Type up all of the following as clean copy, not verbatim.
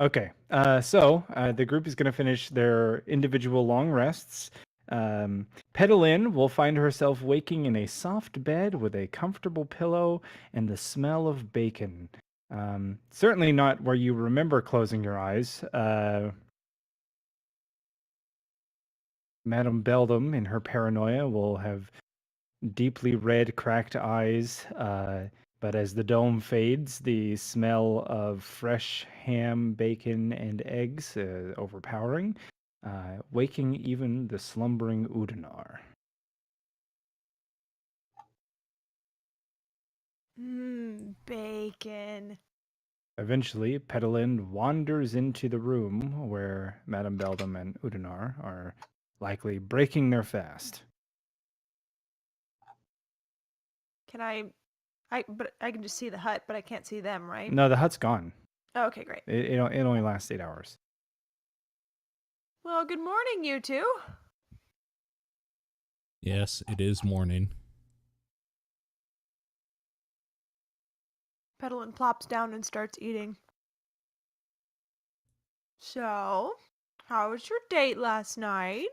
Okay, so the group is going to finish their individual long rests. Pedalin will find herself waking in a soft bed with a comfortable pillow and the smell of bacon. Certainly not where you remember closing your eyes. Madame Beldam, in her paranoia, will have deeply red, cracked eyes. But as the dome fades, the smell of fresh ham, bacon, and eggs overpowering, waking even the slumbering Udanar. Bacon. Eventually, Pedalin wanders into the room where Madame Beldam and Udanar are likely breaking their fast. Can but I can just see the hut, but I can't see them, right? No, the hut's gone. Oh, okay, great. It only lasts 8 hours. Well, good morning, you two. Yes, it is morning. Pedalin plops down and starts eating. So, how was your date last night?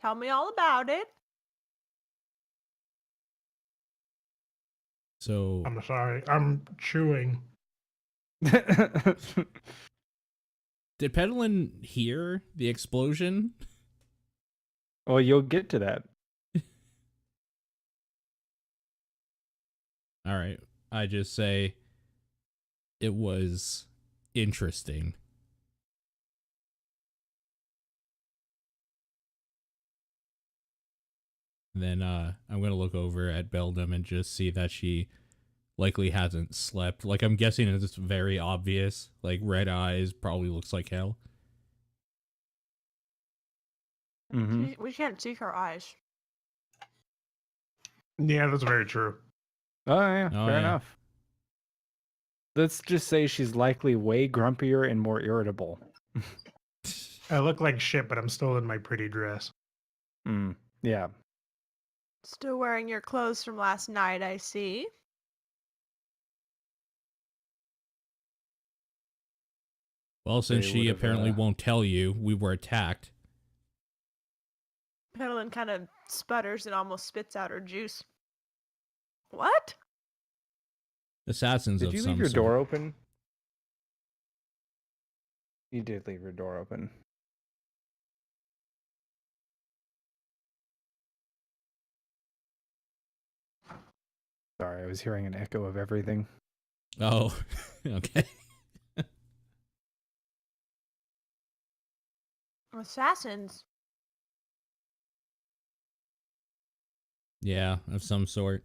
Tell me all about it. So, I'm sorry, I'm chewing. did Pedalin hear the explosion? Well, you'll get to that. All right. I just say it was interesting. Then I'm going to look over at Beldam and just see that she likely hasn't slept. Like, I'm guessing it's very obvious. Like, red eyes, probably looks like hell. Mm-hmm. We can't see her eyes. Yeah, that's very true. Oh, yeah, Oh, fair yeah. enough. Let's just say she's likely way grumpier and more irritable. I look like shit, but I'm still in my pretty dress. Yeah. Still wearing your clothes from last night, I see. Well, since They she would've, apparently won't tell you, we were attacked. Pedalin kind of sputters and almost spits out her juice. What? Assassins Did of you some leave your sort. door open? You did leave your door open. Sorry, I was hearing an echo of everything. Oh, okay. Assassins. Yeah, of some sort.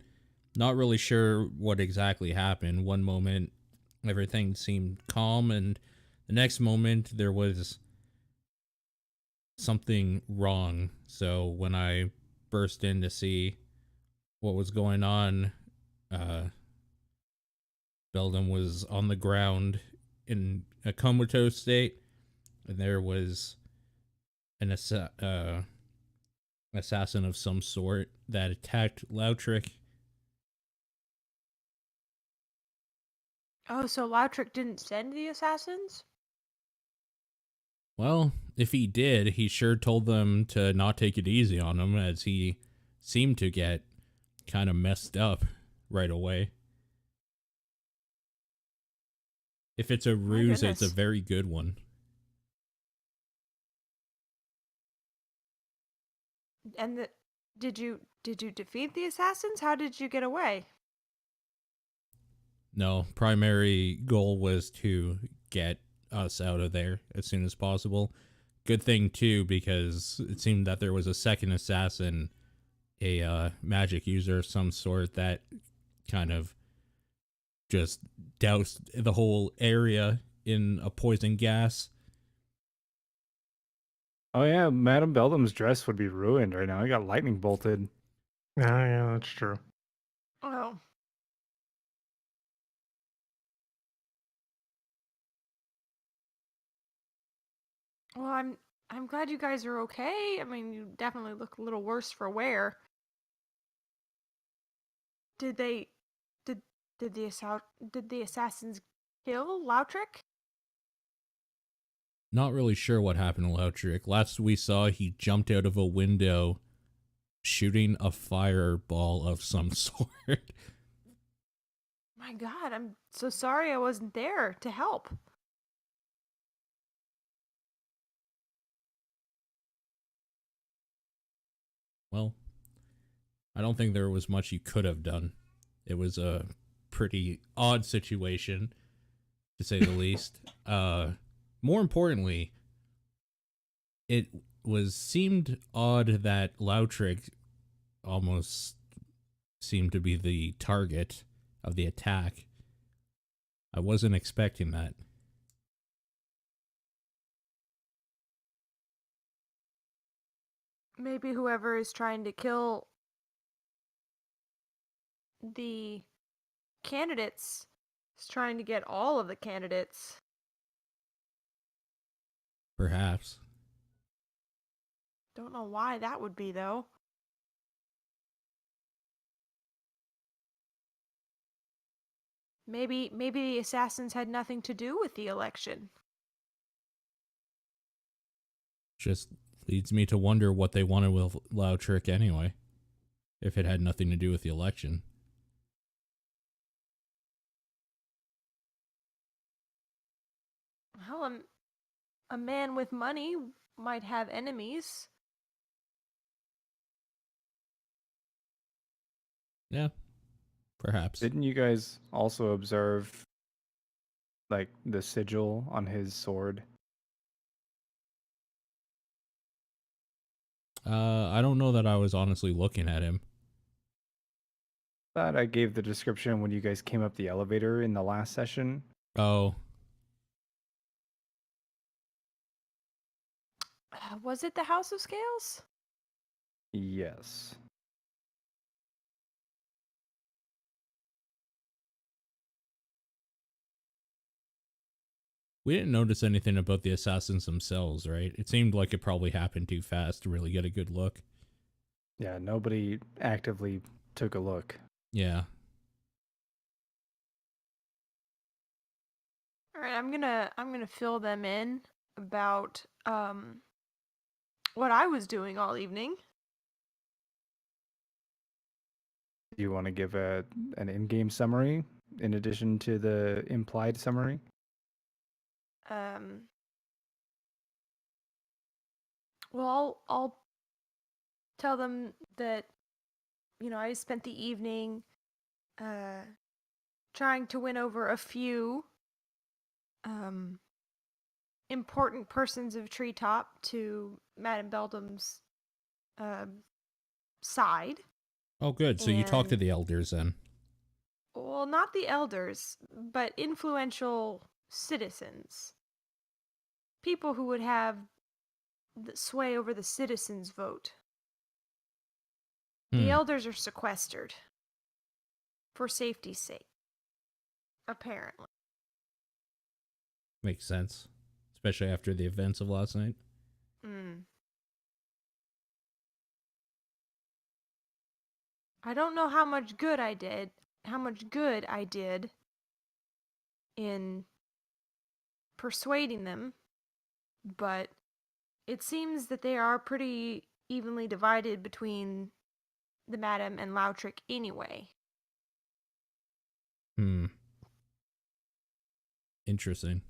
Not really sure what exactly happened. One moment, everything seemed calm, and the next moment, there was something wrong. So when I burst in to see what was going on, Beldam was on the ground in a comatose state, and there was an assassin of some sort that attacked Lautrick. Oh, so Lautrick didn't send the assassins? Well, if he did, he sure told them to not take it easy on him, as he seemed to get kind of messed up right away. If it's a ruse, it's a very good one. And did you defeat the assassins? How did you get away? No, primary goal was to get us out of there as soon as possible. Good thing too, because it seemed that there was a second assassin, a magic user of some sort, that kind of just doused the whole area in a poison gas. Oh yeah, Madame Beldam's dress would be ruined right now. I got lightning bolted. Yeah, that's true. Oh. Well, I'm glad you guys are okay. I mean, you definitely look a little worse for wear. Did the assassins kill Lautrick? Not really sure what happened to Lautrick. Last we saw, he jumped out of a window shooting a fireball of some sort. My God, I'm so sorry I wasn't there to help. Well, I don't think there was much you could have done. It was a pretty odd situation, to say the least. More importantly, it seemed odd that Lautrick almost seemed to be the target of the attack. I wasn't expecting that. Maybe whoever is trying to kill the candidates is trying to get all of the candidates. Perhaps. Don't know why that would be, though. Maybe the assassins had nothing to do with the election. Just leads me to wonder what they wanted with Lautrick anyway, if it had nothing to do with the election. Well, a man with money might have enemies. Yeah, perhaps. Didn't you guys also observe, like, the sigil on his sword? I don't know that I was honestly looking at him. Thought I gave the description when you guys came up the elevator in the last session. Oh, Was it the House of Scales? Yes. we didn't notice anything about the assassins themselves, right? It seemed like it probably happened too fast to really get a good look. Yeah, nobody actively took a look. Yeah. All right, I'm gonna fill them in about what I was doing all evening. Do you want to give an in-game summary in addition to the implied summary? Well, I'll tell them that I spent the evening trying to win over a few important persons of Treetop to Madame Beldam's side. Oh, good. So you talked to And- the elders then. Well, not the elders, but influential citizens. People who would have the sway over the citizens' vote. The elders are sequestered for safety's sake, apparently. Makes sense. Especially after the events of last night. I don't know how much good I did in persuading them, but it seems that they are pretty evenly divided between the Madam and Lautrick anyway. Interesting.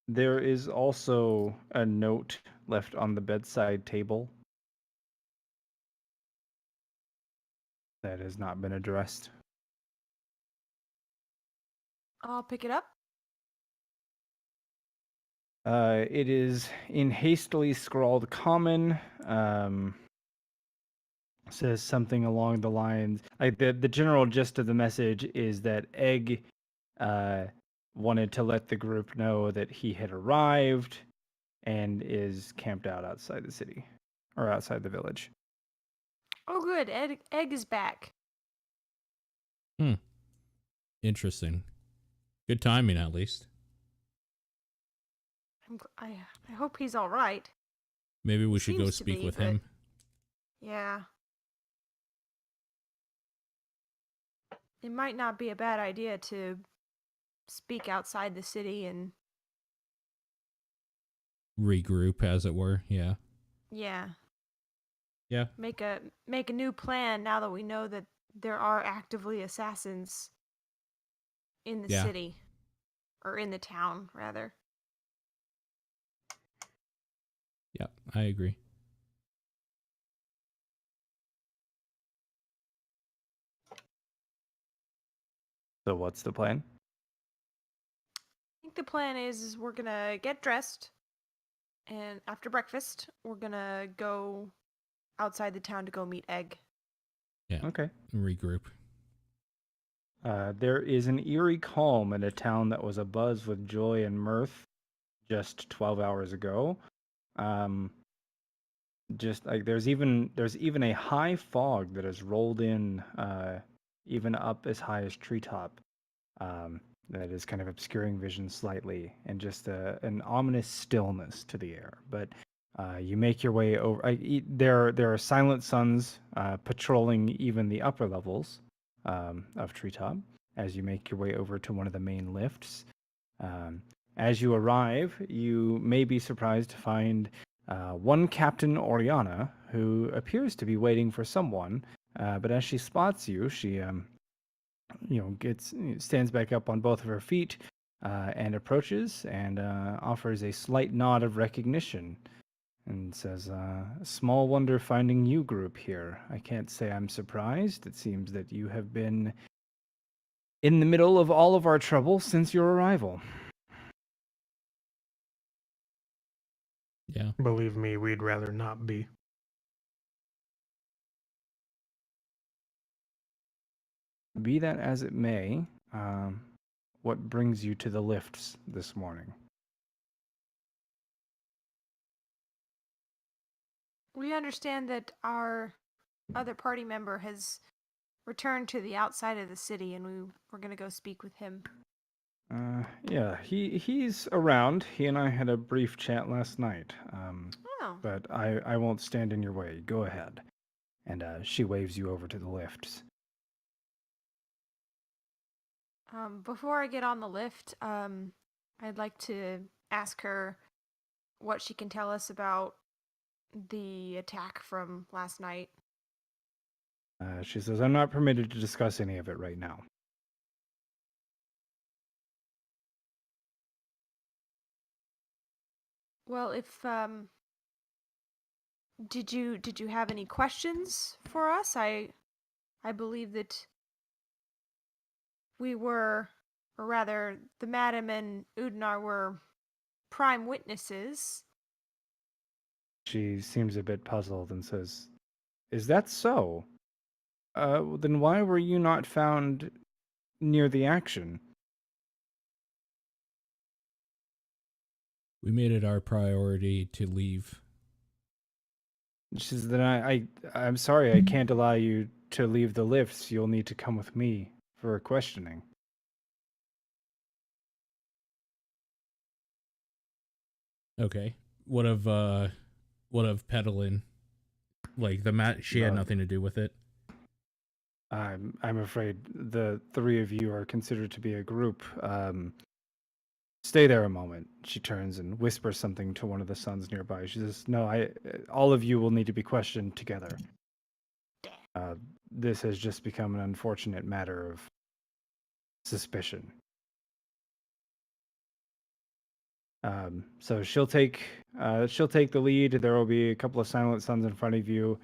There is also a note left on the bedside table that has not been addressed. I'll pick it up. It is in hastily scrawled common. Says something along the lines like the general gist of the message is that Egg wanted to let the group know that he had arrived and is camped out outside the city or outside the village. Oh, good. Egg is back. Interesting. Good timing, at least. I hope he's all right. Maybe we He should go seems to speak be, with but- him. Yeah. It might not be a bad idea to speak outside the city and Regroup, as it were. Yeah. yeah, Yeah. make a new plan now that we know that there are actively assassins in the Yeah. city or in the town rather. Yeah. I agree. So what's the plan? I think the plan is we're gonna get dressed, and after breakfast, we're gonna go outside the town to go meet Egg. Yeah. Okay. Regroup. There is an eerie calm in a town that was abuzz with joy and mirth just 12 hours ago. Just like there's even a high fog that has rolled in, even up as high as treetop. That is kind of obscuring vision slightly, and just an ominous stillness to the air. But you make your way over. There are silent suns patrolling even the upper levels of treetop as you make your way over to one of the main lifts. As you arrive, you may be surprised to find one Captain Oriana, who appears to be waiting for someone. But as she spots you, she stands back up on both of her feet and approaches and offers a slight nod of recognition and says, "Small wonder finding you group here. I can't say I'm surprised. It seems that you have been in the middle of all of our trouble since your arrival." Yeah. Believe me, we'd rather not be. Be that as it may, what brings you to the lifts this morning? We understand that our other party member has returned to the outside of the city, and we're gonna go speak with him. Yeah, he's around. He and I had a brief chat last night. Oh, But I won't stand in your way. Go ahead. And she waves you over to the lifts. before I get on the lift, I'd like to ask her what she can tell us about the attack from last night. She says, "I'm not permitted to discuss any of it right now." Well, if did you have any questions for us? I believe that we were, or rather, the madam and Udinar were prime witnesses. She seems a bit puzzled and says, "Is that so? Then why were you not found near the action?" We made it our priority to leave. She says, "Then I'm sorry, I can't allow you to leave the lifts. You'll need to come with me for questioning." Okay. What of Petalin? Like the mat, she had No. nothing to do with it. I'm afraid the three of you are considered to be a group. Stay there a moment. She turns and whispers something to one of the sons nearby. She says, "No, all of you will need to be questioned together. This has just become an unfortunate matter of suspicion." So she'll take the lead. There will be a couple of silent sons in front of you.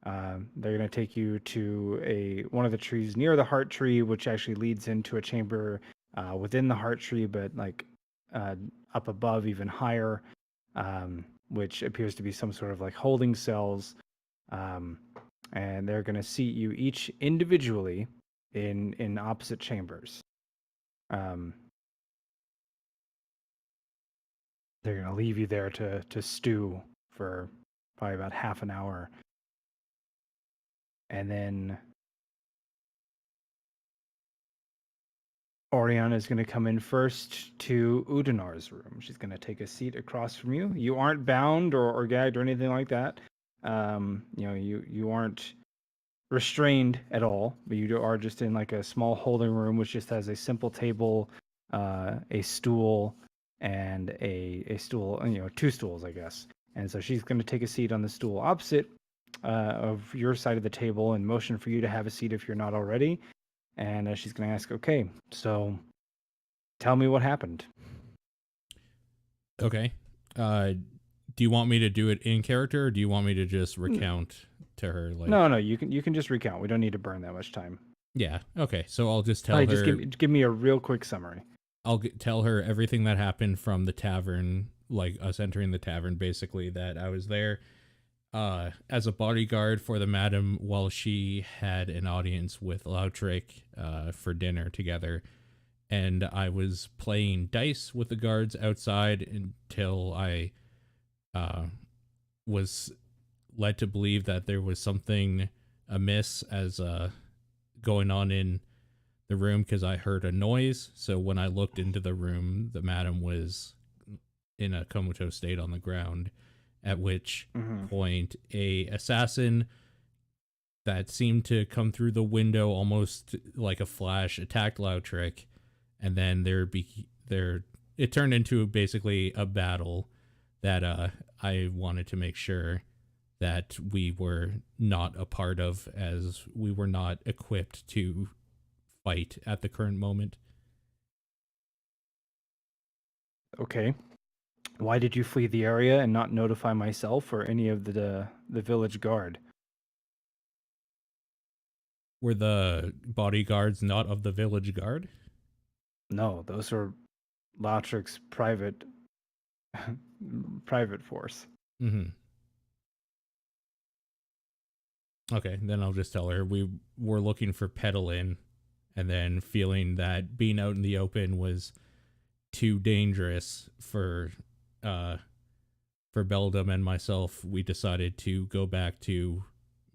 They're going to take you to one of the trees near the heart tree, which actually leads into a chamber within the heart tree, but like up above, even higher, which appears to be some sort of like holding cells. And they're going to seat you each individually in opposite chambers. They're going to leave you there to stew for probably about half an hour. And then Oriana is going to come in first to Udinar's room. She's going to take a seat across from you. You aren't bound or gagged or anything like that. You aren't restrained at all, but you are just in like a small holding room which just has a simple table, a stool and a stool, two stools, I guess. And so she's going to take a seat on the stool opposite of your side of the table and motion for you to have a seat if you're not already. And she's going to ask, okay, so tell me what happened. Okay. Do you want me to do it in character, or do you want me to just recount to her? Like, No, you can just recount. We don't need to burn that much time. yeah. Okay. So I'll just tell her. Just give me a real quick summary. I'll tell her everything that happened from the tavern, like us entering the tavern, basically, that I was there as a bodyguard for the madam while she had an audience with Lautrick for dinner together. And I was playing dice with the guards outside until I was led to believe that there was something amiss as going on in the room, because I heard a noise. So when I looked into the room, the madam was in a comatose state on the ground, at which point a assassin that seemed to come through the window almost like a flash attacked Lautrick, and then it turned into basically a battle that I wanted to make sure that we were not a part of, as we were not equipped to fight at the current moment. Okay. Why did you flee the area and not notify myself or any of the village guard? Were the bodyguards not of the village guard? No, those are Lautrick's private force. Mm-hmm. Okay, then I'll just tell her we were looking for Petalin, and then feeling that being out in the open was too dangerous for Beldam and myself, we decided to go back to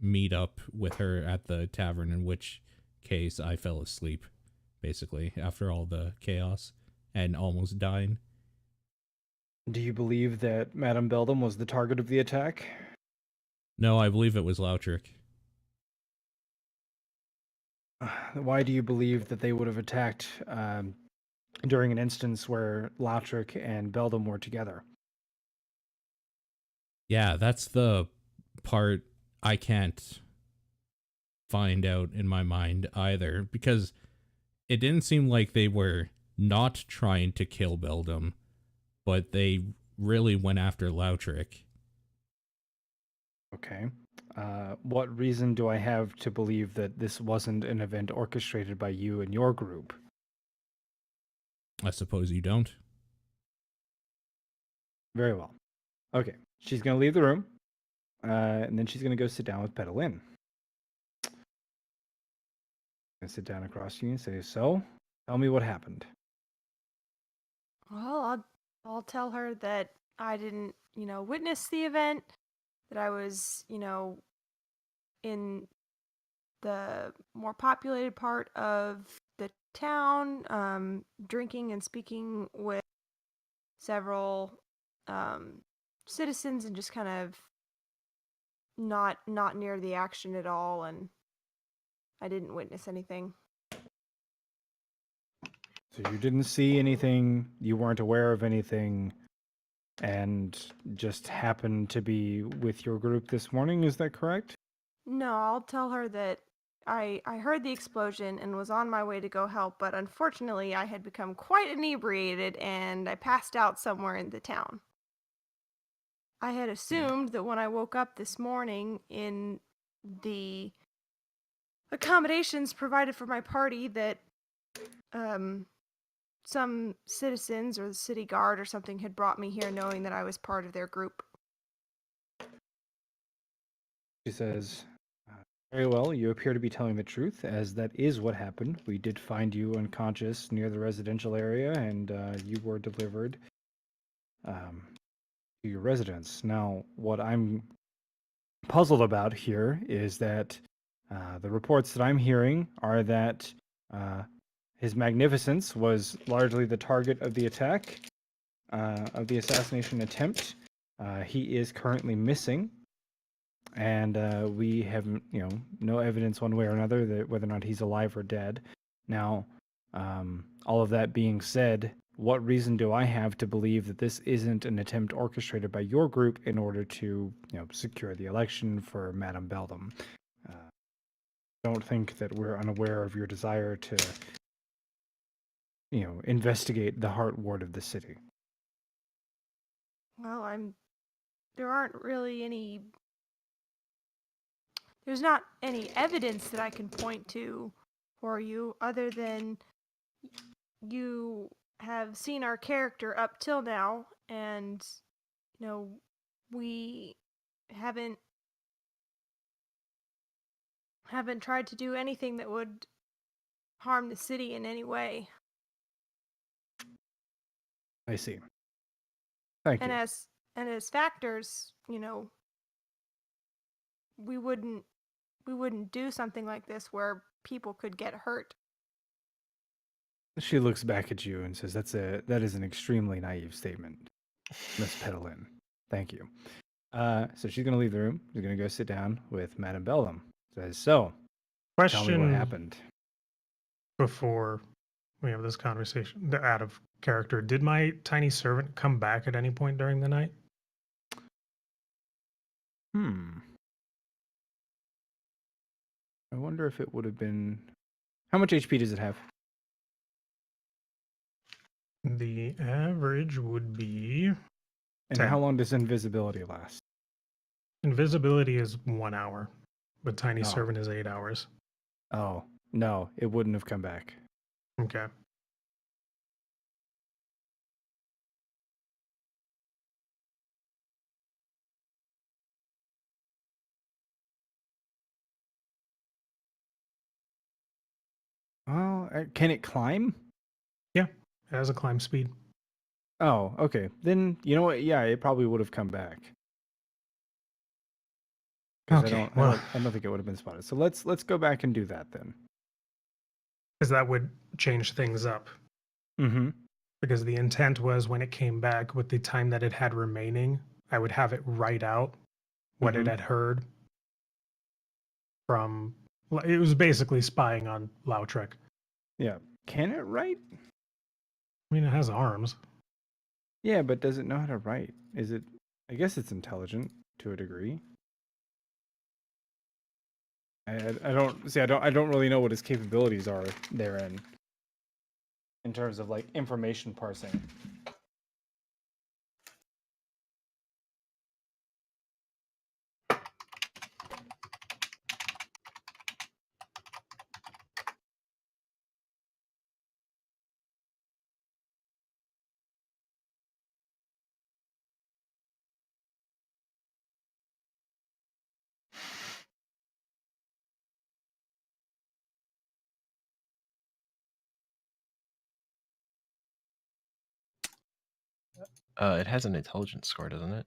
meet up with her at the tavern, in which case I fell asleep, basically, after all the chaos and almost dying. Do you believe that Madame Beldam was the target of the attack? No, I believe it was Lautrick. Why do you believe that they would have attacked during an instance where Lautrick and Beldam were together? Yeah, that's the part I can't find out in my mind either, because it didn't seem like they were not trying to kill Beldam, but they really went after Lautrick. Okay. What reason do I have to believe that this wasn't an event orchestrated by you and your group? I suppose you don't. Very well. Okay. She's going to leave the room, and then she's going to go sit down with Petalin. And sit down across from you and say, so, tell me what happened. Well, I'll tell her that I didn't, witness the event, that I was, in the more populated part of the town, drinking and speaking with several citizens, and just kind of not near the action at all, and I didn't witness anything. So you didn't see anything, you weren't aware of anything, and just happened to be with your group this morning, is that correct? No, I'll tell her that I heard the explosion and was on my way to go help, but unfortunately I had become quite inebriated and I passed out somewhere in the town. I had assumed that when I woke up this morning in the accommodations provided for my party that some citizens or the city guard or something had brought me here knowing that I was part of their group. She says, very well, you appear to be telling the truth, as that is what happened. We did find you unconscious near the residential area, and you were delivered to your residence. Now, what I'm puzzled about here is that the reports that I'm hearing are that His Magnificence was largely the target of the attack, of the assassination attempt. He is currently missing. And we have, no evidence one way or another that whether or not he's alive or dead. Now, All of that being said, what reason do I have to believe that this isn't an attempt orchestrated by your group in order to, secure the election for Madame Beldam? Don't think that we're unaware of your desire to, investigate the heart ward of the city. Well, there aren't really any. There's not any evidence that I can point to for you other than you have seen our character up till now, and we haven't tried to do anything that would harm the city in any way. I see. Thank you. As factors, we wouldn't do something like this where people could get hurt. She looks back at you and says, that is an extremely naive statement, Miss Petalin. Thank you. So she's going to leave the room. She's going to go sit down with Madame Beldam. Says, so, tell me what happened. Before we have this conversation, out of character, did my tiny servant come back at any point during the night? I wonder if it would have been... How much HP does it have? The average would be... And 10. how long does invisibility last? Invisibility is 1 hour, but tiny servant is 8 hours. Oh, no, it wouldn't have come back. Okay. Oh, can it climb? Yeah, it has a climb speed. Oh, okay. Then, you know what? Yeah, it probably would have come back. Okay, I don't think it would have been spotted. So let's go back and do that then. Because that would change things up. Mm-hmm. Because the intent was when it came back with the time that it had remaining, I would have it write out what it had heard from... It was basically spying on Lautrec. Yeah. Can it write? I mean, it has arms. Yeah, but does it know how to write? Is it... I guess it's intelligent to a degree. I don't really know what his capabilities are therein. In terms of like information parsing. It has an intelligence score, doesn't it?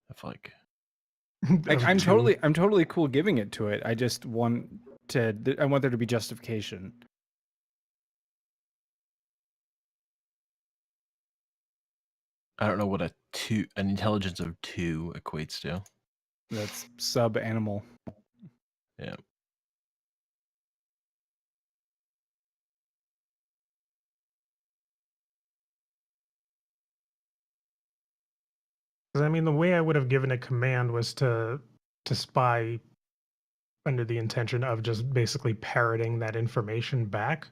I feel like Like I'm totally cool giving it to it. I just want there to be justification. I don't know what an intelligence of 2 equates to. That's sub animal. Yeah. Because I mean, the way I would have given a command was to spy under the intention of just basically parroting that information back.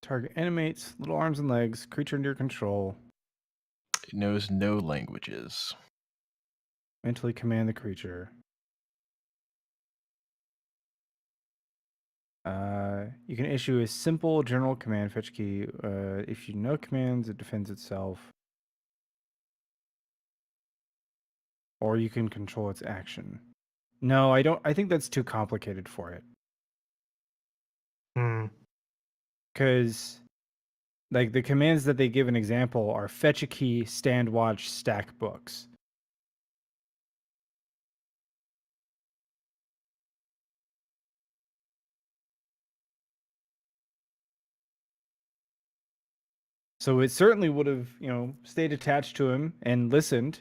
Target animates, little arms and legs, creature under your control. It knows no languages. Mentally command the creature. You can issue a simple general command fetch key. If you know commands, it defends itself. Or you can control its action. No, I don't. I think that's too complicated for it. Because, like, the commands that they give an example are fetch a key, stand watch, stack books. So it certainly would have, stayed attached to him and listened,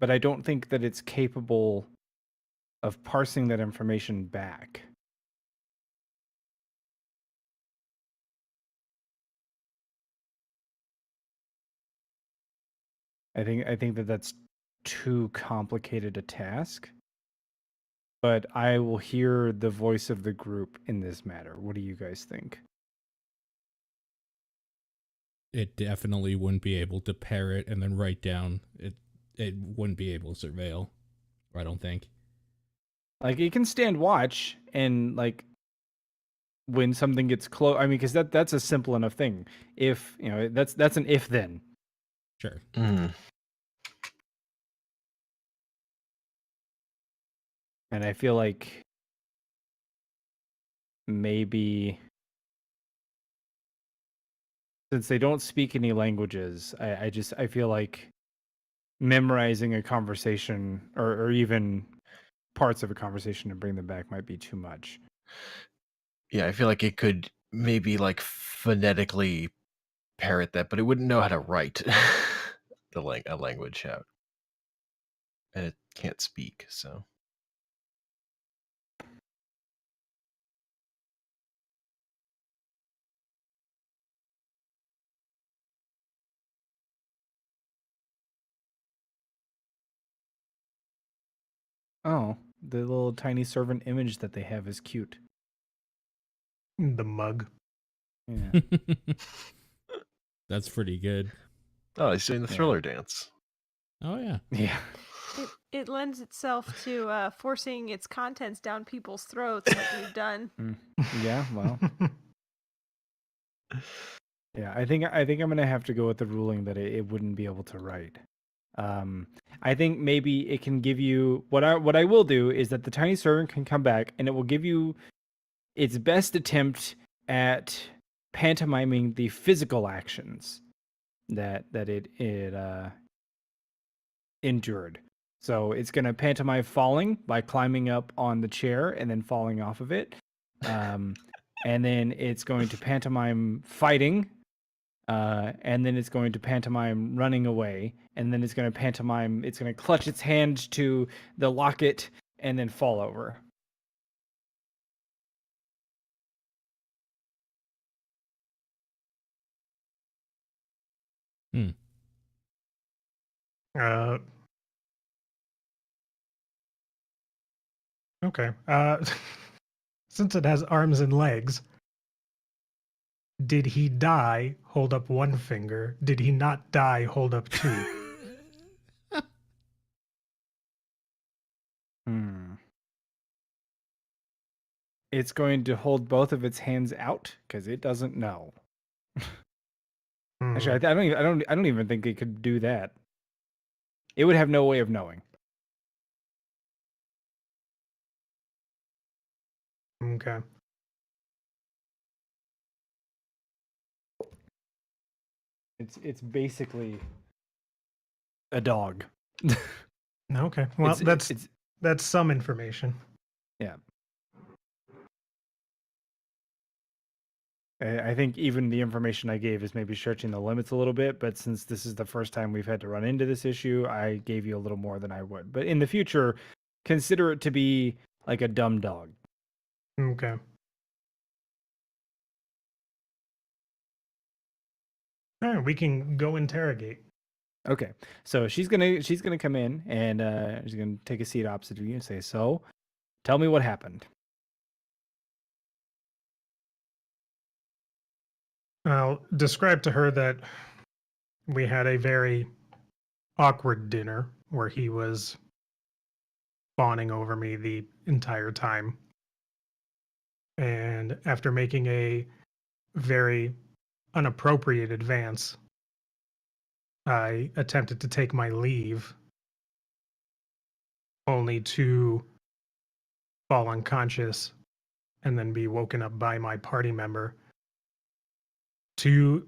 but I don't think that it's capable of parsing that information back. I think that that's too complicated a task. But I will hear the voice of the group in this matter. What do you guys think? It definitely wouldn't be able to parrot and then write down. It wouldn't be able to surveil. I don't think. Like it can stand watch and like when something gets close. I mean, because that's a simple enough thing. If you know that's an if then. Sure. Mm. And I feel like maybe since they don't speak any languages, I feel like memorizing a conversation or even parts of a conversation and bring them back might be too much. Yeah, I feel like it could maybe like phonetically parrot that, but it wouldn't know how to write a language out, and it can't speak. So Oh, the little tiny servant image that they have is cute. The mug. Yeah. That's pretty good. oh, he's doing the Yeah. thriller dance. Oh yeah. Yeah. It lends itself to forcing its contents down people's throats, like we've done. Yeah, well. Yeah, I think I'm gonna have to go with the ruling that it wouldn't be able to write. I think maybe it can give you what I will do is that the tiny servant can come back and it will give you its best attempt at pantomiming the physical actions that it endured. So it's gonna pantomime falling by climbing up on the chair and then falling off of it. And then it's going to pantomime fighting. And then it's going to pantomime running away, and then it's going to clutch its hand to the locket and then fall over. Hmm. Okay. Since it has arms and legs, did he die? Hold up one finger. Did he not die? Hold up two. It's going to hold both of its hands out because it doesn't know. Actually, I don't even think it could do that. It would have no way of knowing. Okay. It's basically a dog. Okay. Well, It's that's some information. yeah. I think even the information I gave is maybe stretching the limits a little bit, but since this is the first time we've had to run into this issue, I gave you a little more than I would. But in the future, consider it to be like a dumb dog. Okay. All right, we can go interrogate. Okay, so she's gonna come in and she's gonna take a seat opposite of you and say, "So, tell me what happened." I'll describe to her that we had a very awkward dinner where he was fawning over me the entire time. And after making a very unappropriate advance, I attempted to take my leave, only to fall unconscious and then be woken up by my party member. Trying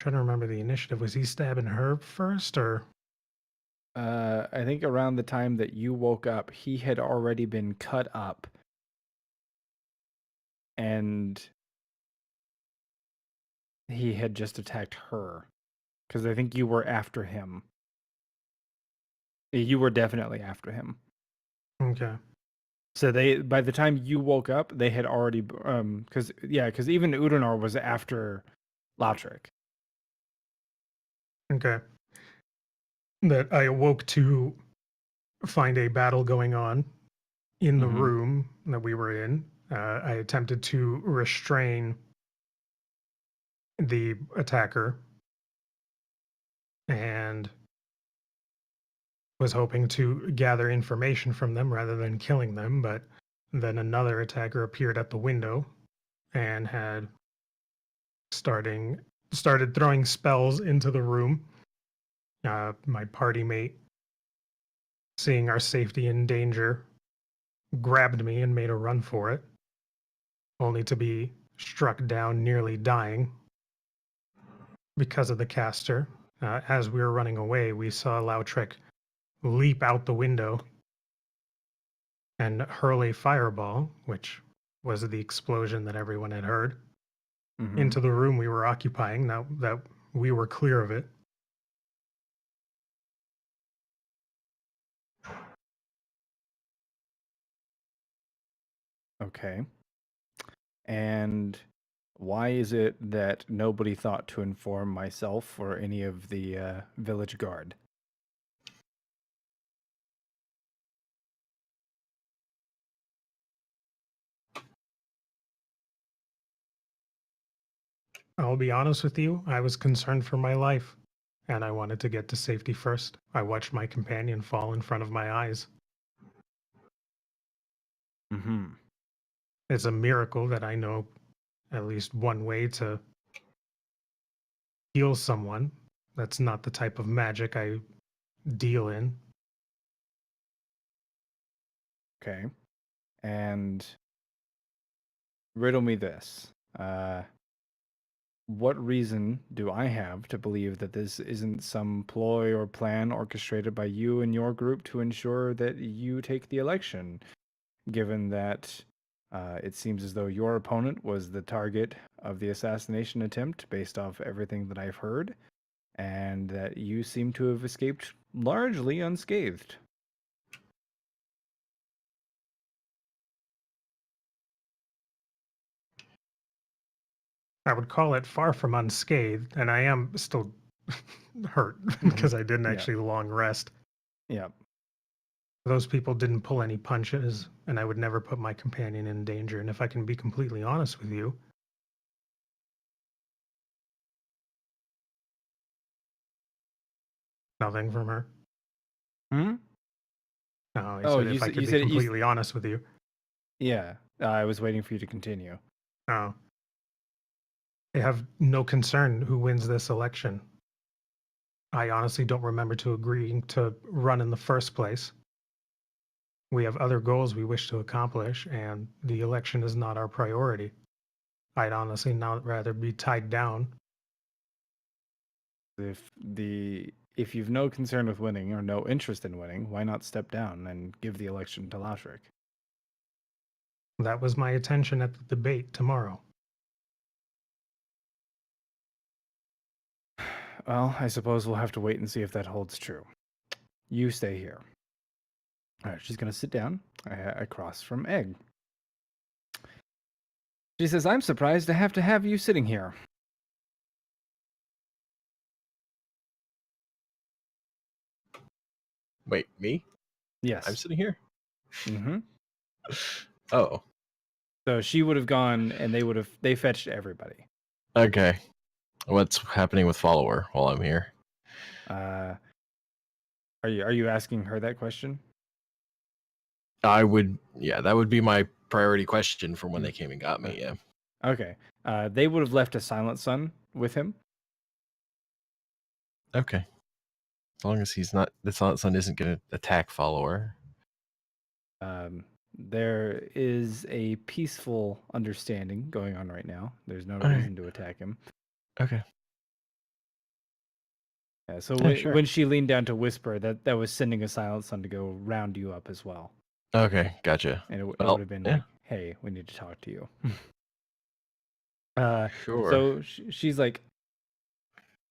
to remember the initiative. Was he stabbing her first, or? I think around the time that you woke up, he had already been cut up, and he had just attacked her because I think you were after him. You were definitely after him. Okay. So by the time you woke up, they had already because even Udanar was after Lautric. Okay. That I awoke to find a battle going on in the Mhm. room that we were in. I attempted to restrain the attacker and was hoping to gather information from them rather than killing them, but then another attacker appeared at the window and had started throwing spells into the room. My party mate, seeing our safety in danger, grabbed me and made a run for it, only to be struck down, nearly dying because of the caster. As we were running away, we saw Lautrec leap out the window and hurl a fireball, which was the explosion that everyone had heard, Mhm. into the room we were occupying, now that we were clear of it. Okay. And why is it that nobody thought to inform myself or any of the village guard? I'll be honest with you, I was concerned for my life, and I wanted to get to safety first. I watched my companion fall in front of my eyes. Mm-hmm. It's a miracle that I know at least one way to heal someone. That's not the type of magic I deal in. Okay. And riddle me this. What reason do I have to believe that this isn't some ploy or plan orchestrated by you and your group to ensure that you take the election, given that it seems as though your opponent was the target of the assassination attempt based off everything that I've heard, and that you seem to have escaped largely unscathed? I would call it far from unscathed, and I am still hurt because I didn't Yeah. actually long rest. Yeah. Those people didn't pull any punches, and I would never put my companion in danger. And if I can be completely honest with you, nothing from her. Hmm? No, I Oh, said if I could be you completely honest with you. yeah. I was waiting for you to continue. No. I have no concern who wins this election. I honestly don't remember to agreeing to run in the first place. We have other goals we wish to accomplish, and the election is not our priority. I'd honestly not rather be tied down. If you've no concern with winning or no interest in winning, why not step down and give the election to Lashrik? That was my intention at the debate tomorrow. Well, I suppose we'll have to wait and see if that holds true. You stay here. All right, she's gonna sit down across from Egg. She says, "I'm surprised to have you sitting here." Wait, me? Yes. I'm sitting here? Mm-hmm. Oh, So she would have gone, and they fetched everybody. okay. What's happening with follower while I'm here? Are you asking her that question? That would be my priority question from when they came and got me, yeah. Okay. They would have left a Silent Sun with him. Okay. As long as the Silent Sun isn't going to attack follower. There is a peaceful understanding going on right now. There's no All right. reason to attack him. Okay. Yeah, so Sure. when she leaned down to whisper, that was sending a Silent Sun to go round you up as well. Okay, gotcha. And it Well, would have been yeah. like, "Hey, we need to talk to you." Sure. So she's like,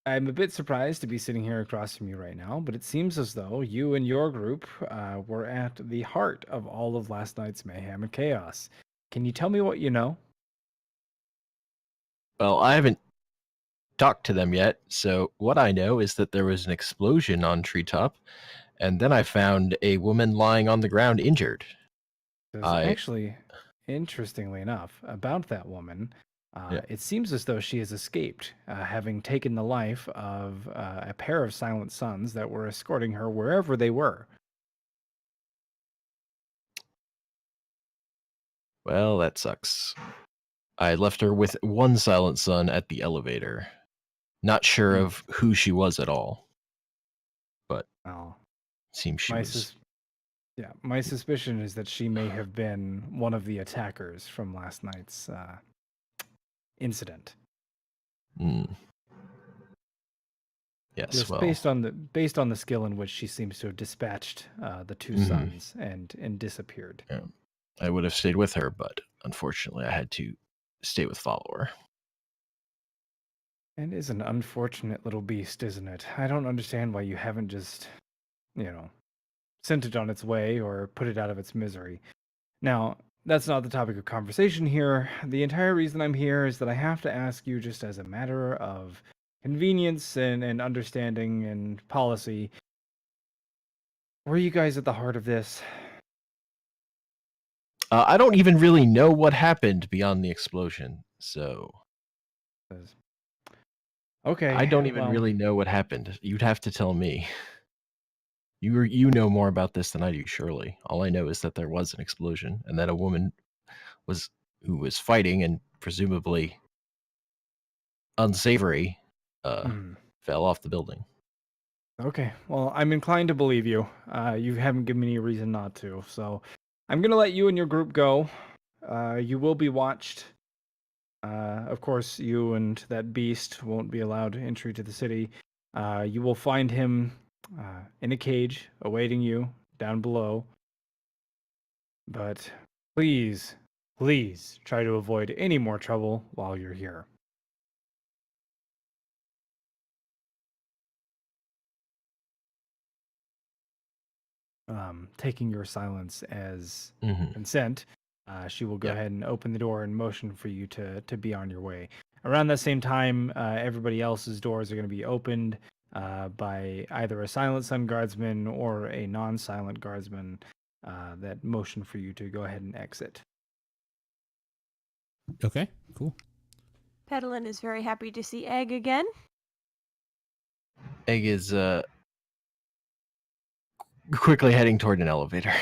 I'm a bit surprised to be sitting here across from you right now, but it seems as though you and your group were at the heart of all of last night's mayhem and chaos. Can you tell me what you know? Well, I haven't talked to them yet, so what I know is that there was an explosion on Treetop, and then I found a woman lying on the ground injured. 'Cause I actually, interestingly enough, about that woman, Yeah. it seems as though she has escaped, having taken the life of a pair of Silent Sons that were escorting her wherever they were. Well, that sucks. I left her with one Silent Sun at the elevator. Not sure Hmm. of who she was at all, but Well, seems she my was. yeah, my suspicion is that she may have been one of the attackers from last night's incident. Mm. Yes, Just well, based on the skill in which she seems to have dispatched the two Mhm. sons and disappeared. yeah. I would have stayed with her, but unfortunately, I had to stay with Follower. And is an unfortunate little beast, isn't it? I don't understand why you haven't just, sent it on its way or put it out of its misery. Now, that's not the topic of conversation here. The entire reason I'm here is that I have to ask you, just as a matter of convenience and understanding and policy, were you guys at the heart of this? I don't even really know what happened beyond the explosion, so 'Cause- Okay, I don't even well, really know what happened. You'd have to tell me. You know more about this than I do, surely. All I know is that there was an explosion and that a woman who was fighting and presumably unsavory hmm. fell off the building. Okay, well, I'm inclined to believe you. You haven't given me any reason not to, so I'm gonna let you and your group go. You will be watched. Of course, you and that beast won't be allowed entry to the city. You will find him in a cage awaiting you down below. But please, please try to avoid any more trouble while you're here. Taking your silence as Mhm. consent, she will go Yep. ahead and open the door and motion for you to be on your way. Around that same time, everybody else's doors are going to be opened by either a silent sun guardsman or a non-silent guardsman that motion for you to go ahead and exit. Okay, cool. Petalin is very happy to see Egg again. Egg is quickly heading toward an elevator.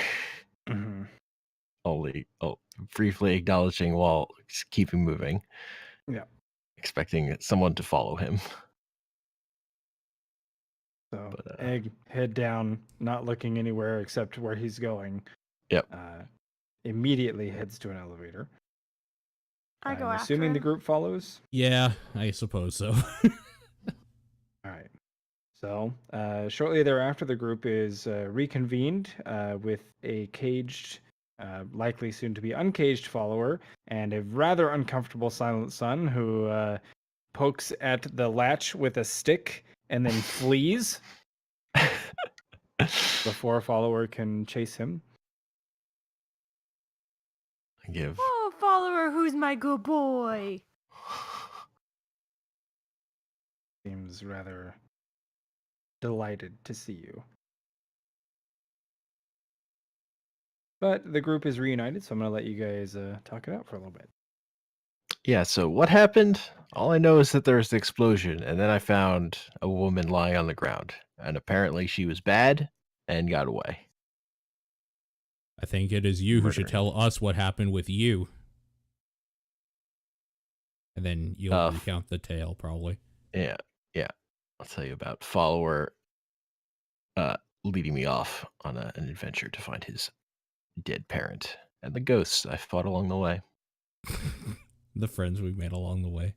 Mhm. Briefly acknowledging while keeping moving. Yeah. Expecting someone to follow him. So But, Egg, head down, not looking anywhere except where he's going. Yep. Immediately heads to an elevator. I go I'm after assuming the him. group follows. Yeah, I suppose so. All right. So, shortly thereafter, the group is reconvened with a caged, likely soon to be uncaged follower, and a rather uncomfortable Silent Sun who pokes at the latch with a stick and then flees before a follower can chase him. I give. Oh, follower, who's my good boy? Seems rather delighted to see you. But the group is reunited, so I'm going to let you guys talk it out for a little bit. Yeah, so what happened? All I know is that there was the explosion, and then I found a woman lying on the ground. And apparently she was bad and got away. I think it is you who should Murdering. tell us what happened with you. And then you'll recount the tale, probably. Yeah. I'll tell you about Follower leading me off on an adventure to find his dead parent and the ghosts I fought along the way. The friends we made along the way.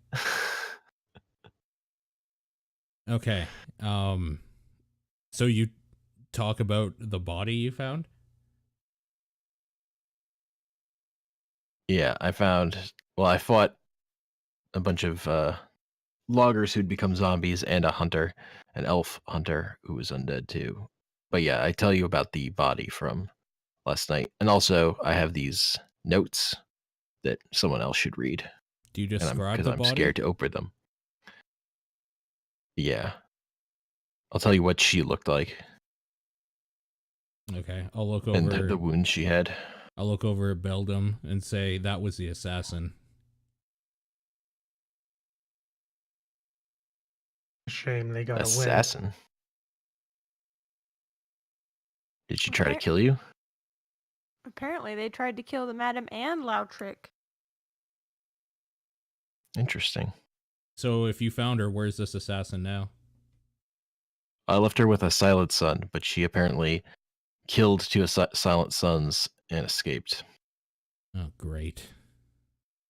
Okay. So you talk about the body you found? Yeah, I fought a bunch of loggers who'd become zombies, and a hunter, an elf hunter who was undead too. But yeah, I tell you about the body from last night. And also, I have these notes that someone else should read. Do you And describe because the I'm body? scared to open them. Yeah. I'll tell you what she looked like Okay, I'll look and over. the wounds she had. I'll look over at Beldam and say that was the assassin. Shame they got a win. Assassin. Did she try to Okay. kill you? Apparently, they tried to kill the madam and Lautrick. Interesting. So if you found her, where's this assassin now? I left her with a silent son, but she apparently killed two silent sons and escaped. Oh, great.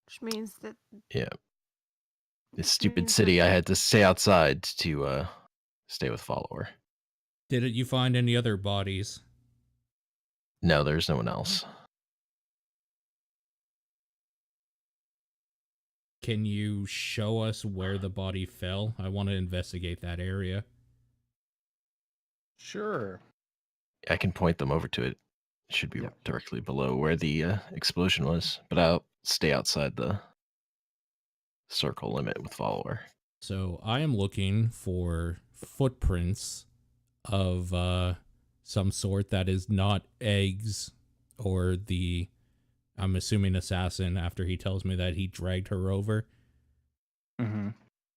Which means that Yeah. This which stupid means city, that I had to stay outside to stay with follower. Did you find any other bodies? No, there's no one else. Can you show us where the body fell? I want to investigate that area. Sure. I can point them over to it. It should be Yeah. directly below where the explosion was, but I'll stay outside the circle limit with follower. So I am looking for footprints of some sort that is not eggs or the, I'm assuming, assassin after he tells me that he dragged her over. Mm-hmm.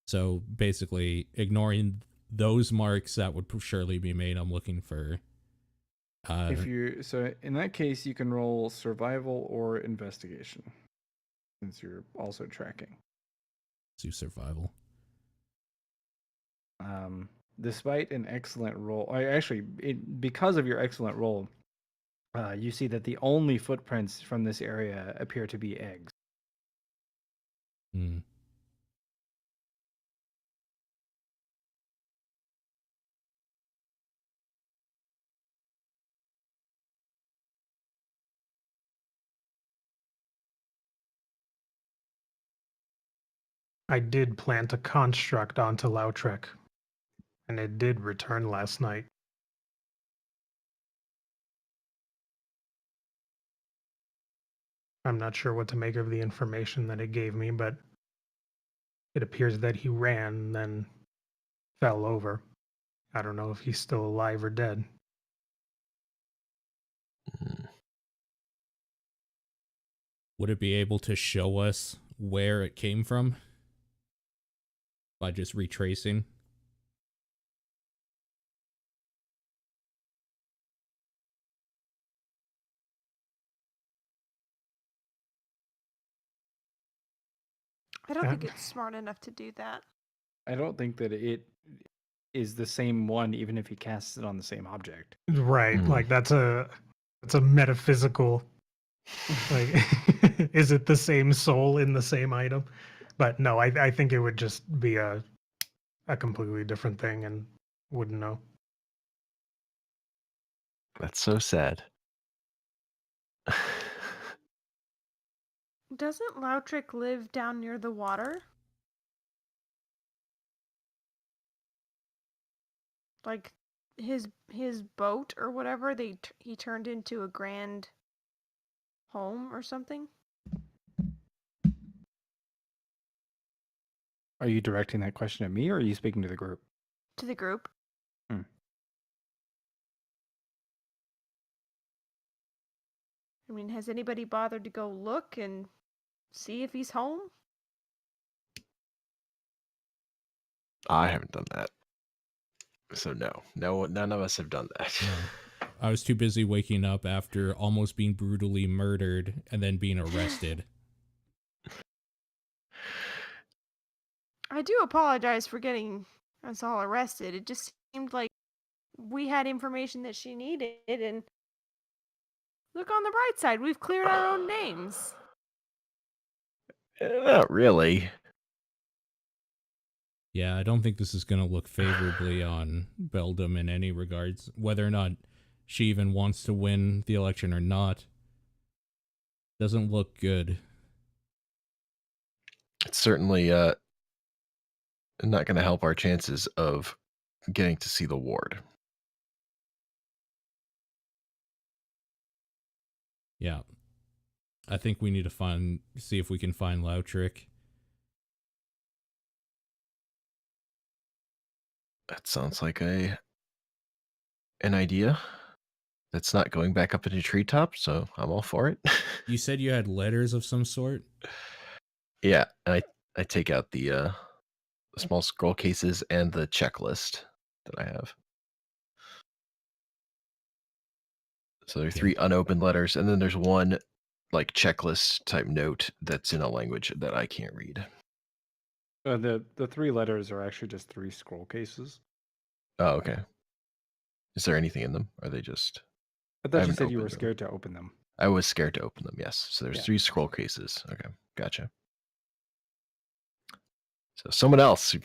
So basically, ignoring those marks that would surely be made, I'm looking for. So in that case, you can roll survival or investigation, since you're also tracking. To survival. Despite an excellent roll, because of your excellent roll, you see that the only footprints from this area appear to be eggs. Hmm. I did plant a construct onto Lautrec, and it did return last night. I'm not sure what to make of the information that it gave me, but it appears that he ran and then fell over. I don't know if he's still alive or dead. Would it be able to show us where it came from by just retracing? I don't think it's smart enough to do that. I don't think that it is the same one, even if he casts it on the same object. Right, like that's a metaphysical. Like, is it the same soul in the same item? But no, I think it would just be a completely different thing, and wouldn't know. That's so sad. Doesn't Lautrick live down near the water? Like his boat or whatever, he turned into a grand home or something. Are you directing that question at me, or are you speaking to the group? To the group. Hmm. I mean, has anybody bothered to go look and see if he's home? I haven't done that. So no, none of us have done that. No. I was too busy waking up after almost being brutally murdered and then being arrested. I do apologize for getting us all arrested. It just seemed like we had information that she needed, and look on the bright side, we've cleared our own names. Not really. Yeah, I don't think this is going to look favorably on Beldam in any regards, whether or not she even wants to win the election or not. Doesn't look good. It's certainly not going to help our chances of getting to see the ward. Yeah. I think we need to see if we can find Lautrick. That sounds like an idea. That's not going back up into treetop, so I'm all for it. You said you had letters of some sort? Yeah, and I take out the small scroll cases and the checklist that I have. So there are 3 unopened letters, and then there's one like checklist type note that's in a language that I can't read. The 3 letters are actually just 3 scroll cases. Oh, okay. Is there anything in them? Are they just? I thought you said you were scared to open them. I was scared to open them. Yes. So there's Yeah. 3 scroll cases. Okay, gotcha. So someone else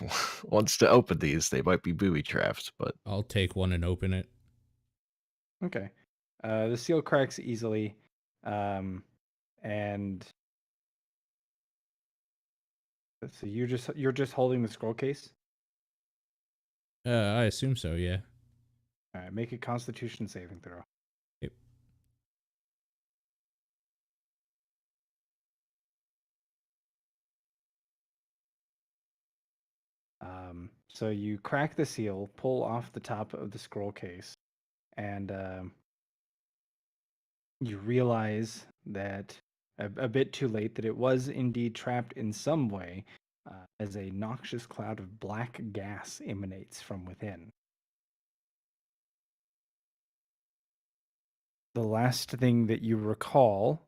wants to open these. They might be booby trapped, but I'll take one and open it. Okay. The seal cracks easily, and let's see. You're just holding the scroll case. I assume so, yeah. All right. Make a Constitution saving throw. Yep. So you crack the seal, pull off the top of the scroll case, and you realize that a bit too late that it was indeed trapped in some way, as a noxious cloud of black gas emanates from within. The last thing that you recall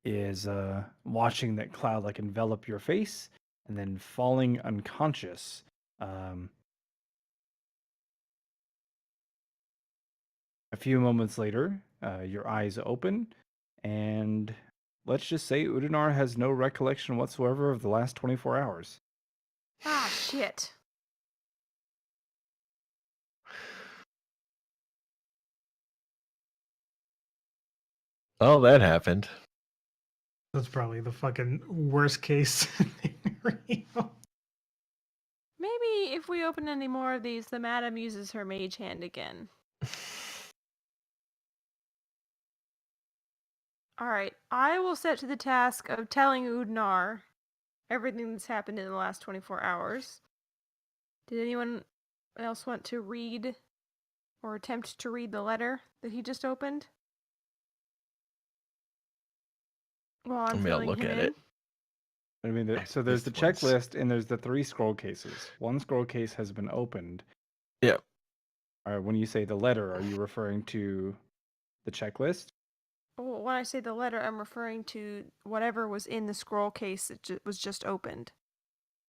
is watching that cloud like envelop your face and then falling unconscious. A few moments later, your eyes open, and let's just say Udinar has no recollection whatsoever of the last 24 hours. Ah, shit. oh, that happened. That's probably the fucking worst case scenario. Maybe if we open any more of these, the madam uses her mage hand again. Alright, I will set to the task of telling Udnar everything that's happened in the last 24 hours. Did anyone else want to read or attempt to read the letter that he just opened? Well, I'm Maybe I'll filling look him at in. it. I mean, so there's the This one's- checklist and there's the 3 scroll cases. One scroll case has been opened. Yeah. All right, when you say the letter, are you referring to the checklist? Well, when I say the letter, I'm referring to whatever was in the scroll case that was just opened.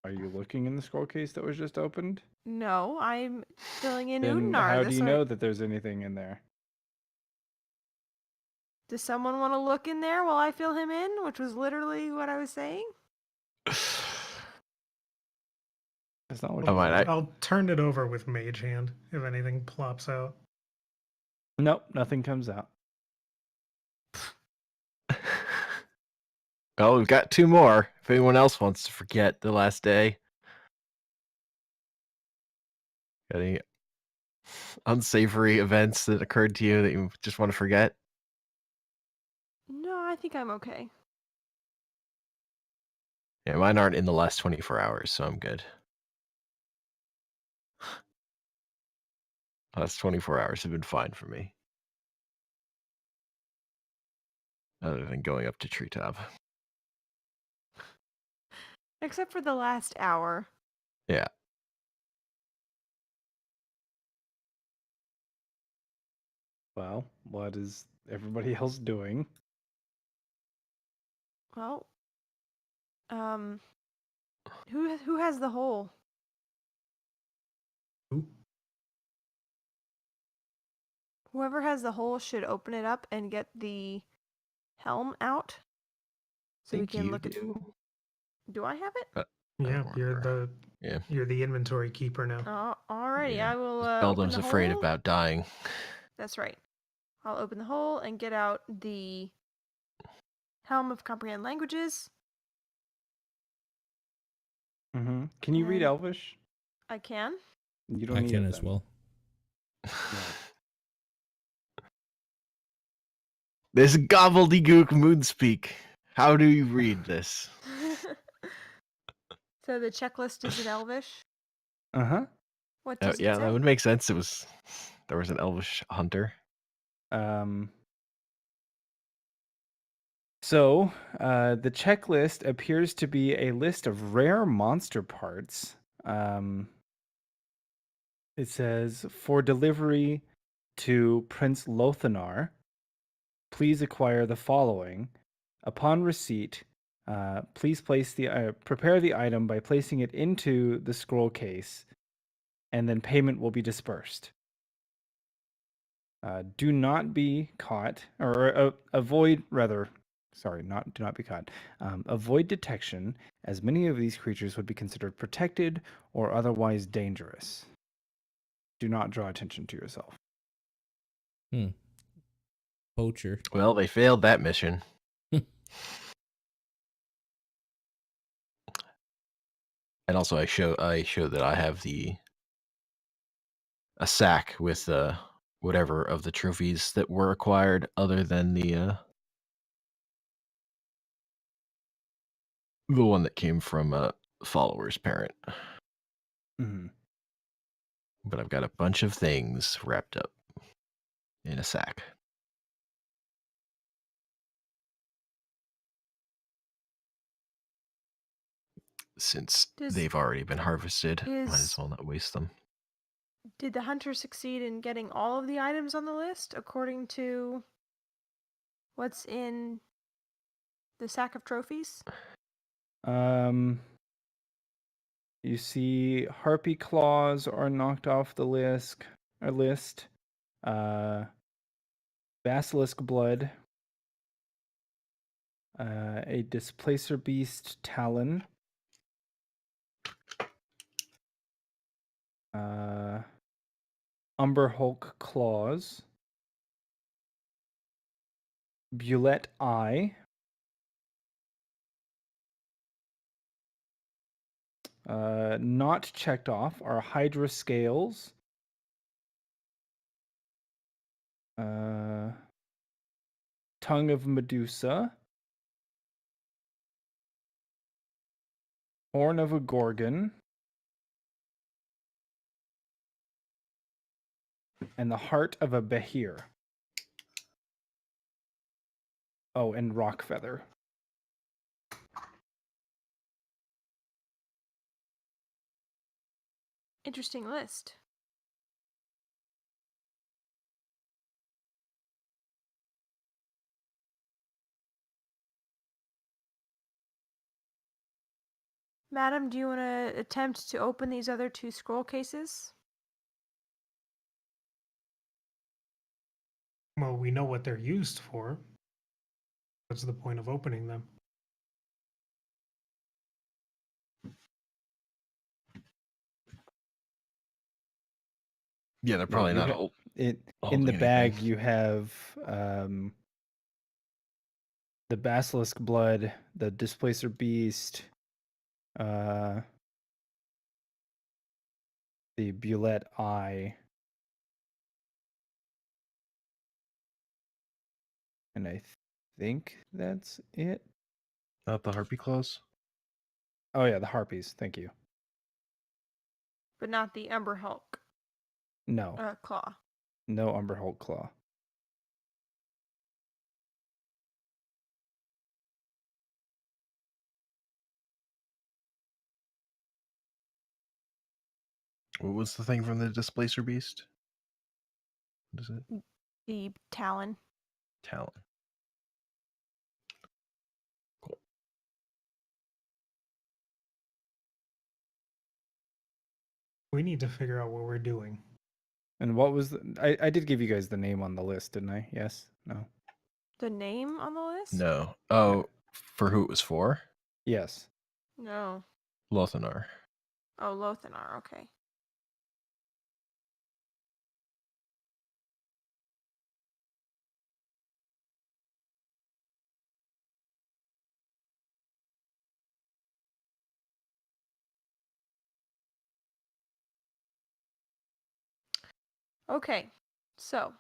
Are you looking in the scroll case that was just opened? No, I'm filling in Then Udnar. how do you know that there's anything in there? Does someone want to look in there while I fill him in? Which was literally what I was saying. That's not what Oh, you right, said. I'll turn it over with mage hand if anything plops out. Nope, nothing comes out. Well, we've got 2 more. If anyone else wants to forget the last day. Got any unsavory events that occurred to you that you just want to forget? No, I think I'm okay. Yeah, mine aren't in the last 24 hours, so I'm good. Last 24 hours have been fine for me. Other than going up to treetop. Except for the last hour. Yeah. Well, what is everybody else doing? Well, who has the hole? Who? Whoever has the hole should open it up and get the helm out, so we Think can you look at. do. Do I have it? I Yeah, don't you're remember. you're the inventory keeper now. Oh, alrighty. Yeah. I will. Beldam's open the afraid hole. about dying. That's right. I'll open the hole and get out the helm of comprehend languages. Mm-hmm. Can you read And- Elvish? I can. You don't I need can it as then. well. This gobbledygook moonspeak. How do you read this? So the checklist is in Elvish. Uh-huh. What does it Yeah, say? that would make sense. There was an elvish hunter. So, the checklist appears to be a list of rare monster parts. It says, for delivery to Prince Lothanar, please acquire the following. Upon receipt, please prepare the item by placing it into the scroll case, and then payment will be dispersed. Do not be caught, or avoid, rather, sorry, do not be caught. Avoid detection, as many of these creatures would be considered protected or otherwise dangerous. Do not draw attention to yourself. Poacher. Well, they failed that mission. And also, I show that I have a sack with whatever of the trophies that were acquired, other than the one that came from a follower's parent. Mm-hmm. But I've got a bunch of things wrapped up in a sack. Since they've already been harvested, might as well not waste them. Did the hunter succeed in getting all of the items on the list according to what's in the sack of trophies? You see harpy claws are knocked off the list. Basilisk blood. A displacer beast talon. Umber Hulk claws. Bulette eye. Not checked off are Hydra scales. Tongue of Medusa. Horn of a Gorgon. And the heart of a Behir. Oh, and rock feather. Interesting list. Madam, do you want to attempt to open these other two scroll cases? Well, we know what they're used for. What's the point of opening them? Yeah, they're probably not old. In holding the bag, anything. you have the basilisk blood, the displacer beast, the Bulette eye, and I think that's it. Not the harpy claws? Oh yeah, the harpies. Thank you. But not the Umber Hulk No, claw. no Umber Hulk claw. What was the thing from the displacer beast? What is it? The talon. Talon. Cool. We need to figure out what we're doing. And what was I did give you guys the name on the list, didn't I? Yes? No? The name on the list? No. Oh, for who it was for? Yes. No. Lothanar. Oh, Lothanar. Okay. Okay, so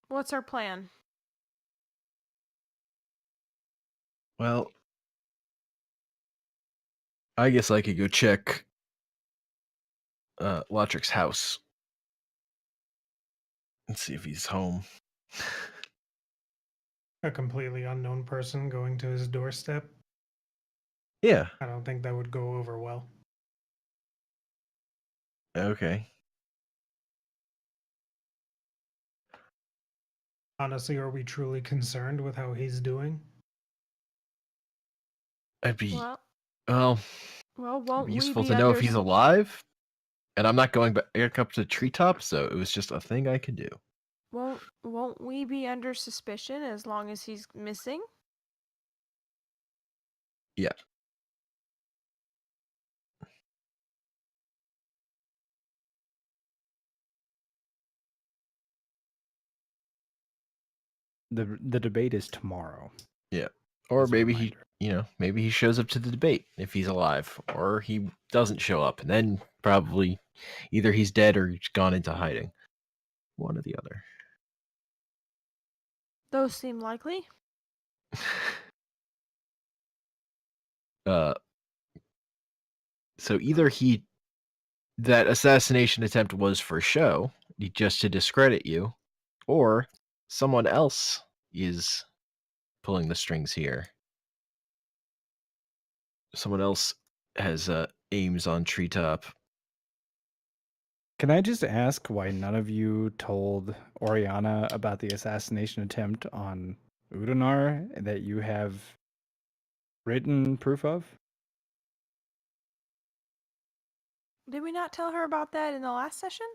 what's our plan? Well, I guess I could go check Lotric's house and see if he's home. A completely unknown person going to his doorstep. Yeah. I don't think that would go over well. Okay. Honestly, are we truly concerned with how he's doing? I'd be Well, well. won't It'd be we useful be to know if under? he's alive. And I'm not going back up to the treetop, so it was just a thing I could do. Won't we be under suspicion as long as he's missing? Yeah. The debate is tomorrow. Yeah. Or As a maybe reminder. maybe he shows up to the debate if he's alive, or he doesn't show up, and then probably either he's dead or he's gone into hiding. One or the other. Those seem likely. So either that assassination attempt was for show, just to discredit you, or someone else is pulling the strings here. Someone else has aims on treetop. Can I just ask why none of you told Oriana about the assassination attempt on Udanar that you have written proof of? Did we not tell her about that in the last session?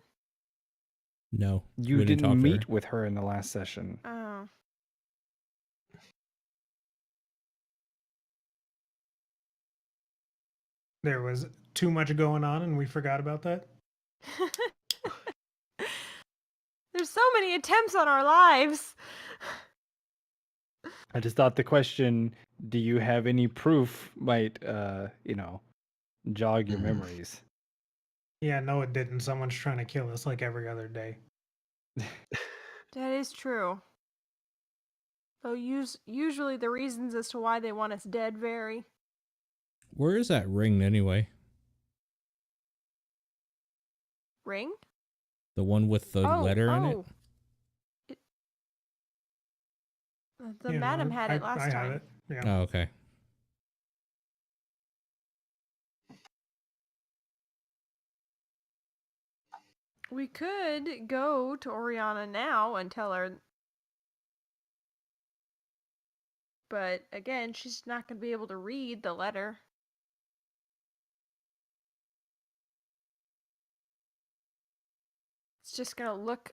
No, You we didn't talk to her. meet with her in the last session. Oh. There was too much going on and we forgot about that. There's so many attempts on our lives. I just thought the question, do you have any proof, might, jog your Mhm. memories. Yeah, no, it didn't. Someone's trying to kill us like every other day. That is true. Though usually the reasons as to why they want us dead vary. Where is that ring anyway? Ring? The one with the letter in it? The Yeah, madam no, had it last I time. have it. Yeah. Oh, okay. We could go to Oriana now and tell her. But again, she's not going to be able to read the letter. It's just going to look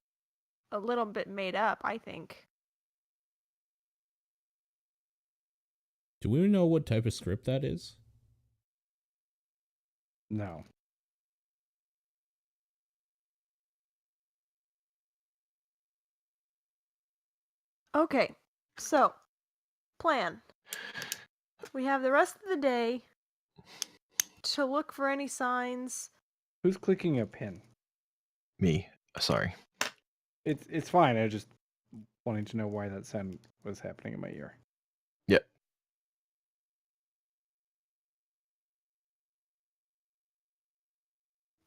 a little bit made up, I think. Do we know what type of script that is? No. Okay, so plan. We have the rest of the day to look for any signs. Who's clicking a pin? Me. Sorry. It's fine. I just wanting to know why that sound was happening in my ear. Yep.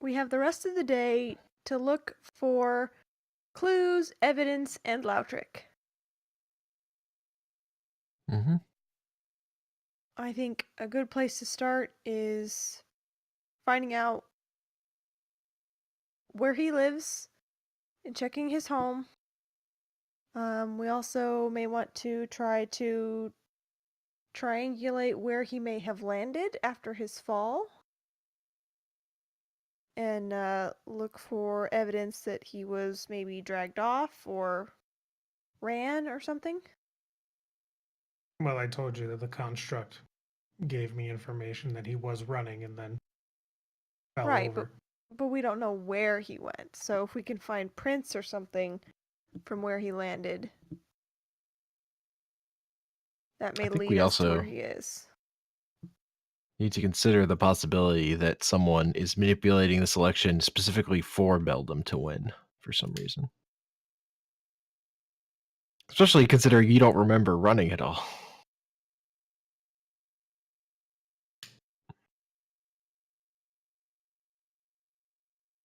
We have the rest of the day to look for clues, evidence, and Lautric. Mm-hmm. I think a good place to start is finding out where he lives and checking his home. We also may want to try to triangulate where he may have landed after his fall and look for evidence that he was maybe dragged off or ran or something. Well, I told you that the construct gave me information that he was running and then fell Right, over. but we don't know where he went. So if we can find prints or something from where he landed, that may I think lead we us to also where he is. need to consider the possibility that someone is manipulating the selection specifically for Beldam to win. for some reason. Especially considering you don't remember running at all.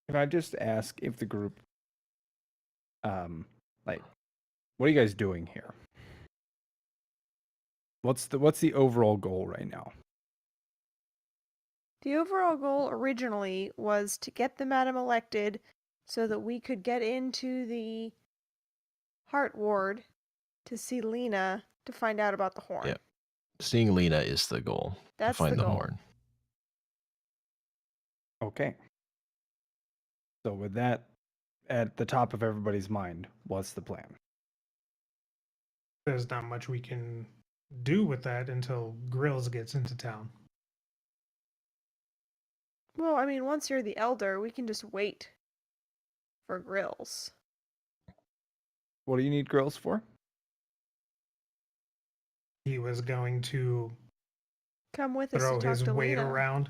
Can I just ask if the group, like, what are you guys doing here? What's the overall goal right now? The overall goal originally was to get the madam elected so that we could get into the Heart Ward to see Lena to find out about the horn. Yep. Seeing Lena is the goal. That's to find the the goal. horn. Okay. So with that at the top of everybody's mind, what's the plan? There's not much we can do with that until Grills gets into town. Well, I mean, once you're the elder, we can just wait for Grills. What do you need girls for? He was going to Come with us throw to talk his to weight Lena. around,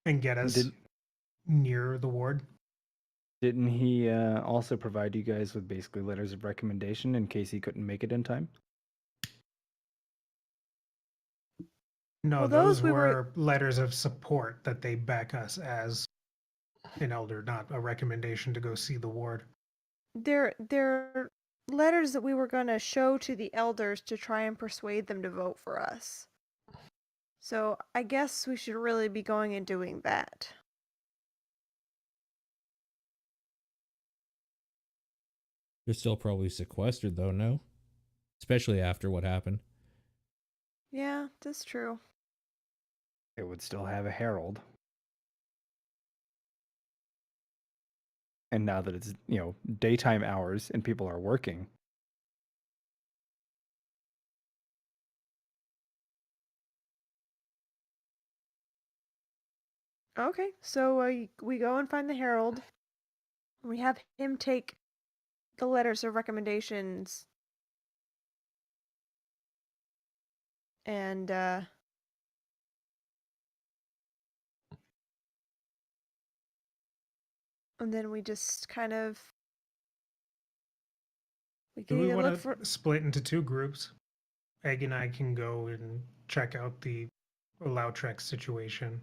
and get us near the ward. Didn't he also provide you guys with basically letters of recommendation in case he couldn't make it in time? No, Well, those those we were- were letters of support that they back us as an elder, not a recommendation to go see the ward. They're letters that we were going to show to the elders to try and persuade them to vote for us. So I guess we should really be going and doing that. They're still probably sequestered, though, no? Especially after what happened. Yeah, that's true. It would still have a herald. And now that it's, daytime hours and people are working. Okay, so we go and find the herald. We have him take the letters of recommendations. And then we just kind of we Do can we either want look to for split into two groups? Egg and I can go and check out the Lautrec situation,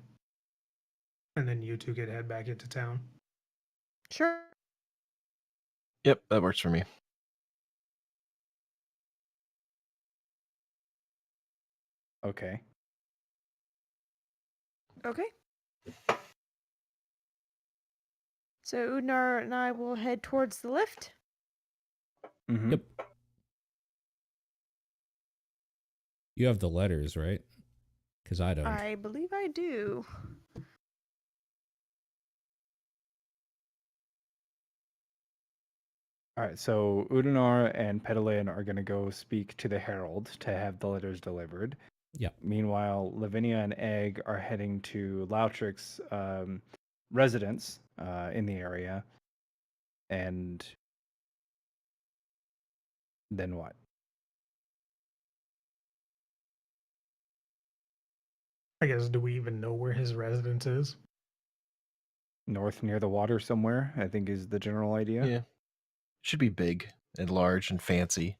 and then you two could head back into town. Sure. Yep, that works for me. Okay. Okay. So Udnar and I will head towards the lift. Mm-hmm. Yep. You have the letters, right? Because I don't. I believe I do. All right, so Udanar and Pedalayan are going to go speak to the herald to have the letters delivered. Yeah. Meanwhile, Lavinia and Egg are heading to Lautric's residence in the area. And then what? I guess, do we even know where his residence is? North near the water somewhere, I think is the general idea. Yeah. Should be big and large and fancy.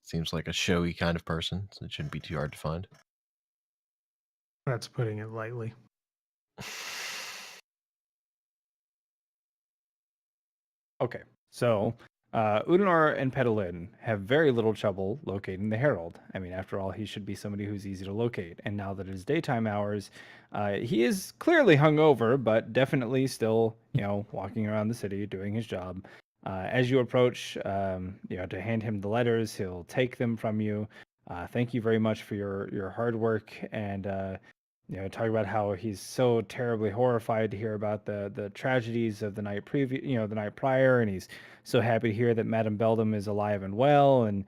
Seems like a showy kind of person, so it shouldn't be too hard to find. That's putting it lightly. Okay, so Udanar and Pedalin have very little trouble locating the herald. I mean, after all, he should be somebody who's easy to locate. And now that it's daytime hours, he is clearly hungover, but definitely still, walking around the city doing his job. As you approach, to hand him the letters, he'll take them from you. Thank you very much for your hard work, and talk about how he's so terribly horrified to hear about the tragedies of the night the night prior, and he's so happy to hear that Madame Beldam is alive and well, and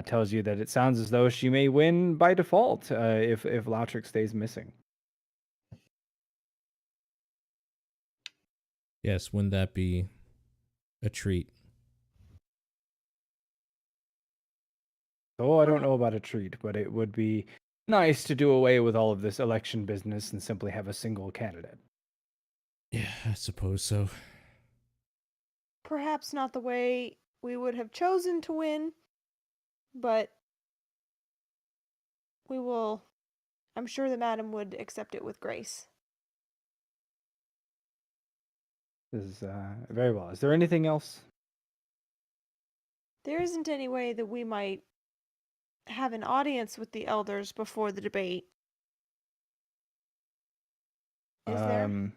tells you that it sounds as though she may win by default if Lautrec stays missing. Yes, wouldn't that be a treat? So I don't know about a treat, but it would be nice to do away with all of this election business and simply have a single candidate. Yeah, I suppose so. perhaps not the way we would have chosen to win, but we will. I'm sure the madam would accept it with grace. This is very well. Is there anything else? There isn't any way that we might have an audience with the elders before the debate. Is there?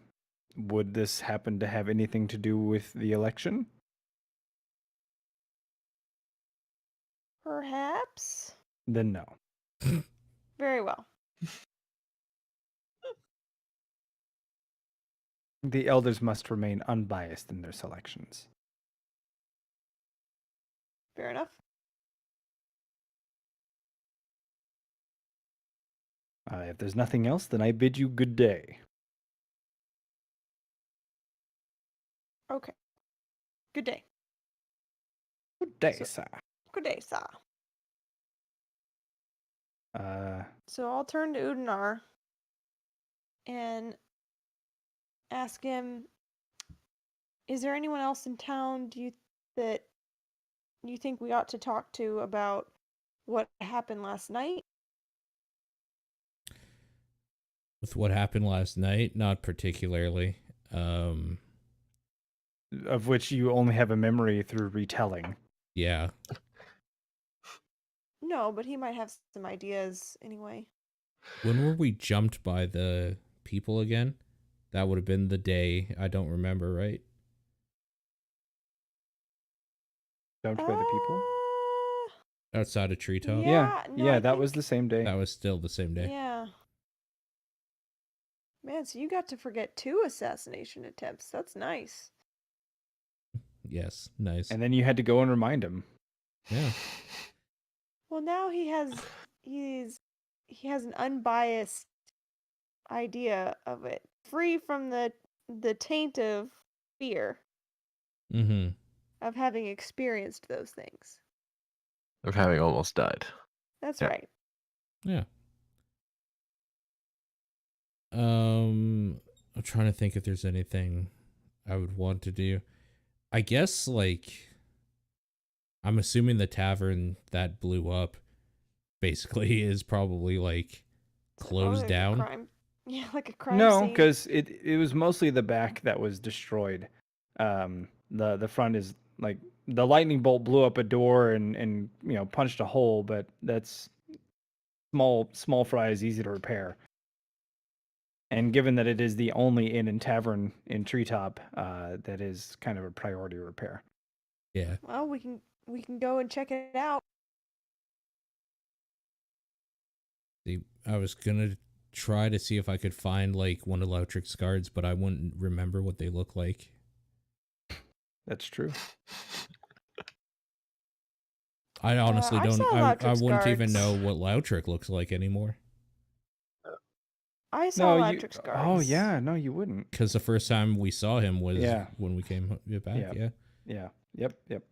Would this happen to have anything to do with the election? Perhaps? Then no. Very well. The elders must remain unbiased in their selections. Fair enough. If there's nothing else, then I bid you good day. Okay. Good day. Good day, So- sir. Good day, sir. Uh, So I'll turn to Udinar and ask him, is there anyone else in town that you think we ought to talk to about what happened last night? With what happened last night, not particularly. of which you only have a memory through retelling. Yeah. No, but he might have some ideas anyway. When were we jumped by the people again? That would have been the day. I don't remember, right? Jumped by the people? Outside of Treetop? Yeah, no, yeah, I that was think- the same day. That was still the same day. Yeah. Man, so you got to forget 2 assassination attempts. That's nice. Yes, nice. And then you had to go and remind him. Yeah. Well, now he has an unbiased idea of it, free from the taint of fear Mm-hmm. of having experienced those things. Of having almost died. That's Yeah. right. Yeah. I'm trying to think if there's anything I would want to do. I guess, like, I'm assuming the tavern that blew up basically is probably, like, closed there's a down. crime. Yeah, like a crime No, scene. because it was mostly the back that was destroyed. The front is like the lightning bolt blew up a door and punched a hole, but that's small fry is easy to repair. And given that it is the only inn and tavern in Treetop, that is kind of a priority repair. Yeah. Well, we can go and check it out. See, I was gonna try to see if I could find, like, one of Lautrick's guards, but I wouldn't remember what they look like. That's true. I honestly I don't. saw I Lautrick's wouldn't even guards. know what Lautrick looks like anymore. I saw No, Electric's guards. Oh yeah, no, you wouldn't. Because the first time we saw him was Yeah. when we came back. Yeah. Yeah. Yeah. Yep.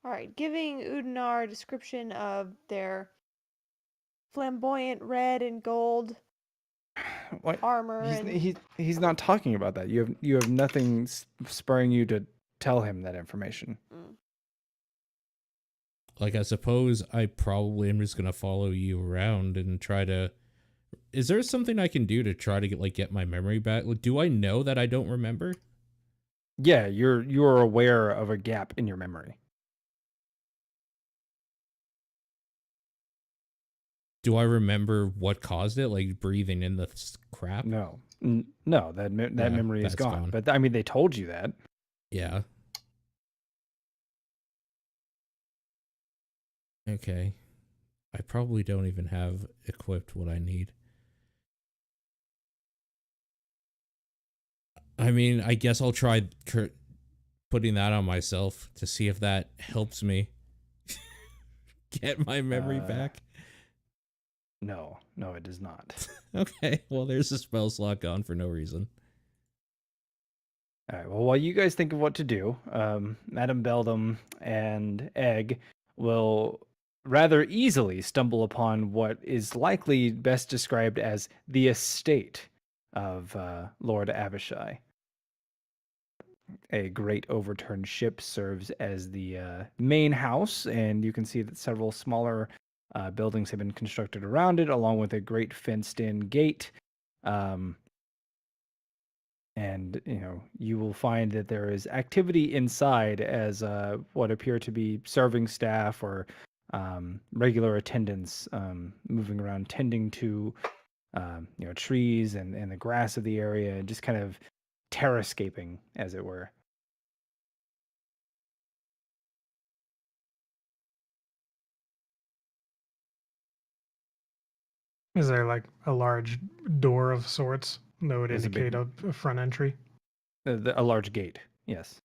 All right, giving Udinar a description of their flamboyant red and gold What? armor and He's not talking about that. You have nothing spurring you to tell him that information. Like, I suppose I probably am just gonna follow you around and try to. Is there something I can do to try to get my memory back? Like, do I know that I don't remember? Yeah, you're aware of a gap in your memory. Do I remember what caused it? Like breathing in the crap? No, no, that Yeah, memory is that's gone. gone. But I mean, they told you that. Yeah. Okay. I probably don't even have equipped what I need. I mean, I guess I'll try putting that on myself to see if that helps me get my memory back. No, it does not. Okay, well, there's a spell slot gone for no reason. All right. Well, while you guys think of what to do, Madame Beldam and Egg will rather easily stumble upon what is likely best described as the estate of Lord Abishai. A great overturned ship serves as the main house, and you can see that several smaller buildings have been constructed around it, along with a great fenced-in gate. And you will find that there is activity inside as what appear to be serving staff or regular attendants moving around, tending to trees and the grass of the area, and just kind of terrascaping, as it were. Is there like a large door of sorts that would There's a big- indicate a front entry? A large gate, yes.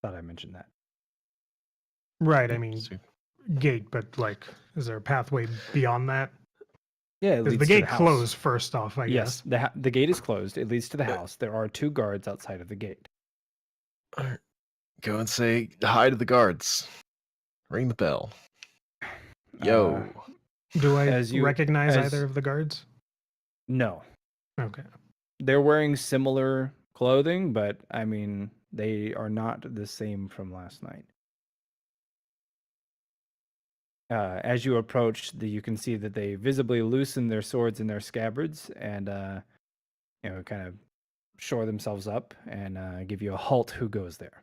Thought I mentioned that. Right, I mean So- gate, but like, is there a pathway beyond that? Yeah, it Because leads the to gate the house. closed first off, I Yes, guess. the gate is closed. It leads to the house. There are 2 guards outside of the gate. Go and say hi to the guards. Ring the bell. Yo. Do I As you- recognize as- either of the guards? No, Okay. they're wearing similar clothing, but I mean, they are not the same from last night. As you approach, you can see that they visibly loosen their swords in their scabbards and, kind of shore themselves up and give you a halt. Who goes there?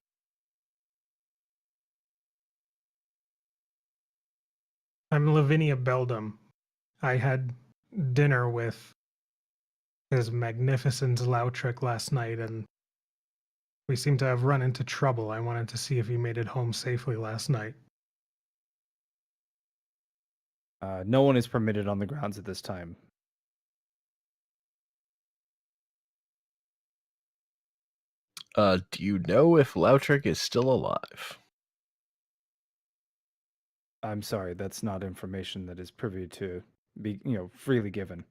I'm Lavinia Beldam. I had dinner with His Magnificence Lautrec last night, and we seem to have run into trouble. I wanted to see if he made it home safely last night. No one is permitted on the grounds at this time. Do you know if Lautrec is still alive? I'm sorry, that's not information that is privy to be, freely given.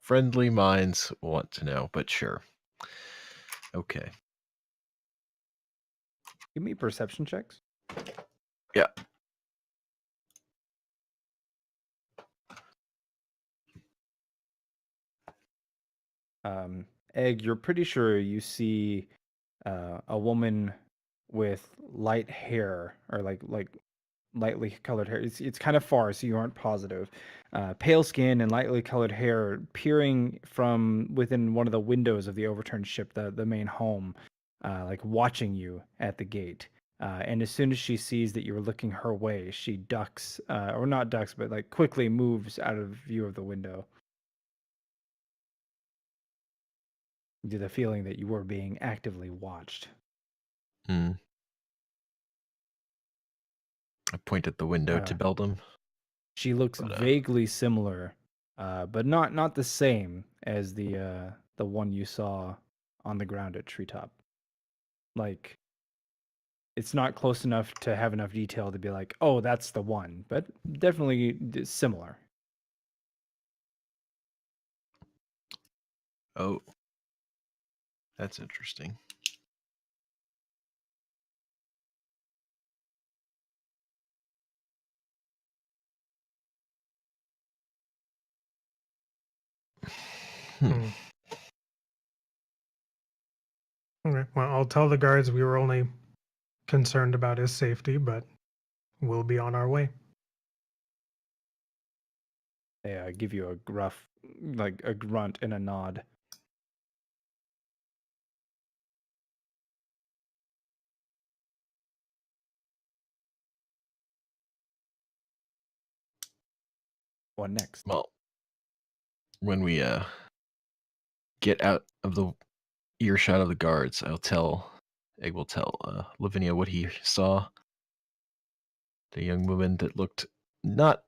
Friendly minds want to know, but sure. Okay. Give me perception checks. Yeah. Egg, you're pretty sure you see a woman with light hair, or like lightly colored hair. It's kind of far, so you aren't positive. Pale skin and lightly colored hair peering from within one of the windows of the overturned ship, the main home, like watching you at the gate. And as soon as she sees that you're looking her way, she ducks, or not ducks, but like quickly moves out of view of the window. Due to the feeling that you were being actively watched. Hmm. I point at the window to Beldam. She looks But, vaguely similar, but not the same as the one you saw on the ground at Treetop. Like, it's not close enough to have enough detail to be like, oh, that's the one, but definitely similar. Oh. That's interesting. Hmm. Okay. Well, I'll tell the guards we were only concerned about his safety, but we'll be on our way. They give you a gruff, like a grunt and a nod. What next? Well, when we get out of the earshot of the guards, Egg will tell Lavinia what he saw. The young woman that looked not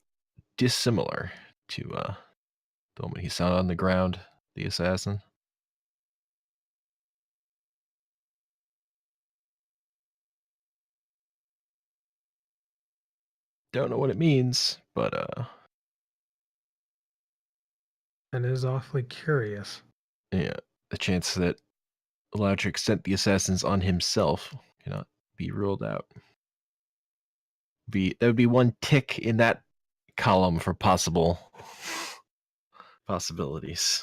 dissimilar to the woman he saw on the ground, the assassin. Don't know what it means, but It is awfully curious. yeah, the chance that Lautrec sent the assassins on himself cannot be ruled out. That would be one tick in that column for possible possibilities.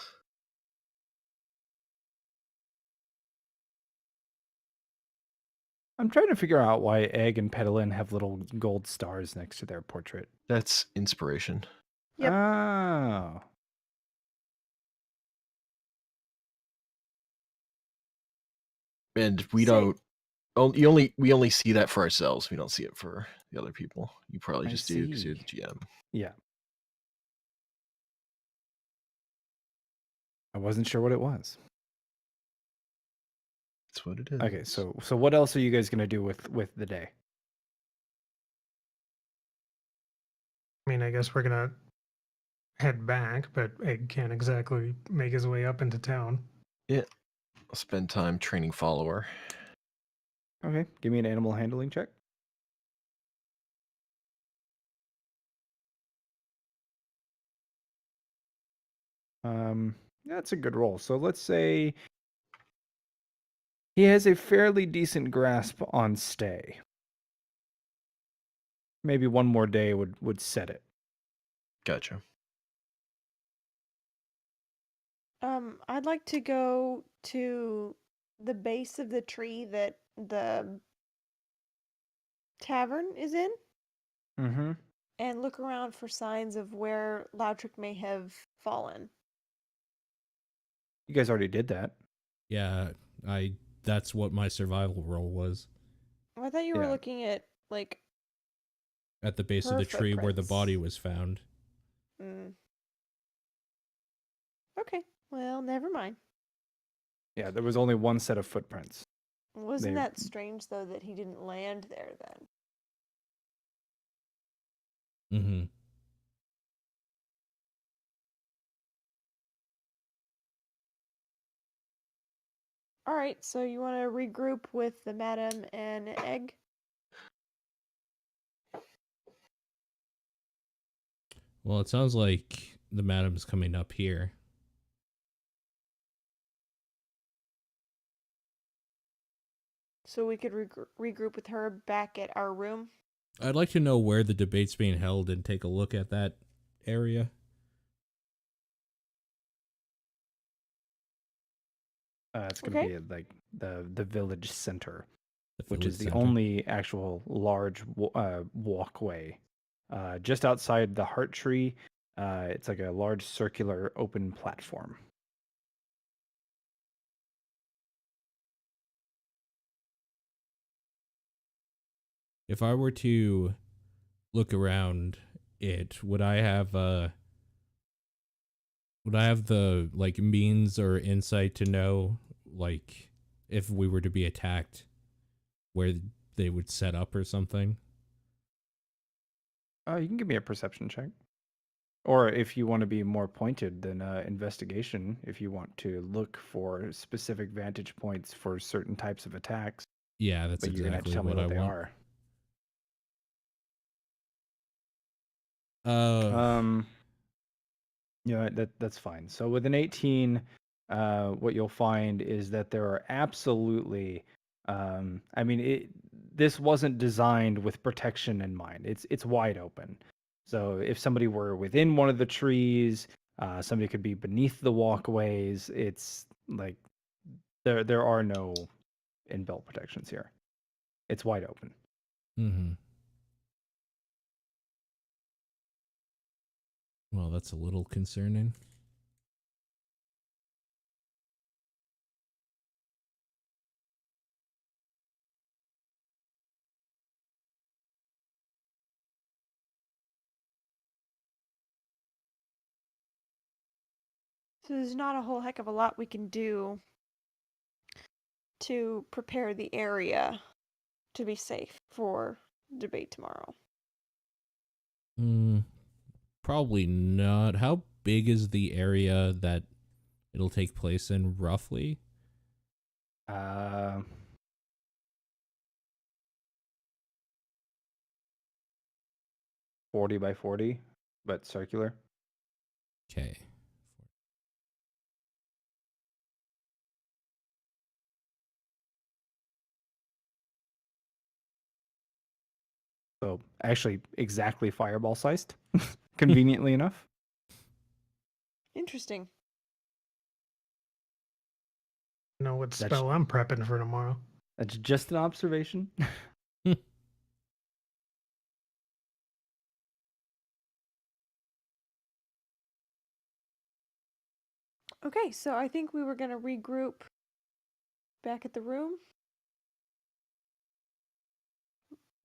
I'm trying to figure out why Egg and Petalin have little gold stars next to their portrait. That's inspiration. Yep. Oh. And we Say- don't. We only see that for ourselves. We don't see it for the other people. You probably I just do because you're the see. GM. Yeah. I wasn't sure what it was. That's what it is. Okay, so what else are you guys gonna do with the day? I mean, I guess we're gonna head back, but Egg can't exactly make his way up into town. I'll spend time training follower. Okay, give me an animal handling check. That's a good roll. So let's say he has a fairly decent grasp on stay. Maybe one more day would set it. Gotcha. I'd like to go to the base of the tree that the tavern is in Mm-hmm. and look around for signs of where Lautrick may have fallen. You guys already did that. Yeah, that's what my survival roll was. I thought you were Yeah. looking at like At the base of her the tree where the footprints. body was found. Mm. Okay, well, never mind. Yeah, there was only one set of footprints. Wasn't They- that strange though that he didn't land there then? Mm-hmm. All right, so you want to regroup with the madam and Egg? Well, it sounds like the madam's coming up here. So we could regroup with her back at our room. I'd like to know where the debate's being held and take a look at that area. It's gonna Okay. be at, like the village center, The which village is the center. only actual large walkway. Just outside the heart tree, it's like a large circular open platform. If I were to look around it, would I have the like means or insight to know like if we were to be attacked where they would set up or something? You can give me a perception check, or if you want to be more pointed, then investigation. If you want to look for specific vantage points for certain types of attacks, Yeah, that's but you're gonna have to exactly tell me what I what they want. are. Uh, Yeah, that's fine. So with an 18, what you'll find is that there are absolutely, I mean, this wasn't designed with protection in mind. It's wide open. So if somebody were within one of the trees, somebody could be beneath the walkways. It's like there are no inbuilt protections here. It's wide open. mm-hmm. Well, that's a little concerning. So there's not a whole heck of a lot we can do to prepare the area to be safe for debate tomorrow. Probably not. How big is the area that it'll take place in roughly? 40 by 40, but circular. Okay. So actually, exactly fireball sized, conveniently enough. Interesting. Know what That's- spell I'm prepping for tomorrow. That's just an observation. Okay, so I think we were going to regroup back at the room.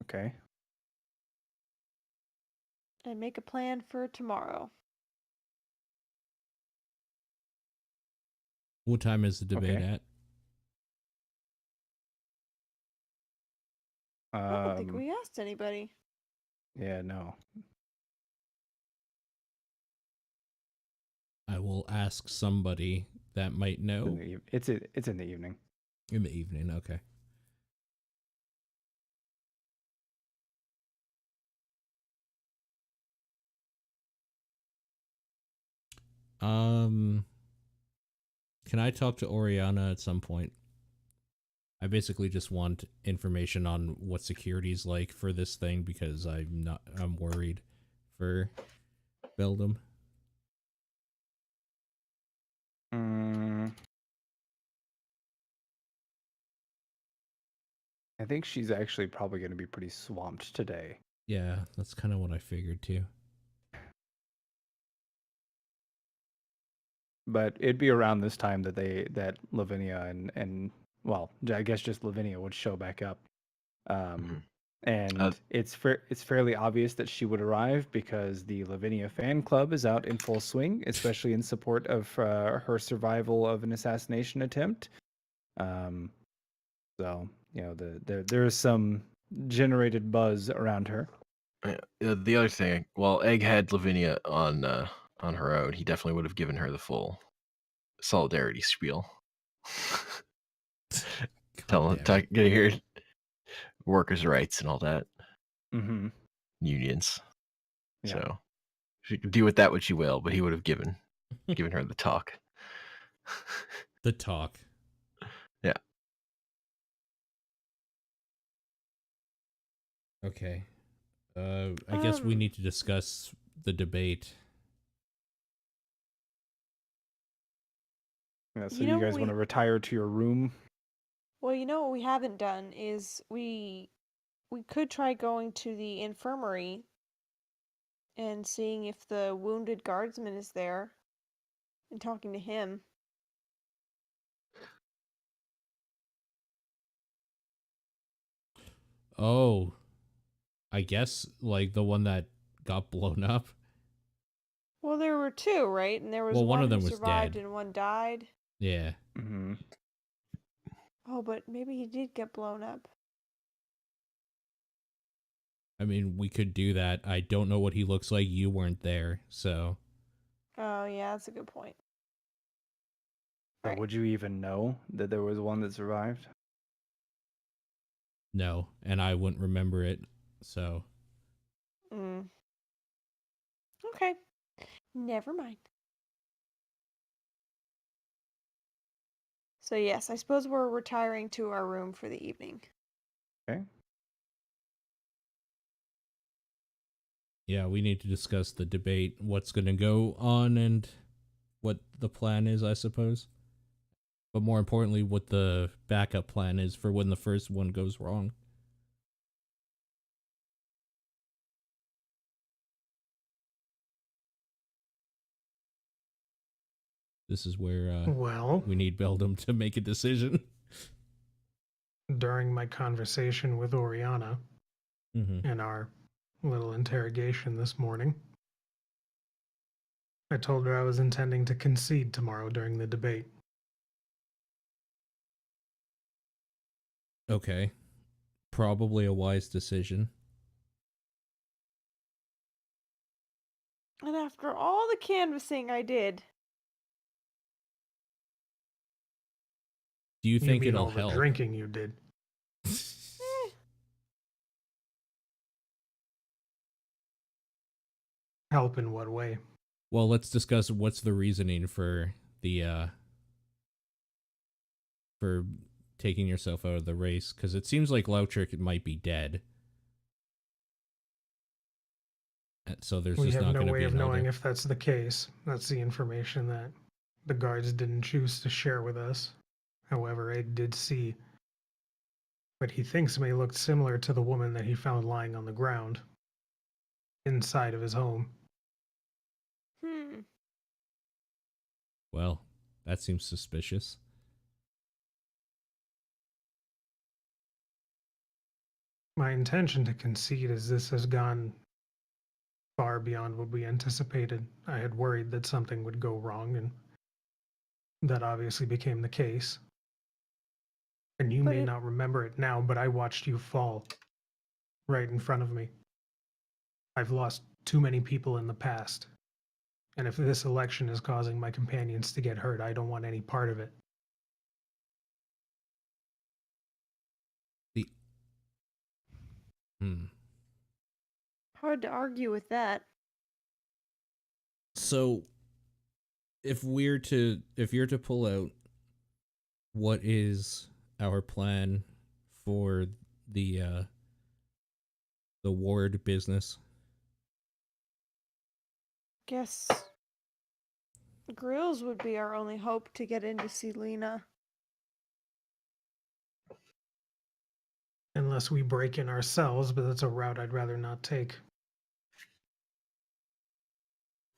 Okay. And make a plan for tomorrow. What time is the debate Okay. at? I don't think we asked anybody. Yeah, no. I will ask somebody that might know It's in the evening. in the evening. Okay. Can I talk to Oriana at some point? I basically just want information on what security's like for this thing because I'm worried for Beldam. I think she's actually probably going to be pretty swamped today. Yeah, that's kind of what I figured too. But it'd be around this time that Lavinia and well, I guess just Lavinia would show back up. And it's fairly obvious that she would arrive because the Lavinia fan club is out in full swing, especially in support of her survival of an assassination attempt. So there's some generated buzz around her. The other thing, while Egg had Lavinia on her own, he definitely would have given her the full solidarity spiel. Getting her workers' rights and all that. Mm-hmm. Unions. Yeah. So she could do with that what she will, but he would have given her the talk. The talk. Yeah. Okay. I guess we need to discuss the debate. Yeah, so you guys want to retire to your room? Well, you know what we haven't done is we could try going to the infirmary and seeing if the wounded guardsman is there and talking to him. Oh, I guess like the one that got blown up. Well, there were two, right? And there was one of them who was survived dead. and one died. Yeah. Mm-hmm. Oh, but maybe he did get blown up. I mean, we could do that. I don't know what he looks like. You weren't there, so. Oh, yeah, that's a good point. So Right. would you even know that there was one that survived? No, and I wouldn't remember it, so. Okay. Never mind. So yes, I suppose we're retiring to our room for the evening. Okay. Yeah, we need to discuss the debate, what's going to go on, and what the plan is, I suppose. But more importantly, what the backup plan is for when the first one goes wrong. This is where we need Beldam to make a decision. During my conversation with Oriana and our little interrogation this morning, I told her I was intending to concede tomorrow during the debate. Okay. Probably a wise decision. And after all the canvassing I did. Do you think mean it'll all help? The drinking you did. Help in what way? Well, let's discuss what's the reasoning for the for taking yourself out of the race, because it seems like Lautrick might be dead. So there's We just have not no going to way be of an knowing elder. if that's the case. That's the information that the guards didn't choose to share with us. However, I did see what he thinks may look similar to the woman that he found lying on the ground inside of his home. Well, that seems suspicious. My intention to concede is this has gone far beyond what we anticipated. I had worried that something would go wrong, and that obviously became the case. And you But may not remember it now, but I watched you fall right in front of me. I've lost too many people in the past. And if this election is causing my companions to get hurt, I don't want any part of it. The hmm. Hard to argue with that. So if you're to pull out, what is our plan for the ward business? Guess grills would be our only hope to get in to see Lena. Unless we break in ourselves, but that's a route I'd rather not take.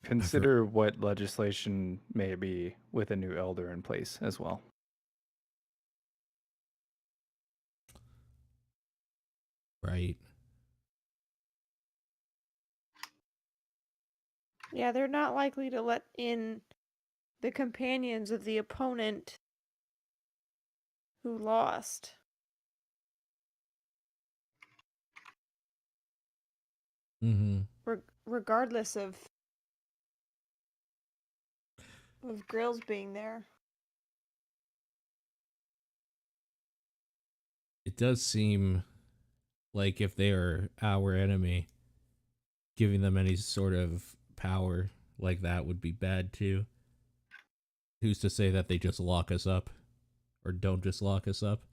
Consider what legislation may be with a new elder in place as well. Right. Yeah, they're not likely to let in the companions of the opponent who lost. Mm-hmm. Regardless of grills being there. It does seem like if they are our enemy, giving them any sort of power like that would be bad too. Who's to say that they just lock us up or don't just lock us up?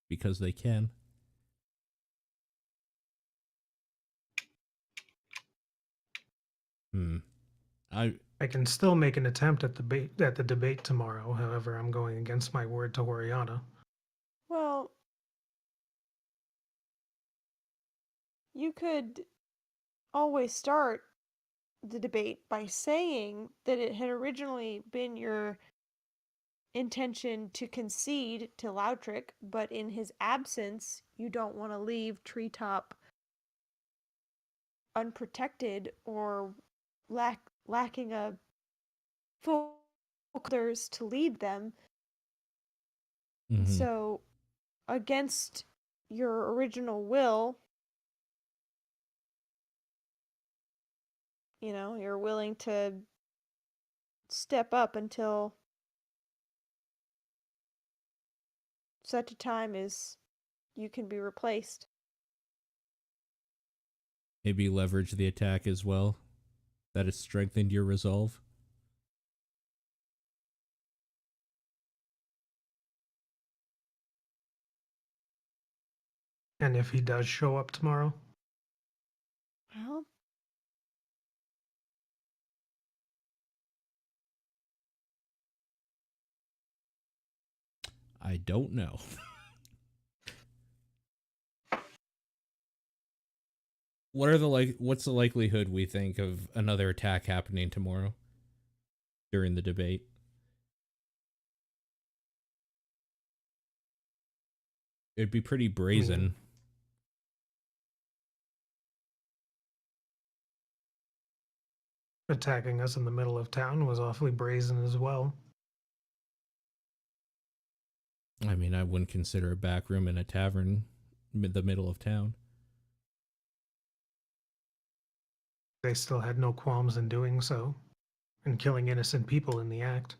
Because they can. I can still make an attempt at the debate tomorrow. However, I'm going against my word to Oriana. Well, you could always start the debate by saying that it had originally been your intention to concede to Lautrick, but in his absence, you don't want to leave Treetop unprotected or lacking a full others to lead them. Mm-hmm. So, against your original will, you're willing to step up until such a time as you can be replaced. Maybe leverage the attack as well. That has strengthened your resolve. And if he does show up tomorrow? Well, I don't know. What's the likelihood we think of another attack happening tomorrow during the debate? It'd be pretty brazen. Attacking us in the middle of town was awfully brazen as well. I mean, I wouldn't consider a back room in a tavern the middle of town. They still had no qualms in doing so, and killing innocent people in the act.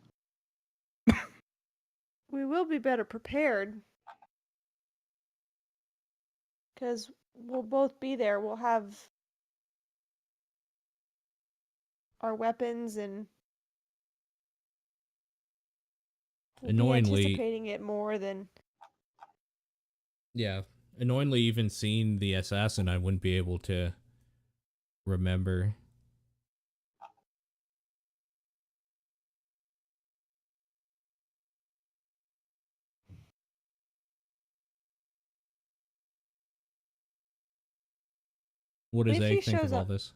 we will be better prepared. Because we'll both be there. We'll have our weapons and we'll be anticipating it more than... Yeah. Annoyingly, even seeing the assassin, I wouldn't be able to remember. What does If he Egg think shows of all up, this?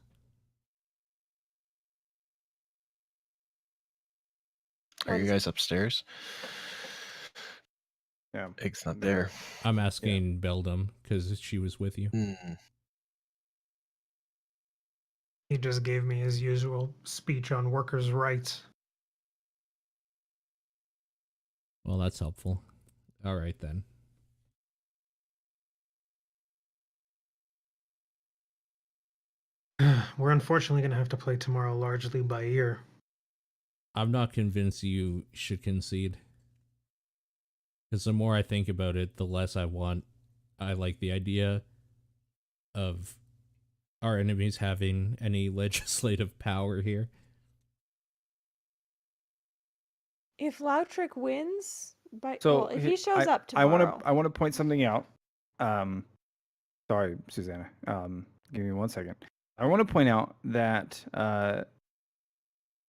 Are what you is guys upstairs? Yeah. Egg's not They're- there. I'm asking Beldum because she was with you. Hmm. He just gave me his usual speech on workers' rights. Well, that's helpful. All right, then. We're unfortunately going to have to play tomorrow largely by ear. I'm not convinced you should concede. Because the more I think about it, the less I like the idea of our enemies having any legislative power here. if Lautrick wins, So if he shows up I tomorrow, want to point something out. Sorry, Susanna. Give me 1 second. I want to point out that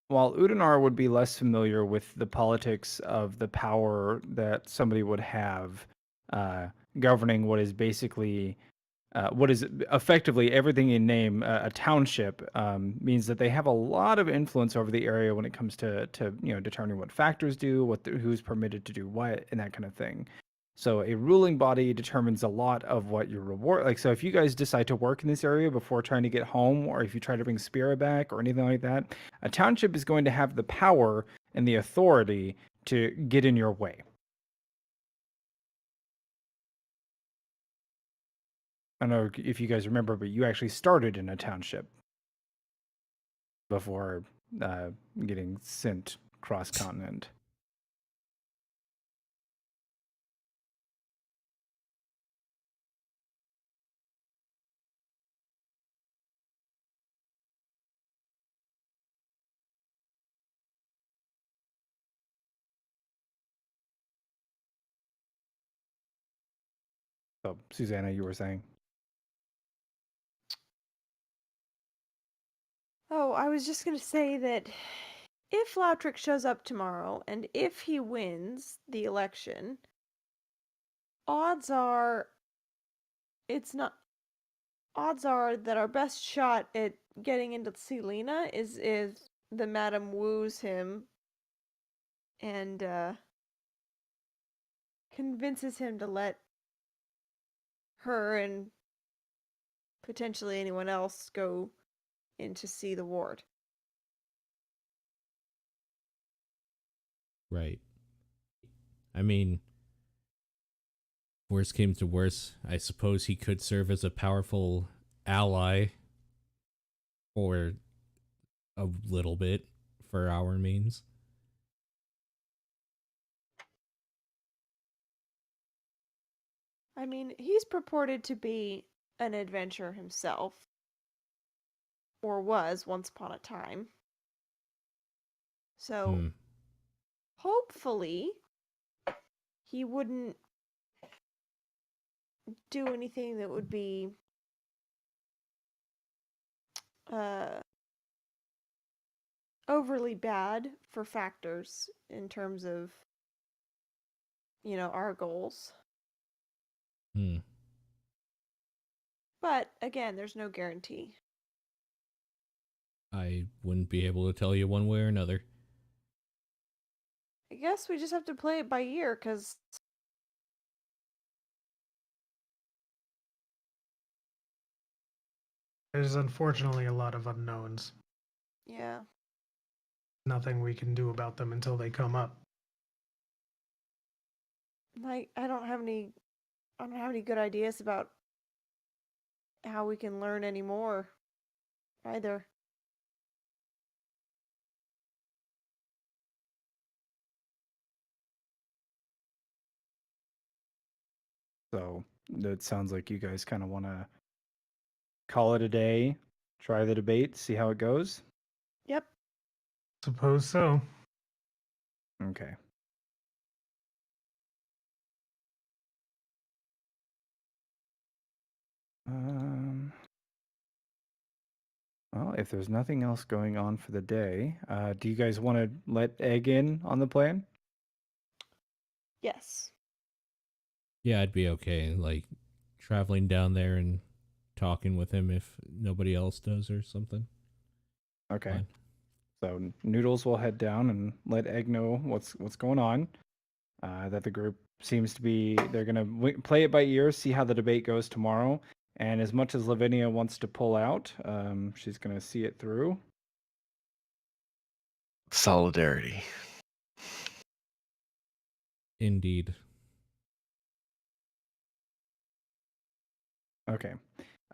while Udanar would be less familiar with the politics of the power that somebody would have governing what is basically what is effectively everything in name a township, means that they have a lot of influence over the area when it comes to determining what factors do, who's permitted to do what, and that kind of thing. So a ruling body determines a lot of what your reward. Like, so if you guys decide to work in this area before trying to get home, or if you try to bring Spira back or anything like that, a township is going to have the power and the authority to get in your way. I don't know if you guys remember, but you actually started in a township before getting sent cross continent. So, Susanna, you were saying? oh, I was just gonna say that if Lautrick shows up tomorrow and if he wins the election, odds are it's not. Odds are that our best shot at getting into Selena is if the madam woos him and convinces him to let her and potentially anyone else go in to see the ward. Right. I mean, worst came to worst, I suppose he could serve as a powerful ally for a little bit for our means. I mean, he's purported to be an adventurer himself, or was once upon a time. So, Hmm. hopefully, he wouldn't do anything that would be uh, overly bad for factors in terms of, our goals. Hmm. But again, there's no guarantee. I wouldn't be able to tell you one way or another. I guess we just have to play it by ear, because There's unfortunately a lot of unknowns. yeah. Nothing we can do about them until they come up. Like, I don't have any good ideas about how we can learn any more either. So it sounds like you guys kind of want to call it a day, try the debate, see how it goes. Yep. Suppose so. Okay. Um, Well, if there's nothing else going on for the day, do you guys want to let Egg in on the plan? Yes. Yeah, I'd be okay, like, traveling down there and talking with him if nobody else does or something. Okay. Fine. So Noodles will head down and let Egg know what's going on. That the group seems to be they're gonna play it by ear, see how the debate goes tomorrow. And as much as Lavinia wants to pull out, she's gonna see it through. Solidarity. Indeed. Okay.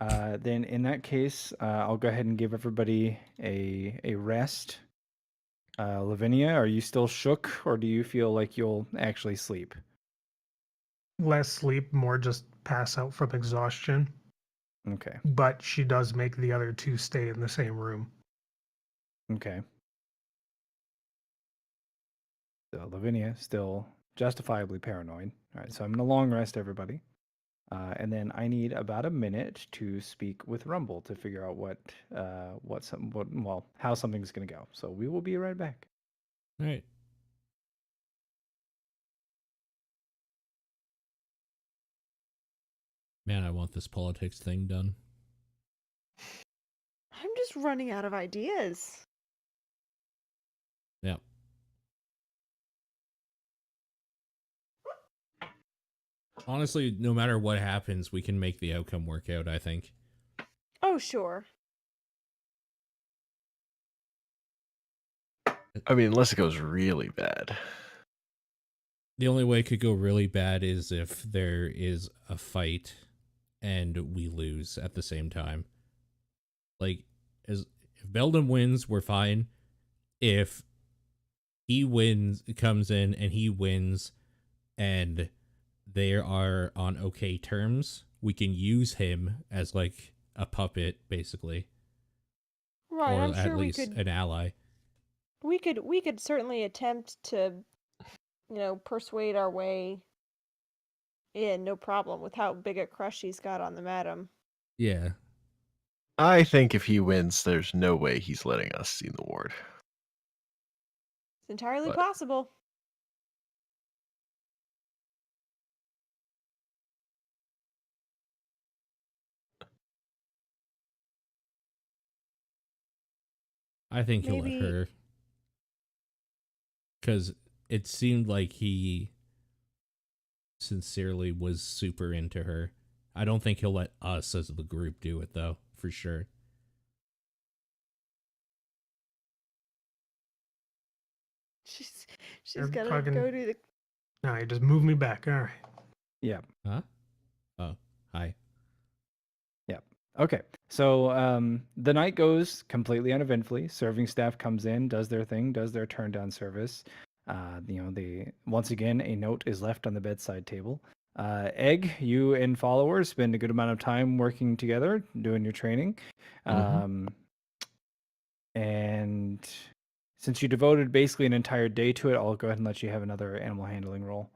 Then in that case, I'll go ahead and give everybody a rest. Lavinia, are you still shook, or do you feel like you'll actually sleep? Less sleep, more just pass out from exhaustion. Okay. But she does make the other two stay in the same room. Okay. So Lavinia still justifiably paranoid. All right, so I'm gonna long rest everybody, and then I need about a minute to speak with Rumble to figure out how something's gonna go. So we will be right back. All right. Man, I want this politics thing done. I'm just running out of ideas. Yeah. Honestly, no matter what happens, we can make the outcome work out, I think. Oh, sure. I mean, unless it goes really bad. The only way it could go really bad is if there is a fight and we lose at the same time. Like, if Beldam wins, we're fine. If he wins, comes in and he wins, and they are on okay terms, we can use him as like a puppet, basically, Right, or I'm at sure we least could an ally. we could certainly attempt to, persuade our way in, no problem, with how big a crush he's got on the madam. Yeah, I think if he wins, there's no way he's letting us see the ward. It's entirely But- possible. I think he'll let Maybe- her, because it seemed like he sincerely was super into her. I don't think he'll let us as the group do it, though, for sure. She's You're gotta talking- go to the. No, you just move me back. All right. Yeah. Huh? Oh, hi. Okay. So the night goes completely uneventfully. Serving staff comes in, does their thing, does their turn down service. Once again, a note is left on the bedside table. Egg, you and followers spend a good amount of time working together, doing your training. And since you devoted basically an entire day to it, I'll go ahead and let you have another animal handling roll.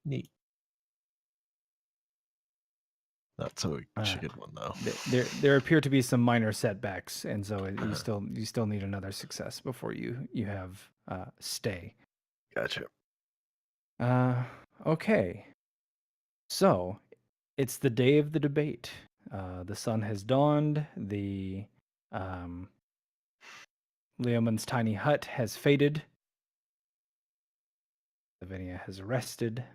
Neat. Not so much a good one though. There appear to be some minor setbacks, and so you still need another success before you have stay. Gotcha. Okay. So it's the day of the debate. The sun has dawned. The Leoman's tiny hut has faded. Lavinia has rested.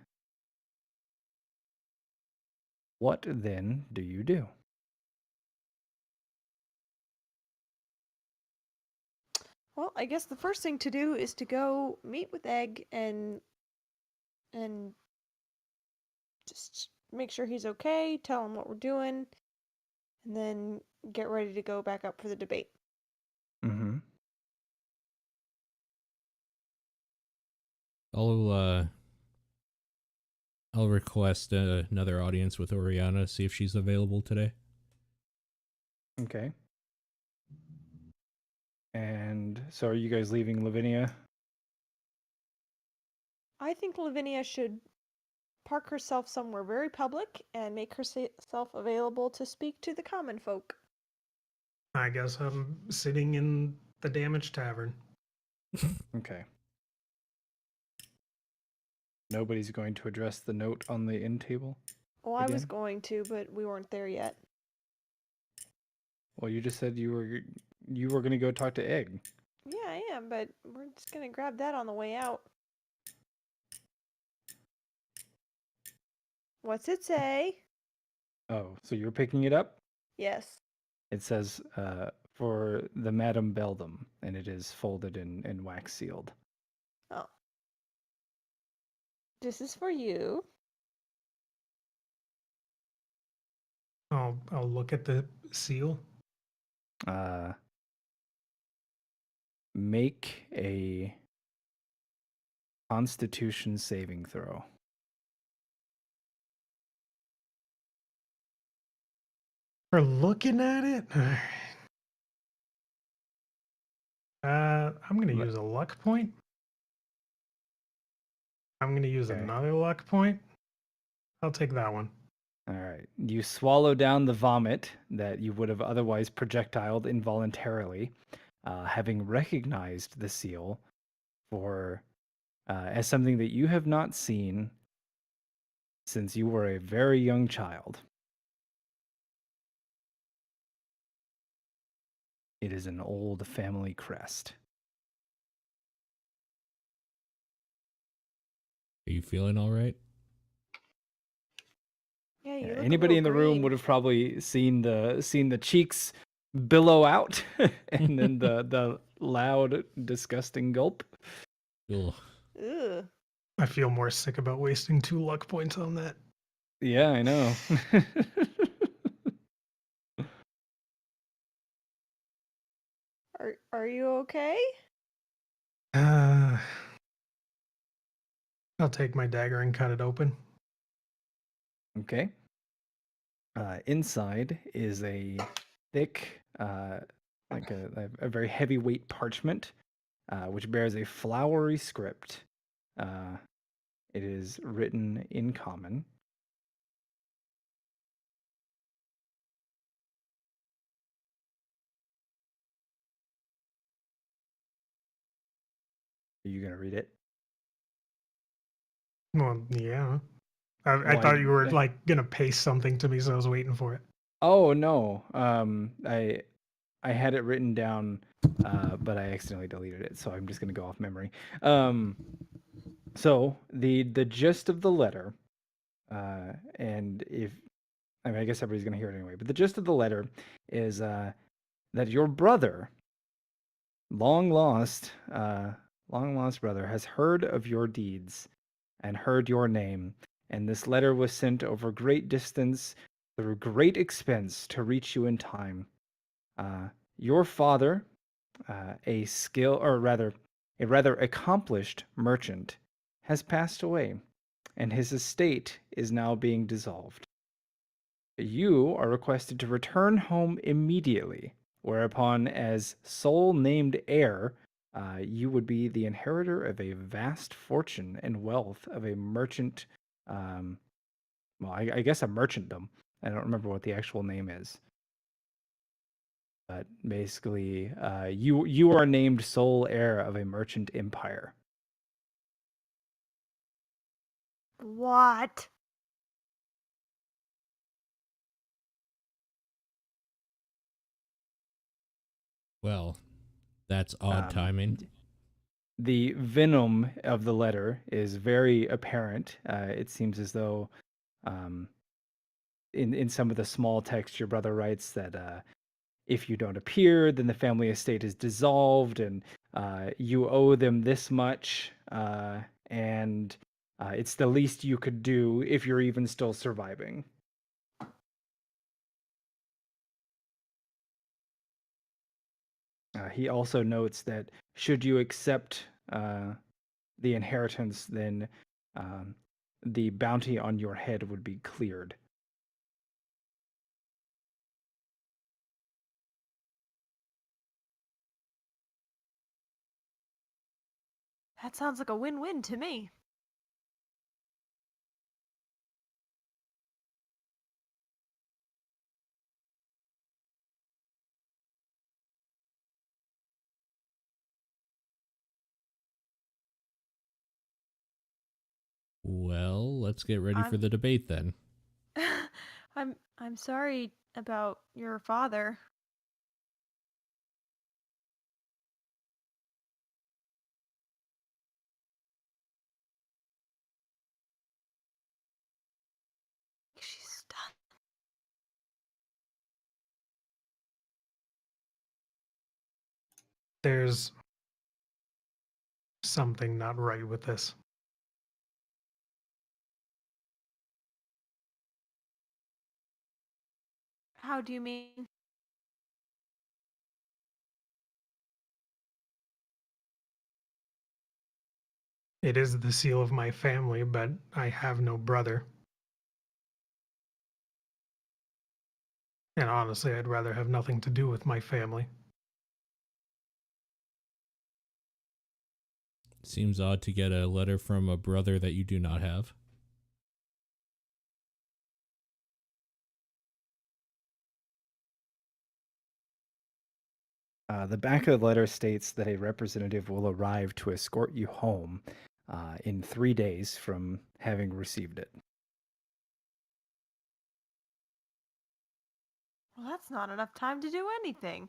What then do you do? Well, I guess the first thing to do is to go meet with Egg and just make sure he's okay, tell him what we're doing, and then get ready to go back up for the debate. Mm-hmm. I'll request another audience with Oriana, see if she's available today. Okay. And so are you guys leaving Lavinia? I think Lavinia should park herself somewhere very public and make herself available to speak to the common folk. I guess I'm sitting in the damaged tavern. Okay. Nobody's going to address the note on the end table? Well, I was Again? going to, but we weren't there yet. Well, you just said you were going to go talk to Egg. Yeah, I am, but we're just gonna grab that on the way out. What's it say? Oh, so you're picking it up? Yes. It says for the Madame Beldam, and it is folded and wax sealed. Oh. This is for you. I'll look at the seal. Make a Constitution saving throw. For looking at it, I'm gonna Le- use a luck point. I'm gonna use Okay. another luck point. I'll take that one. All right. You swallow down the vomit that you would have otherwise projectiled involuntarily, having recognized the seal for as something that you have not seen since you were a very young child. It is an old family crest. Are you feeling all right? Yeah, you Yeah, look a anybody little in the room green. would have probably seen the cheeks billow out, and then the loud, disgusting gulp. Ugh. Ugh. I feel more sick about wasting 2 luck points on that. Yeah, I know. Are you okay? Uh, I'll take my dagger and cut it open. Okay. Inside is a thick, like a very heavyweight parchment, which bears a flowery script. It is written in common. Are you gonna read it? Well, yeah. I Well, thought you were like gonna paste something to me, so I was waiting for it. Oh no. I had it written down, but I accidentally deleted it, so I'm just gonna go off memory. So the gist of the letter, and if I mean I guess everybody's gonna hear it anyway, but the gist of the letter is that your brother, long lost, long lost brother, has heard of your deeds and heard your name, and this letter was sent over great distance through great expense to reach you in time. Your father, a rather accomplished merchant, has passed away, and his estate is now being dissolved. You are requested to return home immediately, whereupon, as sole named heir, you would be the inheritor of a vast fortune and wealth of a merchant. Well, I guess a merchantdom. I don't remember what the actual name is. But basically, you are named sole heir of a merchant empire. What? Well, that's odd timing. The venom of the letter is very apparent. It seems as though, in some of the small text, your brother writes that if you don't appear, then the family estate is dissolved, and you owe them this much, and it's the least you could do if you're even still surviving. He also notes that should you accept the inheritance, then um, the bounty on your head would be cleared. That sounds like a win-win to me. Well, let's get ready for I'm- the debate then. I'm sorry about your father. She's done. There's something not right with this. How do you mean? It is the seal of my family, but I have no brother. And honestly, I'd rather have nothing to do with my family. Seems odd to get a letter from a brother that you do not have. The back of the letter states that a representative will arrive to escort you home in 3 days from having received it. Well, that's not enough time to do anything.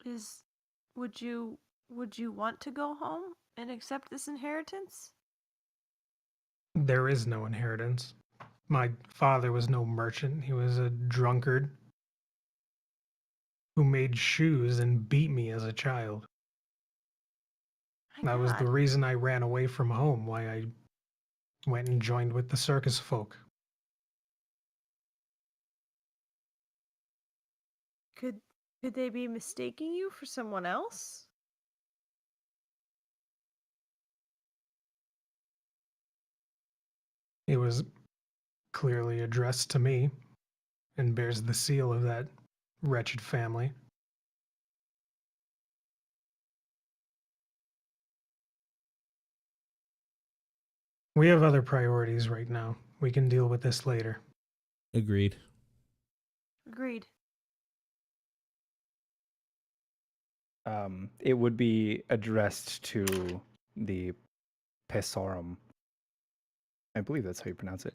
Is would you want to go home and accept this inheritance? There is no inheritance. My father was no merchant. He was a drunkard who made shoes and beat me as a child. My That was the God. reason I ran away from home, why I went and joined with the circus folk. Could they be mistaking you for someone else? It was clearly addressed to me and bears the seal of that wretched family. We have other priorities right now. We can deal with this later. Agreed. Agreed. It would be addressed to the Pesorum. I believe that's how you pronounce it.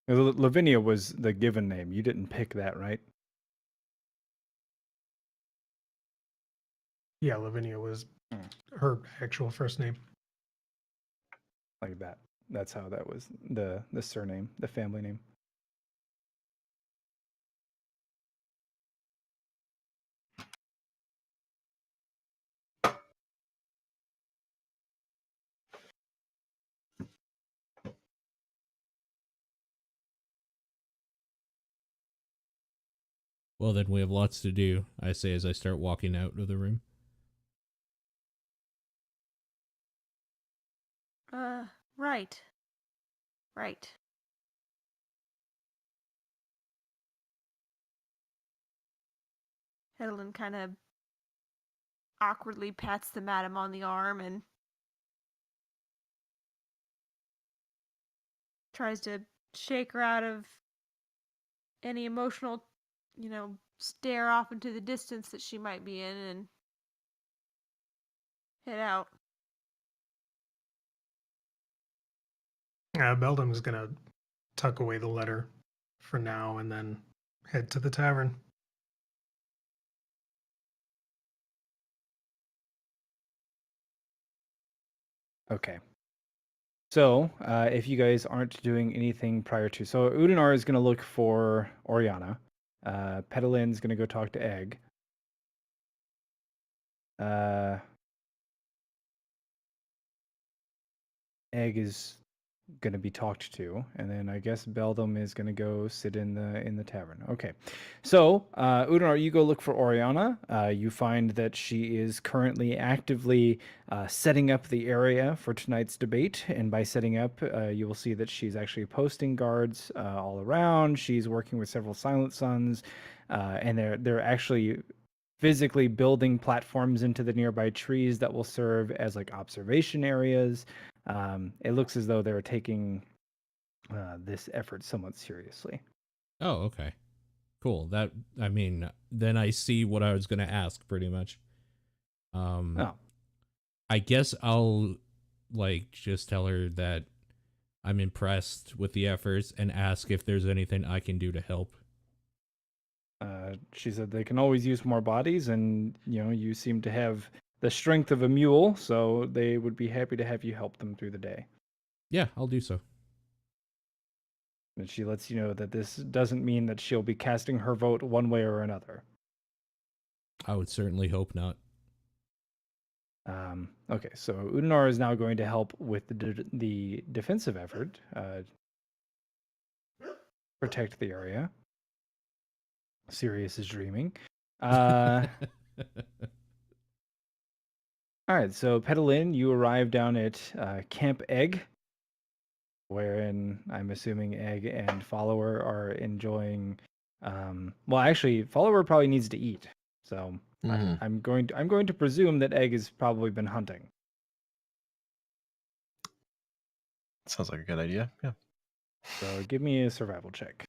Lavinia was the given name. You didn't pick that, right? Yeah, Lavinia was her actual first name. Like that. That's how that was the surname, the family name. Well, then we have lots to do, I say as I start walking out of the room. Right. Right. Edelyn kind of awkwardly pats the madam on the arm and tries to shake her out of any emotional, stare off into the distance that she might be in and head out. Beldam's gonna tuck away the letter for now and then head to the tavern. Okay. So, if you guys aren't doing anything prior to, so Udinar is going to look for Oriana. Pedalin's going to go talk to Egg. Egg is going to be talked to, and then I guess Beldam is going to go sit in the tavern. Okay, so Udinar, you go look for Oriana. You find that she is currently actively setting up the area for tonight's debate, and by setting up, you will see that she's actually posting guards all around. She's working with several Silent Suns, and they're actually physically building platforms into the nearby trees that will serve as like observation areas. It looks as though they're taking this effort somewhat seriously. Oh, okay. Cool. Then I see what I was going to ask pretty much. Oh, I guess I'll just tell her that I'm impressed with the efforts and ask if there's anything I can do to help. she said they can always use more bodies, and you seem to have the strength of a mule, so they would be happy to have you help them through the day. Yeah, I'll do so. And she lets you know that this doesn't mean that she'll be casting her vote one way or another. I would certainly hope not. Okay, so Udinar is now going to help with the defensive effort, protect the area. Sirius is dreaming. All right, so Petalin, you arrive down at Camp Egg, wherein I'm assuming Egg and Follower are enjoying. Well, actually, Follower probably needs to eat, so Mhm. I'm going to presume that Egg has probably been hunting. Sounds like a good idea. Yeah. So give me a survival check.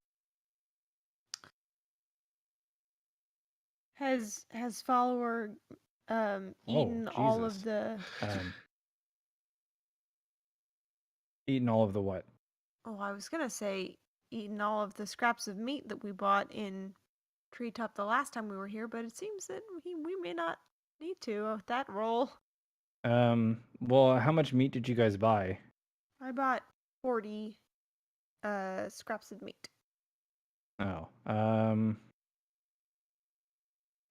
Has follower eaten all of Jesus. the Eaten all of the what? I was gonna say eaten all of the scraps of meat that we bought in Treetop the last time we were here, but it seems that we may not need to with that roll. Well, how much meat did you guys buy? I bought 40 scraps of meat. Oh,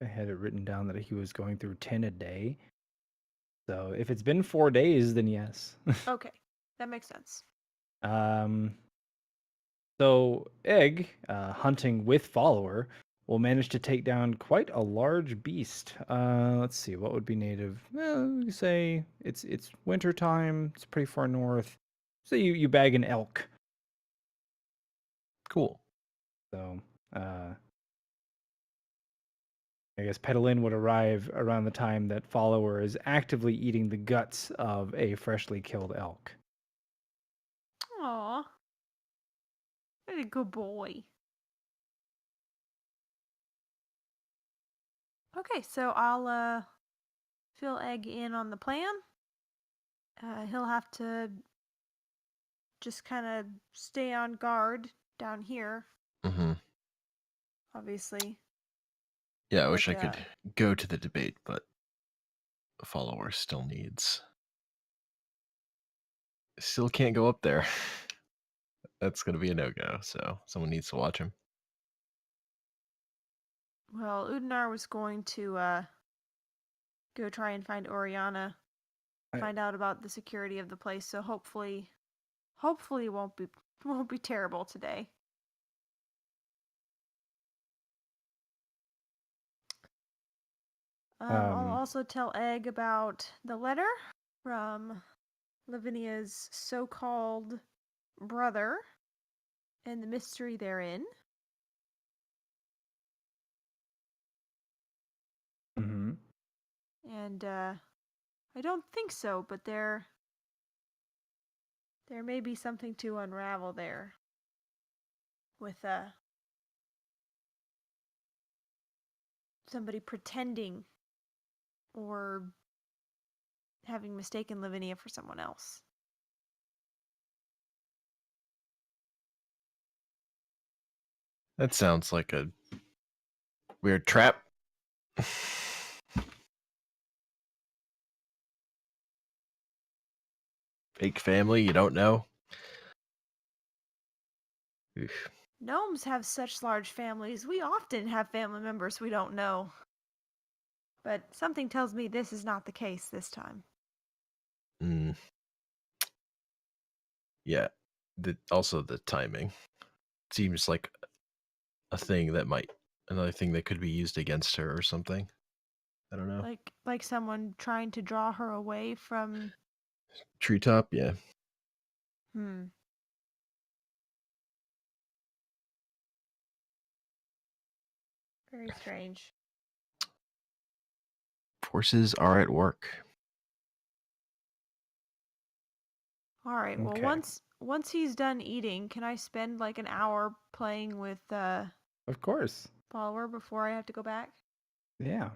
I had it written down that he was going through 10 a day. So if it's been 4 days, then yes. Okay, that makes sense. So Egg, hunting with Follower, will manage to take down quite a large beast. Let's see, what would be native? We say it's winter time. It's pretty far north. So you bag an elk. Cool. So I guess Petalin would arrive around the time that Follower is actively eating the guts of a freshly killed elk. Aw, what a good boy. Okay, so I'll fill Egg in on the plan. He'll have to just kind of stay on guard down here, Mm-hmm. obviously. Yeah, I wish I But, could go to the debate, but a follower still needs. Still can't go up there. That's going to be a no-go, so someone needs to watch him. Well, Udinar was going to go try and find Oriana, find out about the security of the place, so hopefully it won't be terrible today. I'll also tell Egg about the letter from Lavinia's so-called brother and the mystery therein. Mm-hmm. And I don't think so, but there may be something to unravel there with somebody pretending or having mistaken Lavinia for someone else. That sounds like a weird trap. Fake family, you don't know. Oof. Gnomes have such large families. We often have family members we don't know. But something tells me this is not the case this time. Mm. Yeah. Also the timing seems like a thing that another thing that could be used against her or something. I don't know. Like someone trying to draw her away from Treetop, yeah. Very strange. Forces are at work. All right. Well, Okay. once he's done eating, can I spend like an hour playing with Of course. follower before I have to go back? Yeah.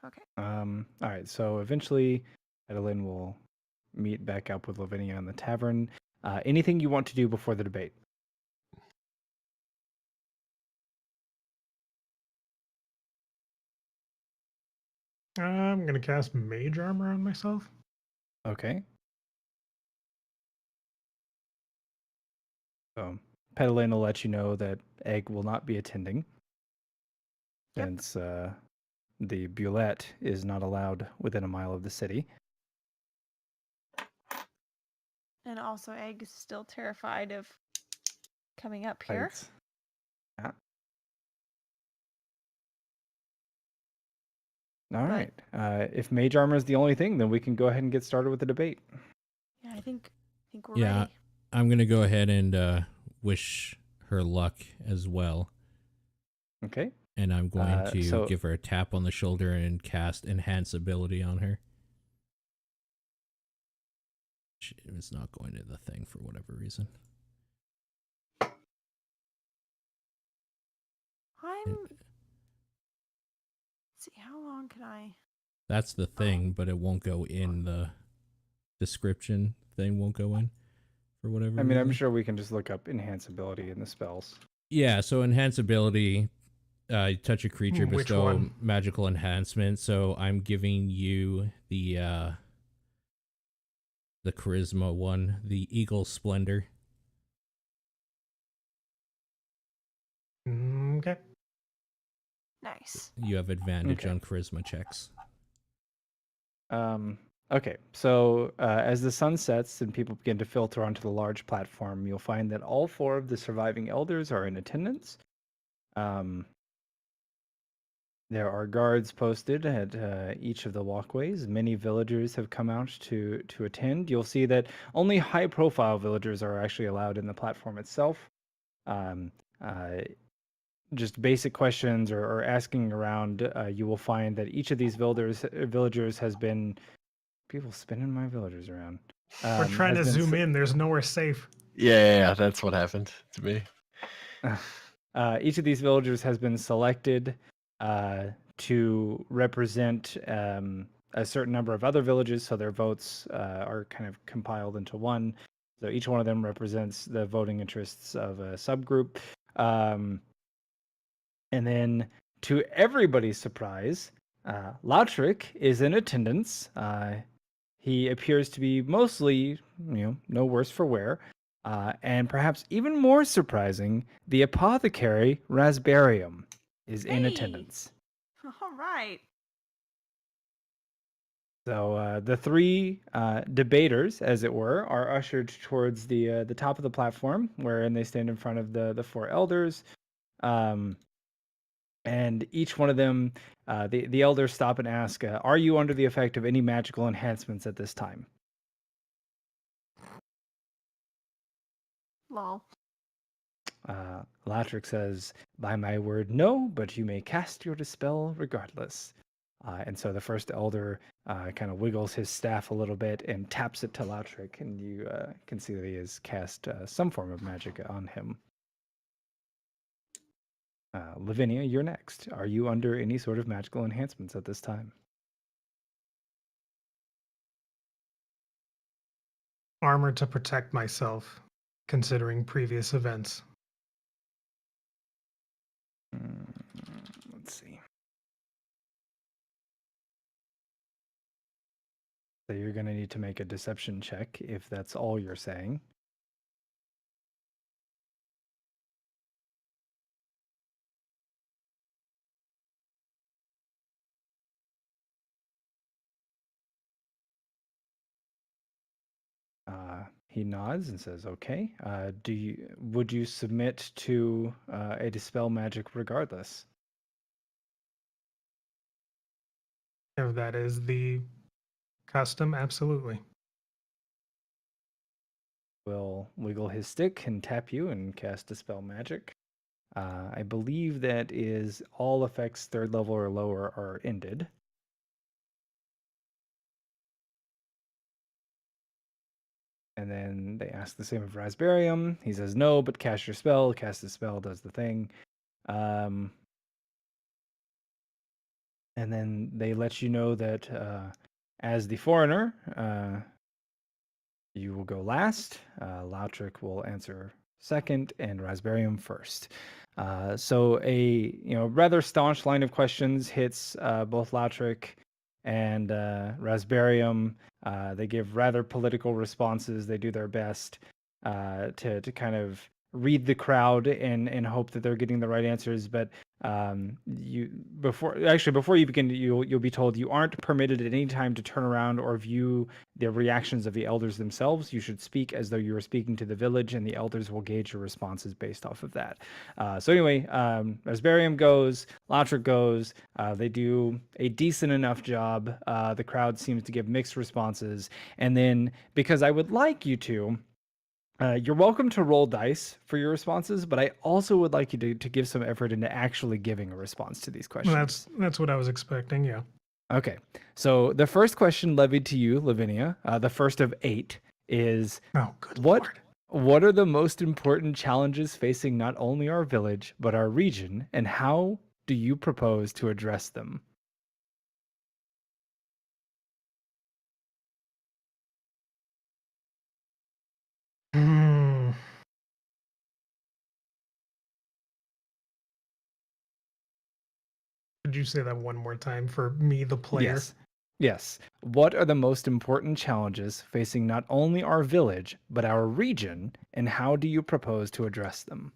Okay. All right. So eventually, Edelyn will meet back up with Lavinia in the tavern. Anything you want to do before the debate? I'm gonna cast Mage Armor on myself. Okay. So Petalin will let you know that Egg will not be attending, Yep. since the Bulette is not allowed within a mile of the city. And also, Egg is still terrified of coming up here. Heights. Yeah. All But- right. If Mage Armor is the only thing, then we can go ahead and get started with the debate. Yeah, I think we're Yeah. ready. I'm going to go ahead and wish her luck as well. Okay. And I'm going to so- give her a tap on the shoulder and cast Enhance Ability on her. It's not going to the thing for whatever reason. Let's see, how long can I? That's the thing, but it won't go in the description thing, won't go in for whatever I mean, I'm reason. sure we can just look up enhanceability in the spells. Yeah, so Enhance Ability, touch a creature, Which bestow one? magical enhancement. So I'm giving you the charisma one, the Eagle Splendor. Okay. Nice. You have advantage Okay. on charisma checks. Okay, so as the sun sets and people begin to filter onto the large platform, you'll find that all 4 of the surviving elders are in attendance. There are guards posted at each of the walkways. Many villagers have come out to attend. You'll see that only high-profile villagers are actually allowed in the platform itself. Um, just basic questions or asking around, you will find that each of these villagers has been people spinning my villagers around. We're trying to has been zoom in. There's nowhere safe. Yeah, that's what happened to me. Each of these villagers has been selected to represent a certain number of other villages, so their votes are kind of compiled into one. So each one of them represents the voting interests of a subgroup. And then, to everybody's surprise, Lautric is in attendance. He appears to be mostly, no worse for wear. And perhaps even more surprising, the apothecary Raspberrium is in Hey! attendance. All right. So the 3 debaters, as it were, are ushered towards the top of the platform, wherein they stand in front of the 4 elders. And each one of them, the elders stop and ask, "Are you under the effect of any magical enhancements at this time?" Lol. Latrick says, "By my word, no, but you may cast your dispel regardless." And so the first elder kind of wiggles his staff a little bit and taps it to Latrick, and you can see that he has cast some form of magic on him. Lavinia, you're next. Are you under any sort of magical enhancements at this time? Armor to protect myself, considering previous events. Let's see. So you're going to need to make a deception check if that's all you're saying. He nods and says, "Okay. Would you submit to a dispel magic regardless?" If that is the custom, absolutely. Will wiggle his stick and tap you and cast dispel magic. I believe that is all effects 3rd level or lower are ended. And then they ask the same of Raspberrium. He says no, but cast your spell. Cast the spell, does the thing. And then they let you know that as the foreigner, you will go last. Lautric will answer second, and Raspberrium first. So a rather staunch line of questions hits both Lautric and Raspberrium. They give rather political responses. They do their best to kind of read the crowd and hope that they're getting the right answers. But before you begin, you'll be told you aren't permitted at any time to turn around or view the reactions of the elders themselves. You should speak as though you were speaking to the village, and the elders will gauge your responses based off of that. So anyway, Raspberrium goes, Lautric goes. They do a decent enough job. The crowd seems to give mixed responses. And then, because I would like you to, you're welcome to roll dice for your responses, but I also would like you to give some effort into actually giving a response to these questions. Well, that's what I was expecting, yeah. Okay, so the first question levied to you, Lavinia, the first of 8, is Oh, good Lord. what are the most important challenges facing not only our village, but our region, and how do you propose to address them? Could you say that one more time for me, the player? Yes. What are the most important challenges facing not only our village, but our region, and how do you propose to address them?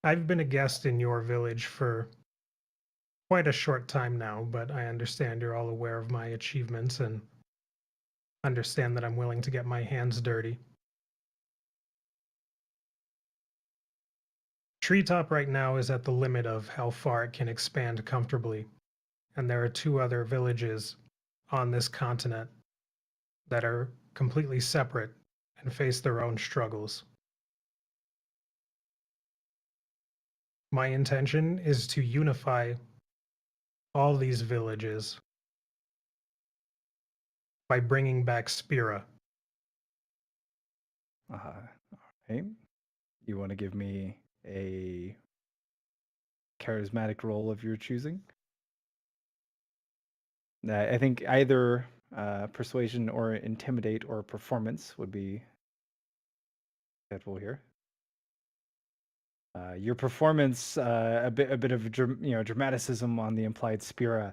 I've been a guest in your village for quite a short time now, but I understand you're all aware of my achievements and understand that I'm willing to get my hands dirty. Treetop right now is at the limit of how far it can expand comfortably, and there are 2 other villages on this continent that are completely separate and face their own struggles. My intention is to unify all these villages by bringing back Spira. All right. You want to give me a charismatic role of your choosing? I think either persuasion or intimidate or performance would be acceptable here. Your performance, a bit of dramaticism on the implied Spira.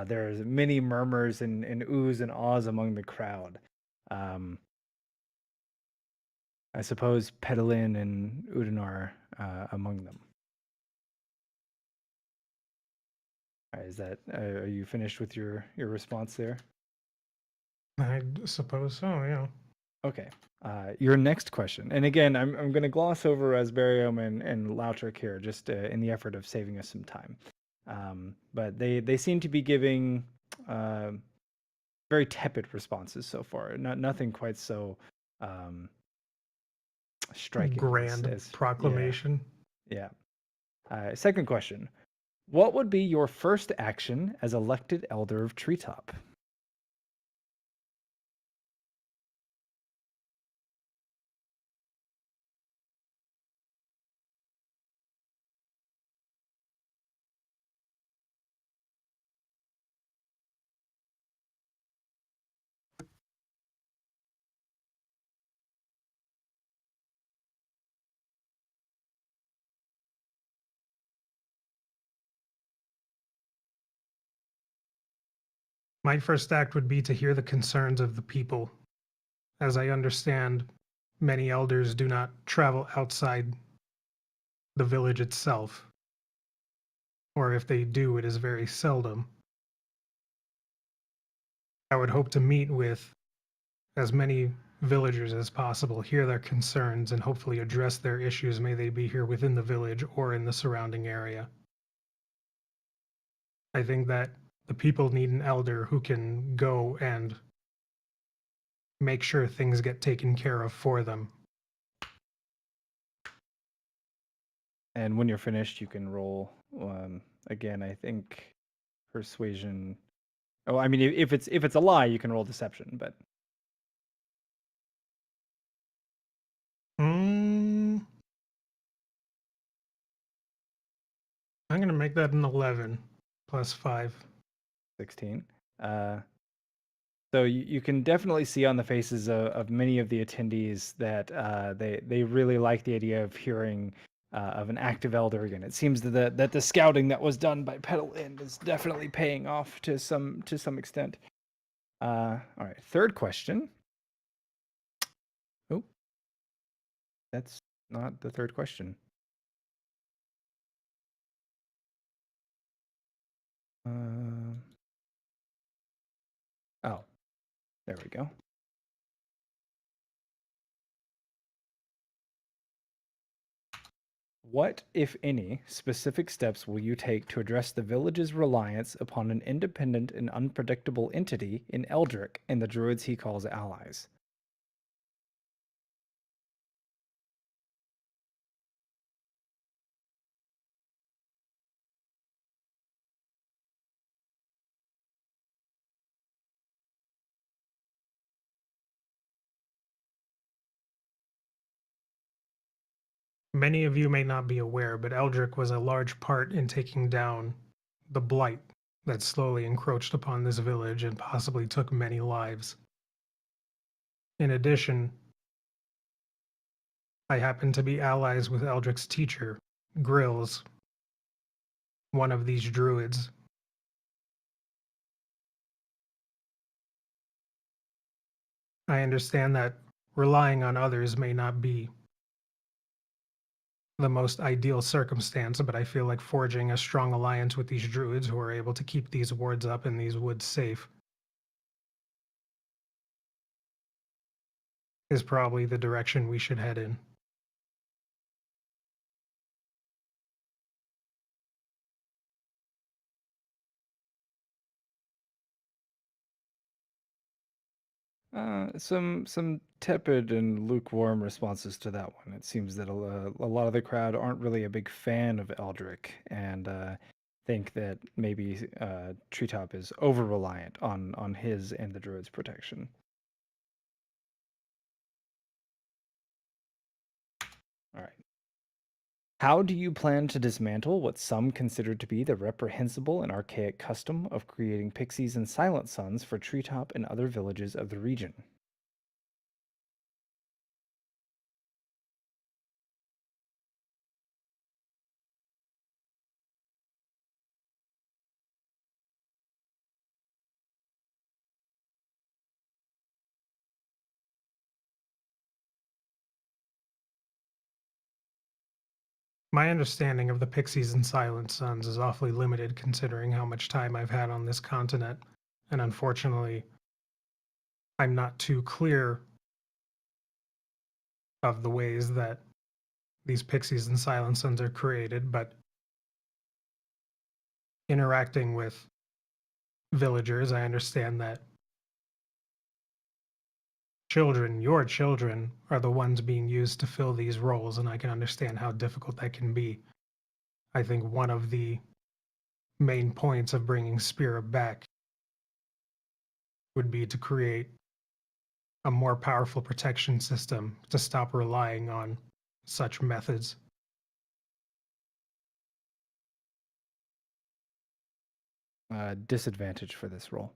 There's many murmurs and oohs and ahs among the crowd. I suppose Pedalin and Udinar among them. All right, are you finished with your response there? I suppose so, yeah. Okay. Your next question, and again, I'm going to gloss over Raspberrium and Lautric here, just in the effort of saving us some time. But they seem to be giving very tepid responses so far. Nothing quite so striking. Grand proclamation. Yeah. Second question: what would be your first action as elected elder of Treetop? My first act would be to hear the concerns of the people. As I understand, many elders do not travel outside the village itself, or if they do, it is very seldom. I would hope to meet with as many villagers as possible, hear their concerns, and hopefully address their issues, may they be here within the village or in the surrounding area. I think that the people need an elder who can go and make sure things get taken care of for them. And when you're finished, you can roll again. I think persuasion. Oh, I mean, if it's a lie, you can roll deception. But I'm gonna make that an 11 plus 5. 16. So you can definitely see on the faces of many of the attendees that they really like the idea of hearing of an active elder again. It seems that the scouting that was done by Petal Inn is definitely paying off to some extent. All right, third question. Oh, that's not the third question. Oh, there we go. What, if any, specific steps will you take to address the village's reliance upon an independent and unpredictable entity in Eldrick and the druids he calls allies? Many of you may not be aware, but Eldrick was a large part in taking down the blight that slowly encroached upon this village and possibly took many lives. In addition, I happen to be allies with Eldrick's teacher, Grills, one of these druids. I understand that relying on others may not be the most ideal circumstance, but I feel like forging a strong alliance with these druids who are able to keep these wards up and these woods safe is probably the direction we should head in. Some tepid and lukewarm responses to that one. It seems that a lot of the crowd aren't really a big fan of Eldrick and think that maybe Treetop is over reliant on his and the druids' protection. All right. How do you plan to dismantle what some consider to be the reprehensible and archaic custom of creating pixies and silent suns for Treetop and other villages of the region? My understanding of the Pixies and Silent Suns is awfully limited considering how much time I've had on this continent, and unfortunately, I'm not too clear of the ways that these Pixies and Silent Suns are created, but interacting with villagers, I understand that your children, are the ones being used to fill these roles, and I can understand how difficult that can be. I think one of the main points of bringing Spirit back would be to create a more powerful protection system to stop relying on such methods. Disadvantage for this roll.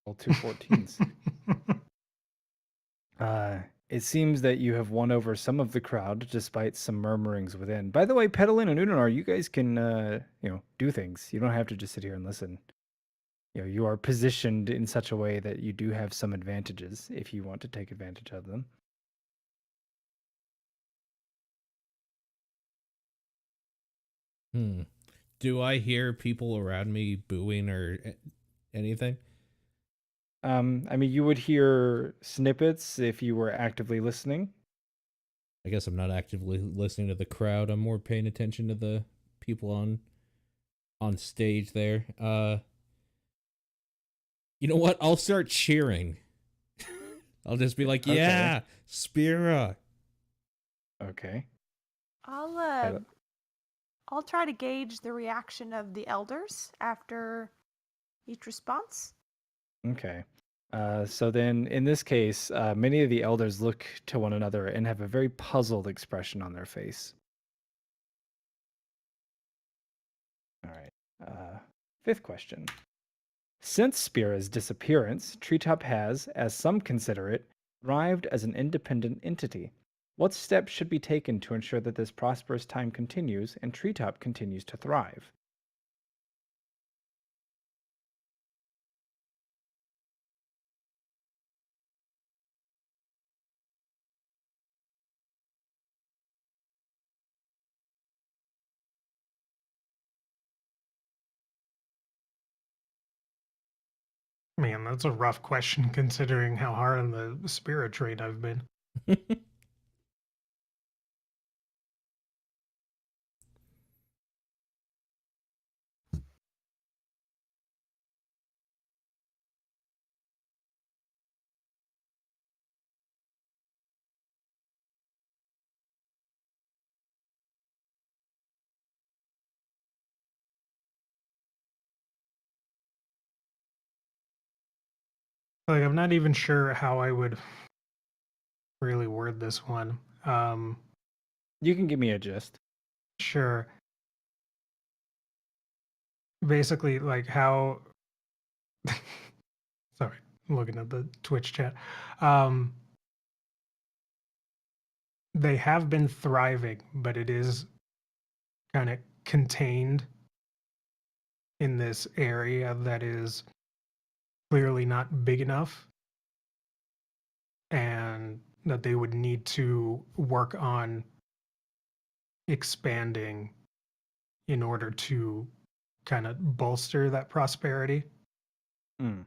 Roll two 14s. It seems that you have won over some of the crowd despite some murmurings within. By the way, Petalin and Unanar, you guys can do things. You don't have to just sit here and listen. You are positioned in such a way that you do have some advantages if you want to take advantage of them. Do I hear people around me booing or anything? I mean, you would hear snippets if you were actively listening. I guess I'm not actively listening to the crowd. I'm more paying attention to the people on stage there. You know what? I'll start cheering. I'll just be like, Okay. "Yeah, Spira." I'll Uh, I'll try to gauge the reaction of the elders after each response. Okay. So then, in this case, many of the elders look to one another and have a very puzzled expression on their face. All right. Fifth question. Since Spira's disappearance, Treetop has, as some consider it, thrived as an independent entity. What steps should be taken to ensure that this prosperous time continues and Treetop continues to thrive? Man, that's a rough question considering how hard on the spirit trade I've been. Like, I'm not even sure how I would really word this one. You can give me a gist. Sure. Basically, like how. Sorry, I'm looking at the Twitch chat. Um, they have been thriving, but it is kind of contained in this area that is clearly not big enough, and that they would need to work on expanding in order to kind of bolster that prosperity. Hmm.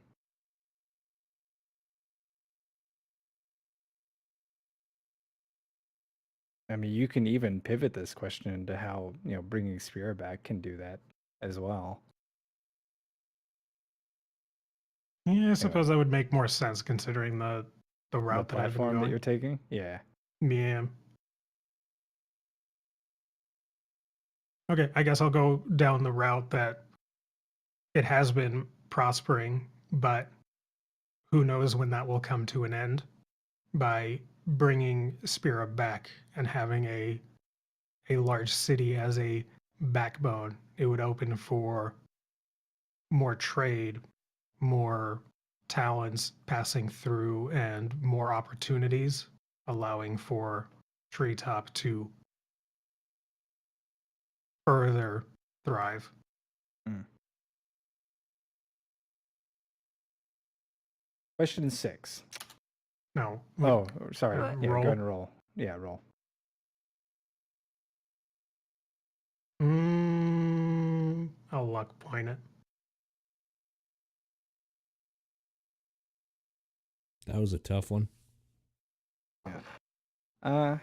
I mean, you can even pivot this question into how, bringing Spira back can do that as well. Yeah, I Anyway, suppose that would make more sense considering the the route that I've been platform that going. you're taking? Yeah. Yeah. Okay, I guess I'll go down the route that it has been prospering, but who knows when that will come to an end by bringing Spira back and having a large city as a backbone. It would open for more trade, more talents passing through, and more opportunities, allowing for Treetop to further thrive. Mm. Question 6. No. Oh, sorry. What? Yeah, roll. go ahead and roll. Yeah, roll. I'll luck point it. That was a tough one. Yeah,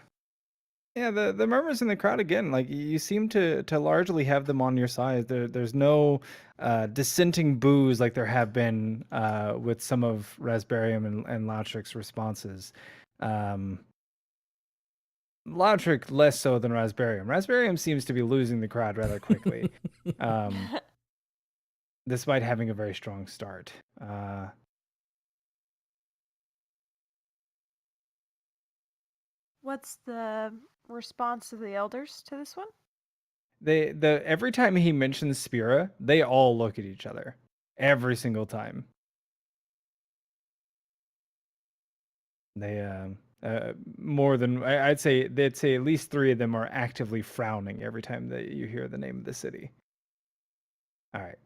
the murmurs in the crowd again, like you seem to largely have them on your side. There's no dissenting boos like there have been with some of Raspberrium and Lautric's responses. Lautric less so than Raspberrium. Raspberrium seems to be losing the crowd rather quickly, despite having a very strong start. What's the response of the elders to this one? Every time he mentions Spira, they all look at each other. Every single time. They more than I'd say they'd say at least 3 of them are actively frowning every time that you hear the name of the city. All right.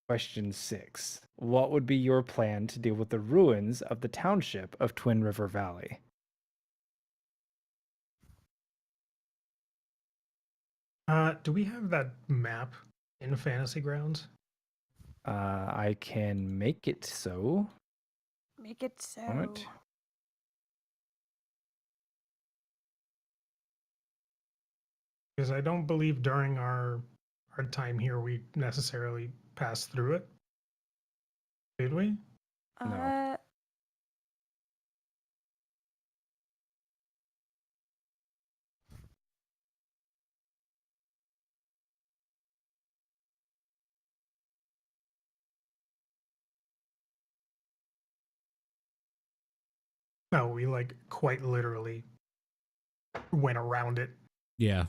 Question 6. What would be your plan to deal with the ruins of the township of Twin River Valley? Do we have that map in Fantasy Grounds? I can make it so. Make it so. Moment. Because I don't believe during our time here we necessarily passed through it. Did we? No. No, we like quite literally went around it. Yeah.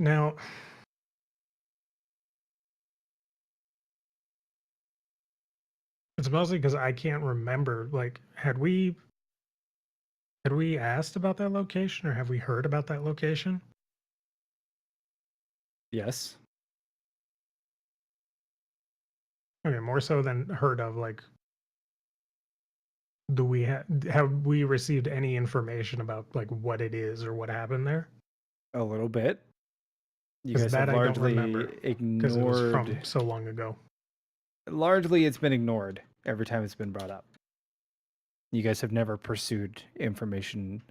Now, it's mostly because I can't remember. Like, had we asked about that location, or have we heard about that location? Yes. Okay, more so than heard of. Like, do we have we received any information about like what it is or what happened there? A little bit. You 'Cause guys that have I don't remember, largely because it was from ignored. so long ago. Largely, it's been ignored every time it's been brought up. You guys have never pursued information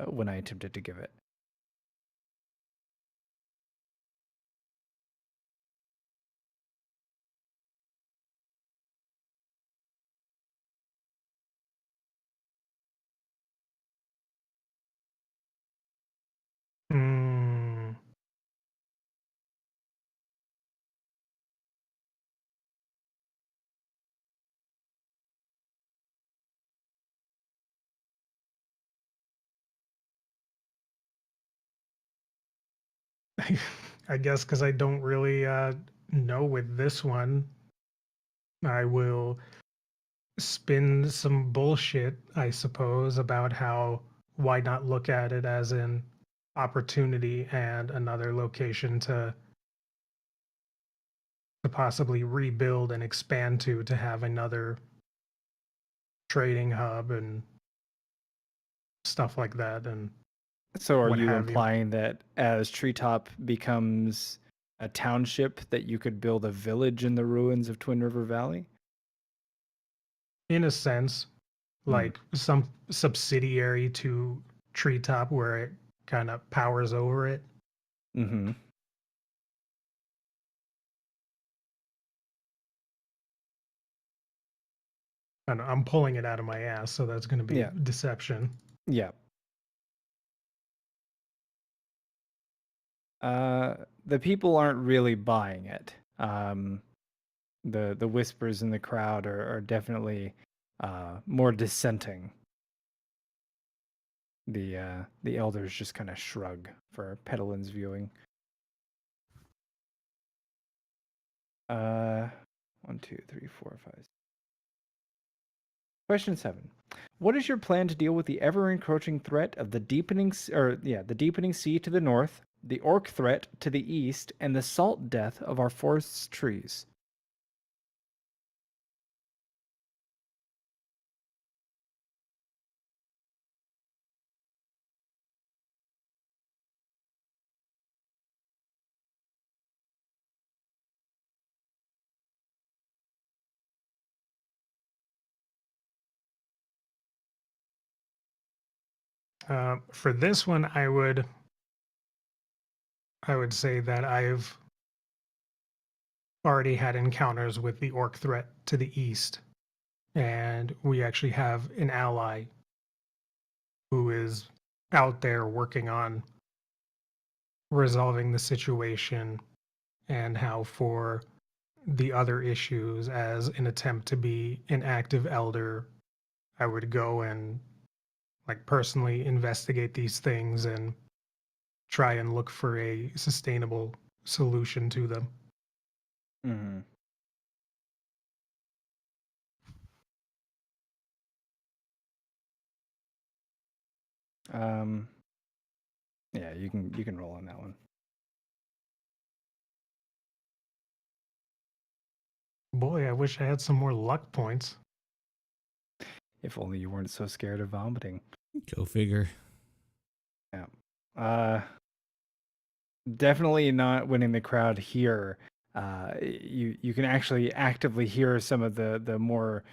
when I attempted to give it. Hmm. I guess because I don't really know with this one, I will spin some bullshit, I suppose, about how why not look at it as an opportunity and another location to possibly rebuild and expand to have another trading hub and stuff like that and So, are what you have you. implying that as Treetop becomes a township, that you could build a village in the ruins of Twin River Valley? In a sense, Hmm. like some subsidiary to Treetop where it kind of powers over it. Mm-hmm. And I'm pulling it out of my ass, so that's going to be Yeah. deception. Yeah. The people aren't really buying it. The whispers in the crowd are definitely more dissenting. The elders just kind of shrug for Pedalin's viewing. 1, 2, 3, 4, 5. Question 7. What is your plan to deal with the ever-encroaching threat of the deepening sea to the north, the orc threat to the east, and the salt death of our forest's trees? For this one, I would say that I've already had encounters with the orc threat to the east, and we actually have an ally who is out there working on resolving the situation, and how for the other issues, as an attempt to be an active elder, I would go and like personally investigate these things and try and look for a sustainable solution to them. Mm-hmm. Yeah, you can roll on that one. Boy, I wish I had some more luck points. If only you weren't so scared of vomiting. Go figure. Yeah. Definitely not winning the crowd here. You can actually actively hear some of the more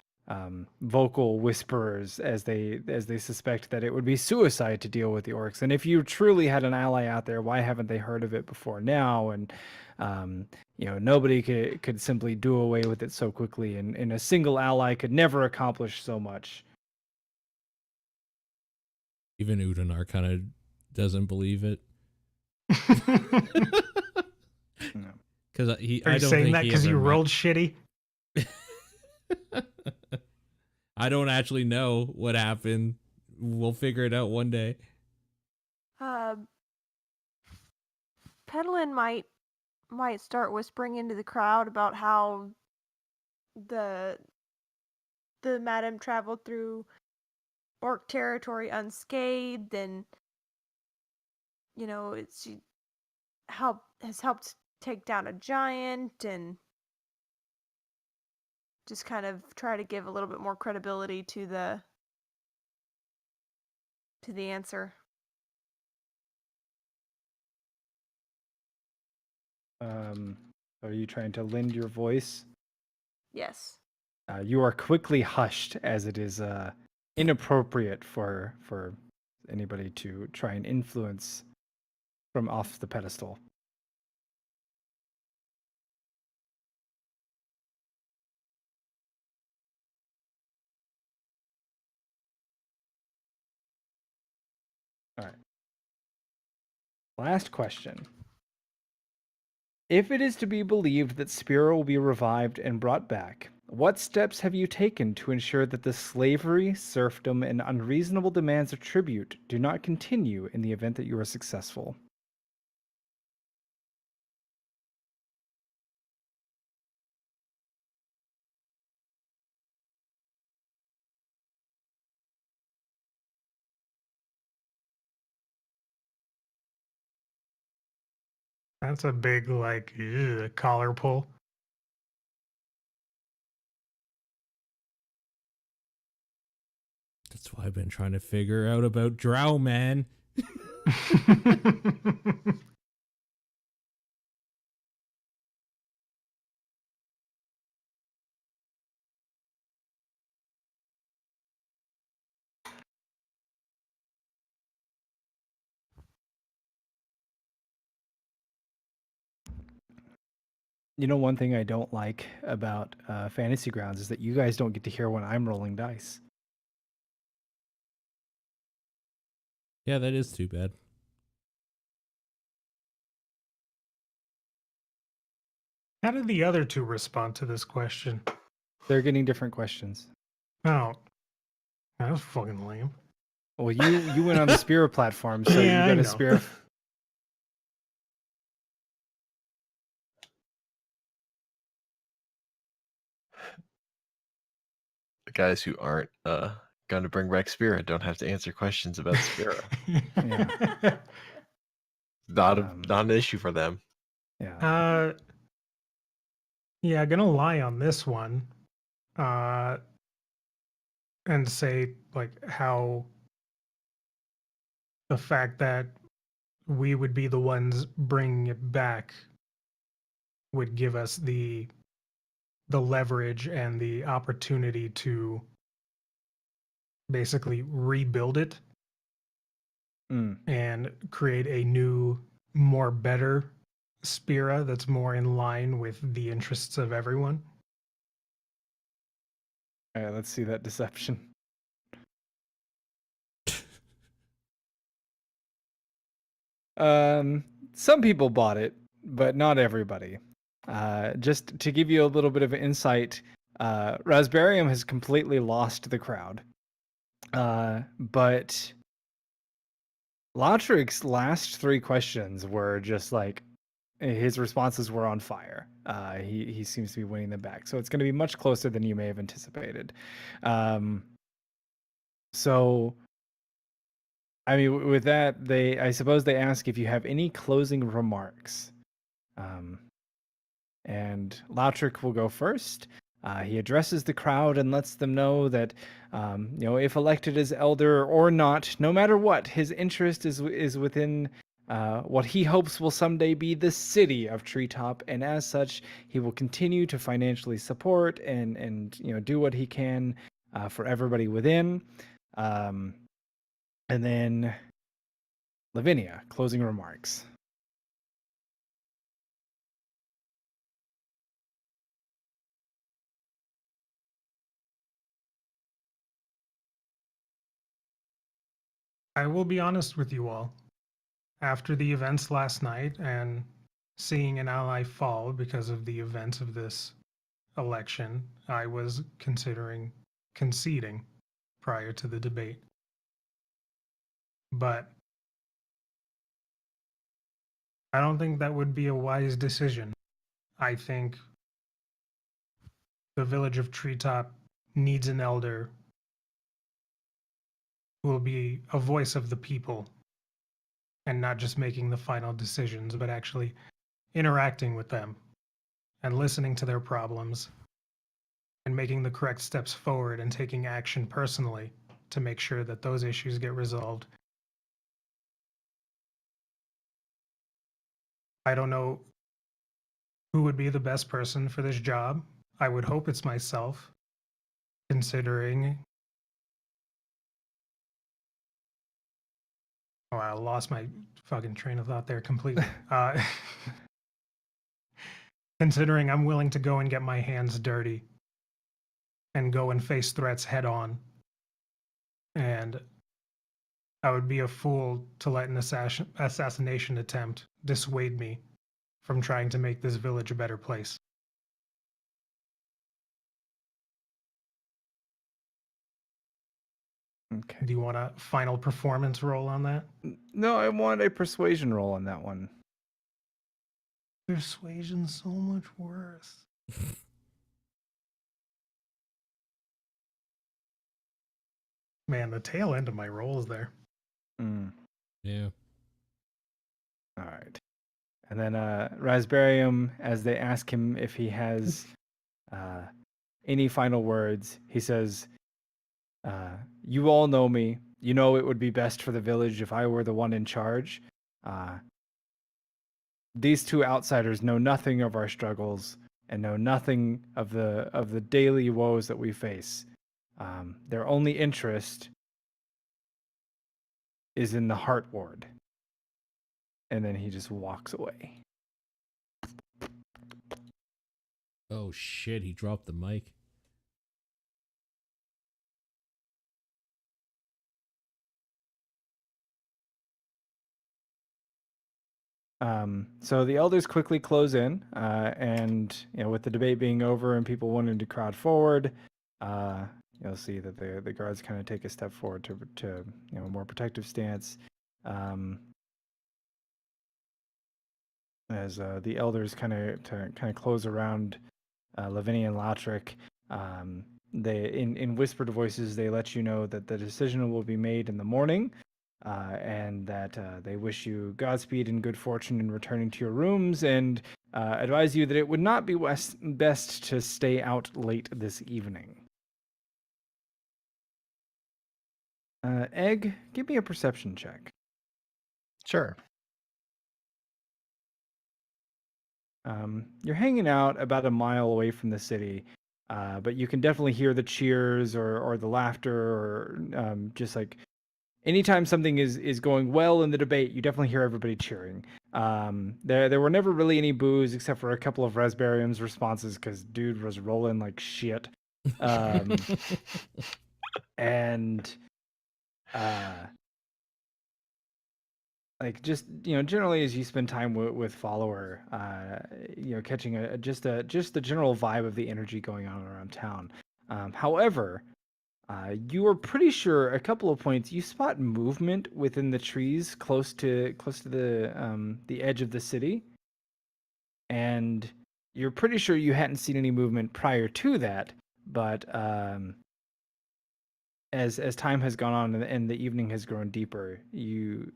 vocal whisperers as they suspect that it would be suicide to deal with the orcs. And if you truly had an ally out there, why haven't they heard of it before now? And nobody could simply do away with it so quickly, and a single ally could never accomplish so much. Even Udanar kind of doesn't believe it. Because Are you saying that because you rolled shitty? I don't actually know what happened. We'll figure it out one day. Pedalin might start whispering into the crowd about how the madam traveled through orc territory unscathed, and she has helped take down a giant, and just kind of try to give a little bit more credibility to the answer. Are you trying to lend your voice? Yes. You are quickly hushed, as it is inappropriate for anybody to try and influence from off the pedestal. All right. Last question. If it is to be believed that Spira will be revived and brought back, what steps have you taken to ensure that the slavery, serfdom, and unreasonable demands of tribute do not continue in the event that you are successful? That's a big, collar pull. That's why I've been trying to figure out about Drow, man. One thing I don't like about Fantasy Grounds is that you guys don't get to hear when I'm rolling dice. Yeah, that is too bad. How did the other two respond to this question? They're getting different questions. Oh, that was fucking lame. Well, you went on the Spira platform, so Yeah, you I got a know. Spira. The guys who aren't going to bring back Spira don't have to answer questions about Spira. Not an issue for them. Yeah. Yeah, gonna lie on this one, and say how the fact that we would be the ones bringing it back would give us the leverage and the opportunity to basically rebuild it and create a new, more better Spira that's more in line with the interests of everyone. All right, let's see that deception. Some people bought it, but not everybody. Just to give you a little bit of insight, Raspberrium has completely lost the crowd. But Lautric's last 3 questions were just like, his responses were on fire. He seems to be winning them back. So it's going to be much closer than you may have anticipated. So, I mean, with that, I suppose they ask if you have any closing remarks. And Lautric will go first. He addresses the crowd and lets them know that, if elected as elder or not, no matter what, his interest is within what he hopes will someday be the city of Treetop, and as such, he will continue to financially support and do what he can for everybody within. And then Lavinia, closing remarks. I will be honest with you all. After the events last night and seeing an ally fall because of the events of this election, I was considering conceding prior to the debate. But I don't think that would be a wise decision. I think the village of Treetop needs an elder who will be a voice of the people and not just making the final decisions, but actually interacting with them and listening to their problems and making the correct steps forward and taking action personally to make sure that those issues get resolved. I don't know who would be the best person for this job. I would hope it's myself, considering. Oh, I lost my fucking train of thought there completely. Considering I'm willing to go and get my hands dirty and go and face threats head on. And I would be a fool to let an assassination attempt dissuade me from trying to make this village a better place. Okay. Do you want a final performance roll on that? No, I want a persuasion roll on that one. Persuasion's so much worse. Man, the tail end of my rolls there. Yeah. All right. And then Raspberrium, as they ask him if he has any final words, he says, you all know me. You know it would be best for the village if I were the one in charge. These two outsiders know nothing of our struggles and know nothing of the daily woes that we face. Their only interest is in the Heart Ward. And then he just walks away. Oh shit, he dropped the mic. So the elders quickly close in, and with the debate being over and people wanting to crowd forward, you'll see that the guards kind of take a step forward to a more protective stance. As the elders kind of close around Lavinia and Latrick, they in whispered voices they let you know that the decision will be made in the morning. And that they wish you Godspeed and good fortune in returning to your rooms, and advise you that it would not be best to stay out late this evening. Egg, give me a perception check. Sure. You're hanging out about a mile away from the city, but you can definitely hear the cheers or the laughter or just like anytime something is going well in the debate, you definitely hear everybody cheering. There were never really any boos except for a couple of Raspberrium's responses because dude was rolling like shit. And like just generally as you spend time with follower, catching just the general vibe of the energy going on around town. However, you are pretty sure a couple of points you spot movement within the trees close to the edge of the city, and you're pretty sure you hadn't seen any movement prior to that. But as time has gone on and the evening has grown deeper, you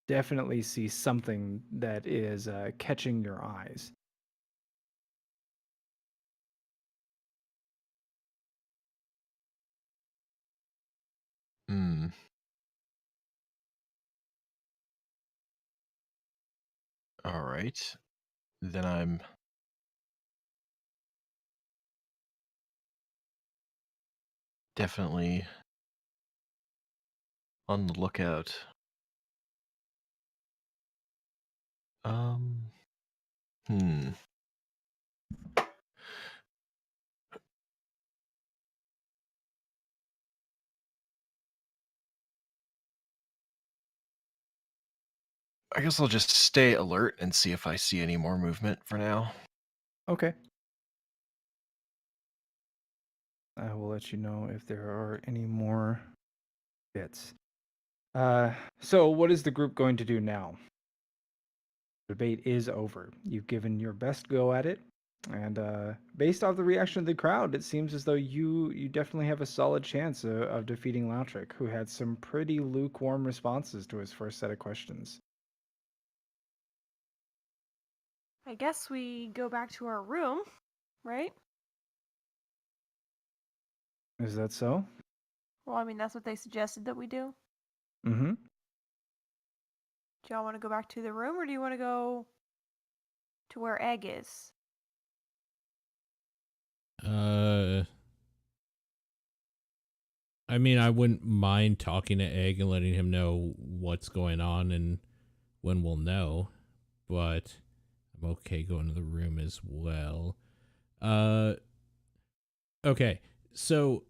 definitely see something that is catching your eyes. Hmm. All right. Then I'm definitely on the lookout. Um. Hmm. I guess I'll just stay alert and see if I see any more movement for now. Okay. I will let you know if there are any more bits. So what is the group going to do now? The debate is over. You've given your best go at it, and based off the reaction of the crowd, it seems as though you definitely have a solid chance of defeating Lautric, who had some pretty lukewarm responses to his first set of questions. I guess we go back to our room, right? Is that so? Well, I mean, that's what they suggested that we do. Mm-hmm. Do y'all want to go back to the room, or do you want to go to where Egg is? I mean, I wouldn't mind talking to Egg and letting him know what's going on and when we'll know, but I'm okay going to the room as well. Okay, so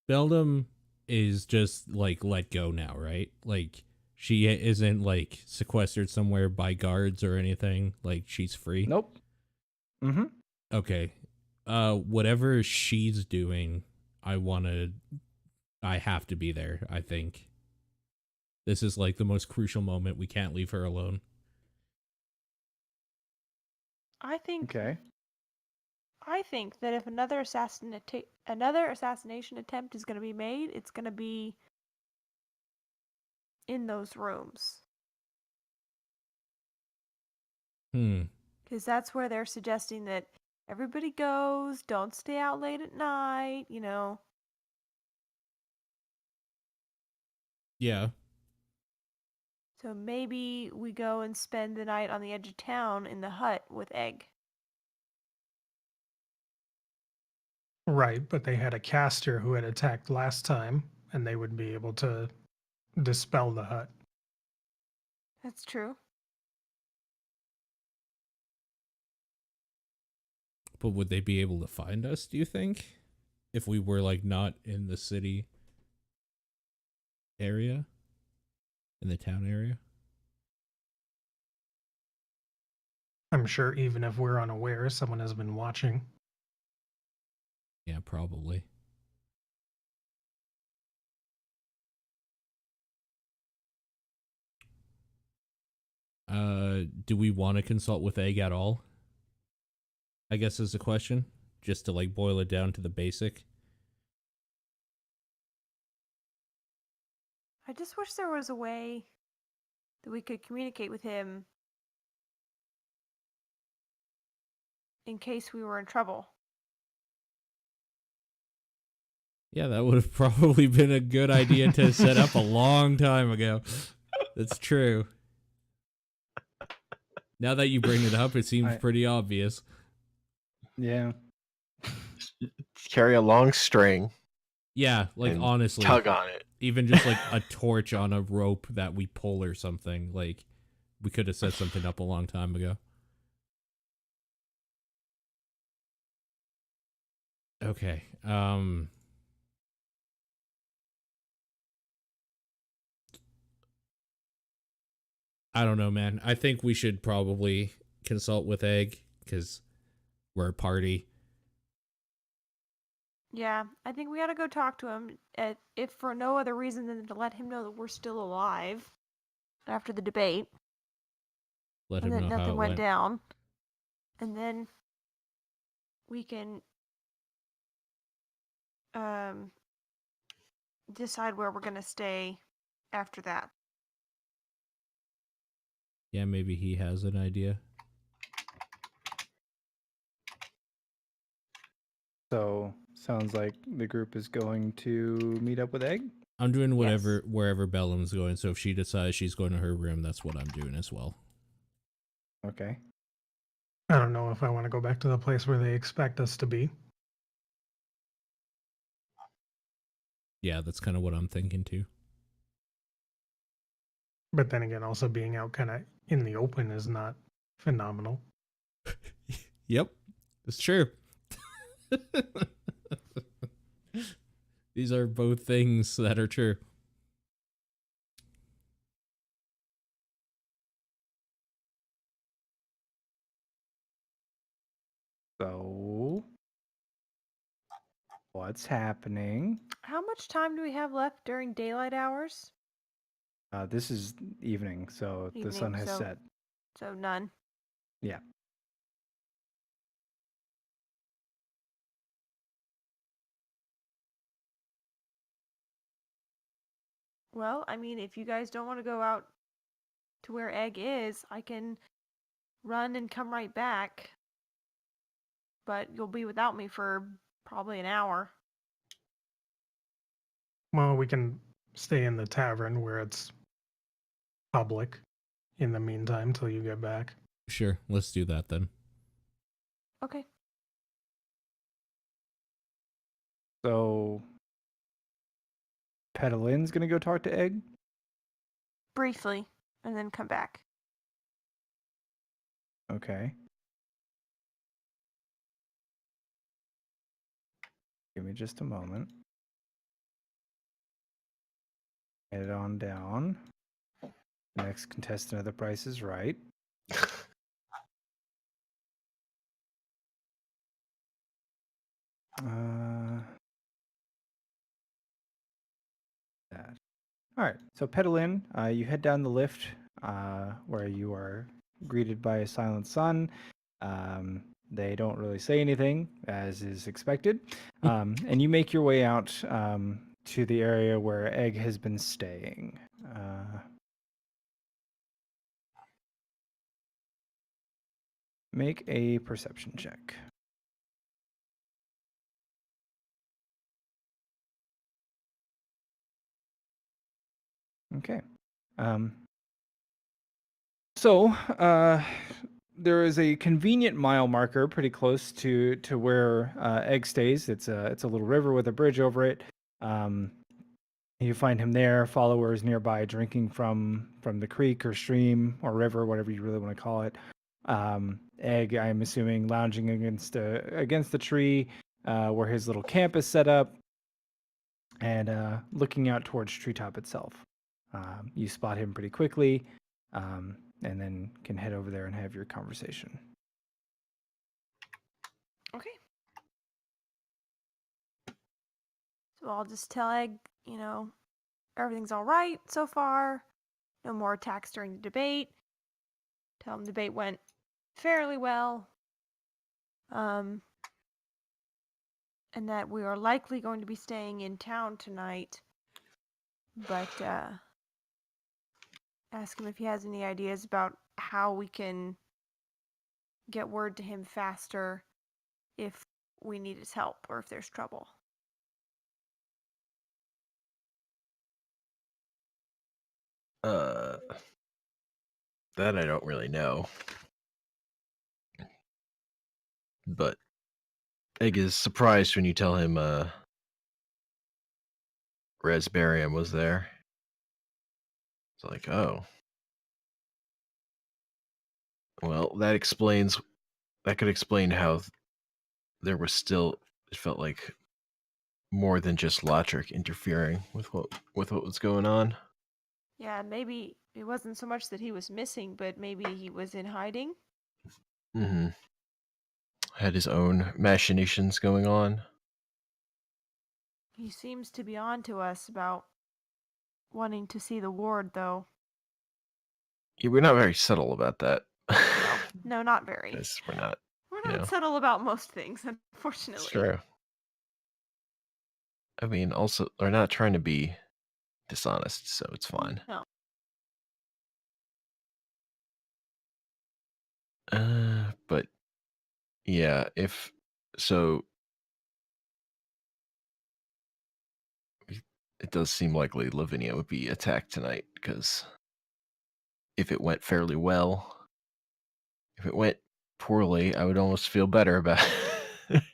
Beldam is just like let go now, right? Like she isn't like sequestered somewhere by guards or anything. Like she's free. Nope. Mm-hmm. Okay. Whatever she's doing, I have to be there, I think. This is like the most crucial moment. We can't leave her alone. I think Okay. that if another assassination attempt is going to be made, it's going to be in those rooms. Because that's where they're suggesting that everybody goes, don't stay out late at night, you know. Yeah. So maybe we go and spend the night on the edge of town in the hut with Egg. Right, but they had a caster who had attacked last time, and they would be able to dispel the hut. That's true. But would they be able to find us, do you think? If we were like not in the city area? In the town area? I'm sure even if we're unaware, someone has been watching. Yeah, probably. Do we want to consult with Egg at all? I guess is the question. Just to like boil it down to the basic. I just wish there was a way that we could communicate with him in case we were in trouble. Yeah, that would have probably been a good idea to set up a long time ago. That's true. Now that you bring it up, it seems pretty obvious. Yeah. Carry a long string. Yeah, like and honestly. Tug on it. Even just like a torch on a rope that we pull or something. Like, we could have set something up a long time ago. Okay. I don't know, man. I think we should probably consult with Egg because we're a party. Yeah, I think we ought to go talk to him, if for no other reason than to let him know that we're still alive after the debate. Let and him that know how nothing it went went. down. And then we can decide where we're going to stay after that. Yeah, maybe he has an idea. So sounds like the group is going to meet up with Egg. I'm doing whatever Yes. wherever Bellum's going, so if she decides she's going to her room, that's what I'm doing as well. Okay. I don't know if I want to go back to the place where they expect us to be. Yeah, that's kind of what I'm thinking too. But then again, also being out kind of in the open is not phenomenal. Yep, it's true. These are both things that are true. So, what's happening? How much time do we have left during daylight hours? This is evening, so the sun Evening, has so- set. So none. Yeah. Well, I mean, if you guys don't want to go out to where Egg is, I can run and come right back. But you'll be without me for probably an hour. Well, we can stay in the tavern where it's public in the meantime till you get back. Sure, let's do that then. Okay. So, Pedalin's gonna go talk to Egg. Briefly, and then come back. Okay. Give me just a moment. Head on down. Next contestant of the Price is Right. That. All right. So Pedalin, you head down the lift, where you are greeted by a silent sun. They don't really say anything, as is expected, and you make your way out to the area where Egg has been staying. Make a perception check. Okay. So there is a convenient mile marker pretty close to where Egg stays. It's a little river with a bridge over it. You find him there. Followers nearby drinking from the creek or stream or river, whatever you really want to call it. Egg, I'm assuming, lounging against the tree where his little camp is set up, and looking out towards treetop itself. You spot him pretty quickly, and then can head over there and have your conversation. Okay. So I'll just tell Egg, everything's all right so far. No more attacks during the debate. Tell him the debate went fairly well. And that we are likely going to be staying in town tonight. But ask him if he has any ideas about how we can get word to him faster if we need his help or if there's trouble. That I don't really know. But Egg is surprised when you tell him Raspberrium was there. It's like, oh. Well, that could explain how there was still, it felt like, more than just Lotric interfering with what was going on. Yeah, maybe it wasn't so much that he was missing, but maybe he was in hiding. Mm-hmm. Had his own machinations going on. He seems to be on to us about wanting to see the ward, though. Yeah, we're not very subtle about that. No, not very. Because we're not. We're not subtle about most things, unfortunately. It's true. I mean, also, we're not trying to be dishonest, so it's fine. No. But yeah, if so, it does seem likely Lavinia would be attacked tonight, because if it went fairly well, if it went poorly, I would almost feel better about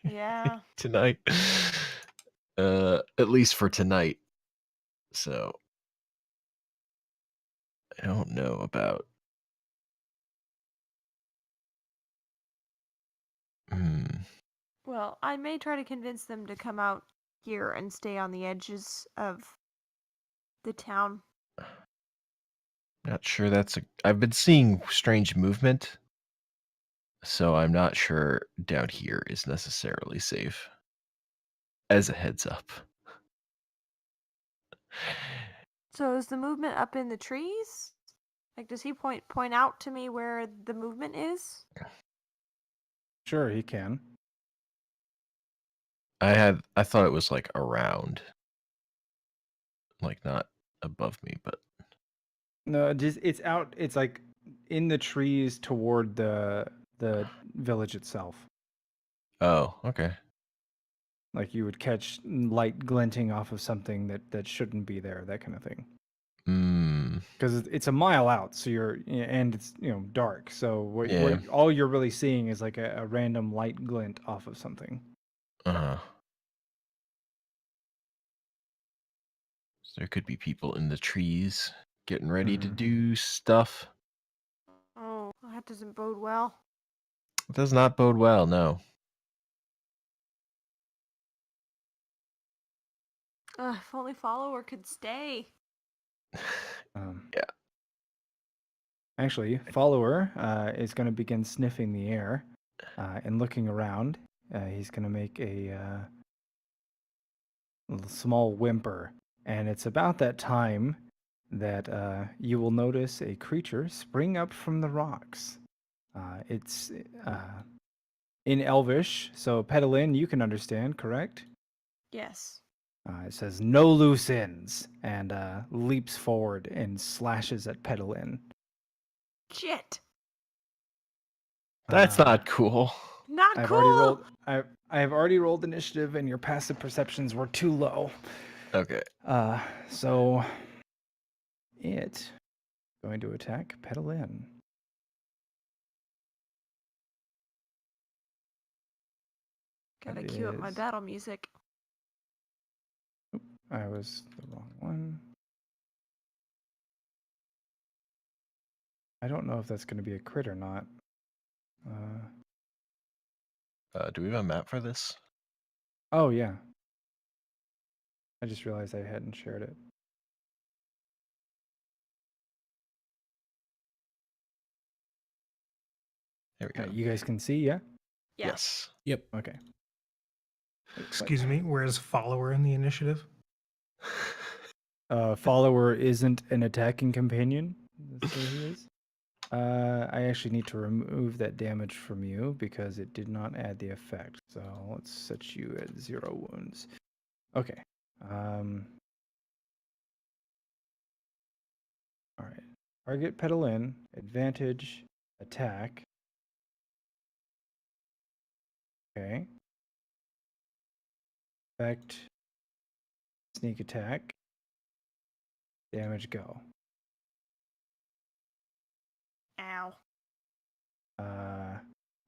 Yeah. tonight. At least for tonight. So I don't know about. Well, I may try to convince them to come out here and stay on the edges of the town. Not sure that's a. I've been seeing strange movement, so I'm not sure down here is necessarily safe. As a heads up. So is the movement up in the trees? Like, does he point out to me where the movement is? Sure, he can. I thought it was like around, like not above me, but No, just it's out. It's like in the trees toward the village itself. oh, okay. Like you would catch light glinting off of something that shouldn't be there, that kind of thing. Because it's a mile out, so and it's dark. So what all you're really seeing is like a random light glint off of something. So there could be people in the trees getting ready to do stuff. Oh, that doesn't bode well. It does not bode well, no. If only follower could stay. Yeah. Actually, follower is going to begin sniffing the air and looking around. He's going to make a little small whimper, and it's about that time that you will notice a creature spring up from the rocks. It's in Elvish, so Pedalin, you can understand, correct? Yes. It says no loose ends, and leaps forward and slashes at Pedalin. Shit. That's not cool. Not I've cool. already rolled. I have already rolled initiative, and your passive perceptions were too low. Okay. So it's going to attack Pedalin. Gotta cue up my battle music. I was the wrong one. I don't know if that's going to be a crit or not. Do we have a map for this? Oh, yeah. I just realized I hadn't shared it. There we go. You guys can see, yeah? Yes. Yep. Okay. Excuse me, where's follower in the initiative? Follower isn't an attacking companion. That's where he is. I actually need to remove that damage from you because it did not add the effect. So let's set you at 0 wounds. Okay. All right. Target pedal in, advantage, attack. Okay. Effect, sneak attack, damage go. Ow.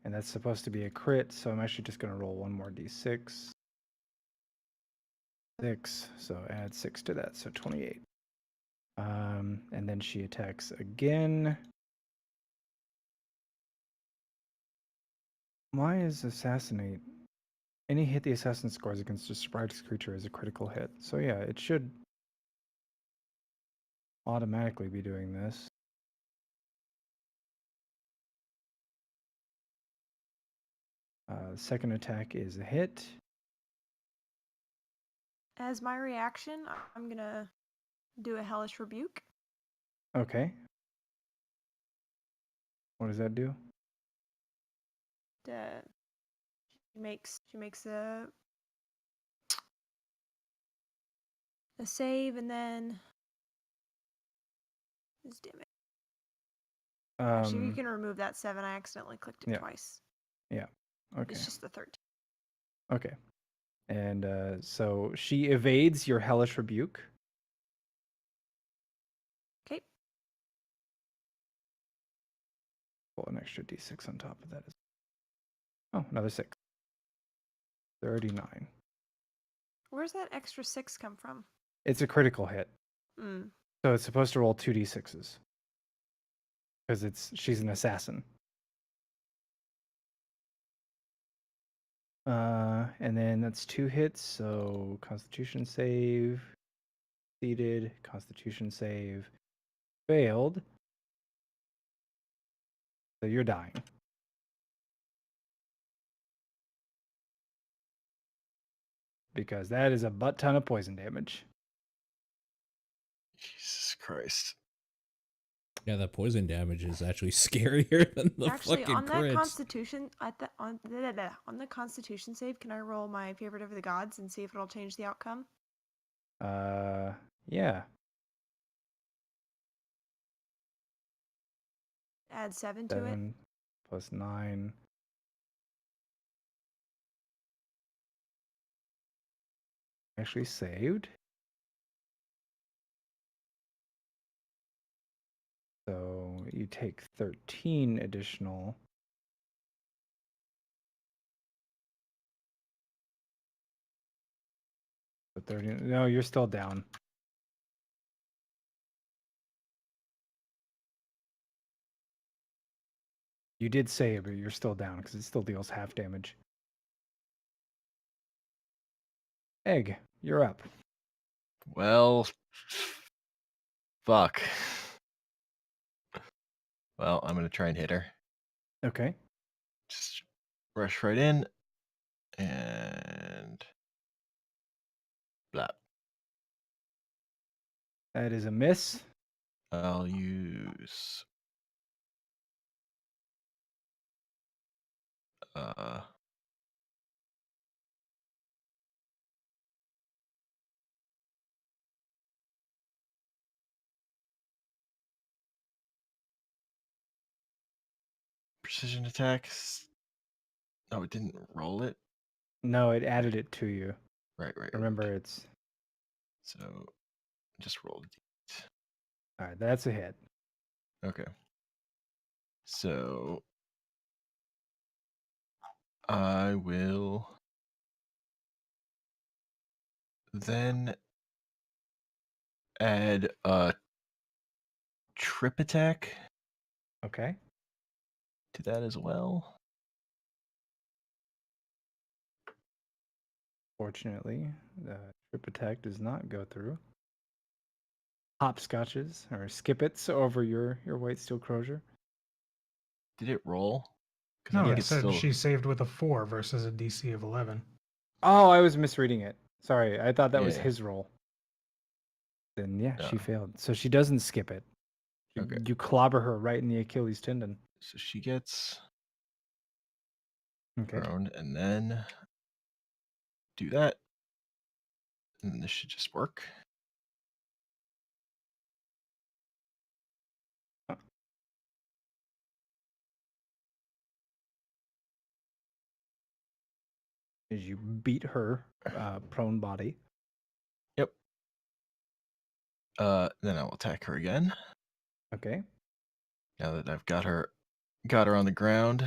And that's supposed to be a crit, so I'm actually just going to roll one more d6. 6, so add 6 to that, so 28. And then she attacks again. Why is assassinate? Any hit the assassin scores against a surprised creature is a critical hit. So yeah, it should automatically be doing this. Second attack is a hit. As my reaction, I'm gonna do a hellish rebuke. Okay. What does that do? She makes a save, and then damn it. Actually, you can remove that 7. I accidentally clicked it twice. Yeah. Okay. It's just the 13. Okay. And so she evades your hellish rebuke. Okay. Roll an extra d6 on top of that. Oh, another 6. 39. Where's that extra 6 come from? It's a critical hit. Hmm. So it's supposed to roll 2d6s. Because she's an assassin. And then that's 2 hits, so Constitution save, succeeded, Constitution save, failed. So you're dying. Because that is a butt ton of poison damage. Jesus Christ. Yeah, that poison damage is actually scarier than the Actually, fucking on that crits. Constitution, on the Constitution save, can I roll my favorite of the gods and see if it'll change the outcome? Yeah. Add 7 to it. 7 plus 9. Actually saved. So you take 13 additional. So 30. No, you're still down. You did save, but you're still down because it still deals half damage. Egg, you're up. Well, fuck. Well, I'm gonna try and hit her. Okay. Just rush right in and blah. That is a miss. I'll use precision attacks. Oh, it didn't roll it? No, it added it to you. Right. Remember, it's... So, just roll it. All right, that's a hit. Okay. So, I will then add a trip attack Okay. to that as well. Fortunately, the trip attack does not go through. Hopscotches or skippets over your white steel crozier. Did it roll? Because No, I think it it's said still. she saved with a 4 versus a DC of 11. Oh, I was misreading it. Sorry, I thought that was Yeah. his roll. Then yeah, she Oh. failed. So she doesn't skip it. Okay. You clobber her right in the Achilles tendon. So she gets Okay. prone, and then do that. And this should just work. As you beat her prone body. Yep. Then I'll attack her again. Okay. Now that I've got her on the ground.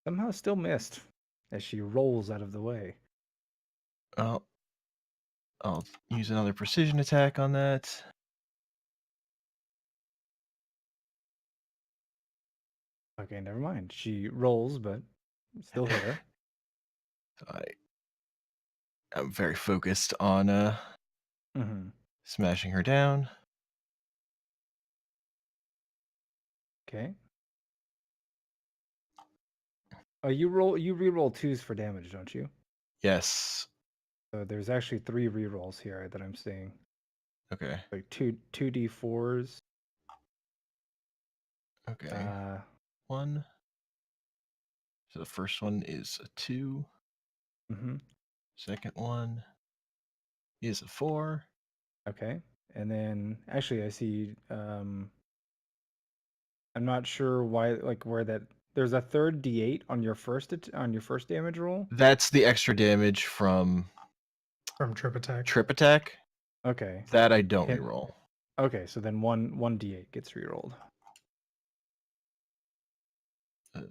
Somehow still missed as she rolls out of the way. I'll use another precision attack on that. Okay, never mind. She rolls, but still hit her. I'm very focused on Mm-hmm. smashing her down. Okay. Oh, you re-roll 2s for damage, don't you? Yes. So there's actually 3 re-rolls here that I'm seeing. Okay. Like 2d4s. Okay. 1. So the first one is a 2. Mm-hmm. Second one is a 4. Okay. And then actually I see I'm not sure why where that there's a third D8 on your first damage roll. That's the extra damage from From trip attack. trip attack. Okay. That I don't Can- reroll. Okay, so then one d8 gets rerolled. Uh,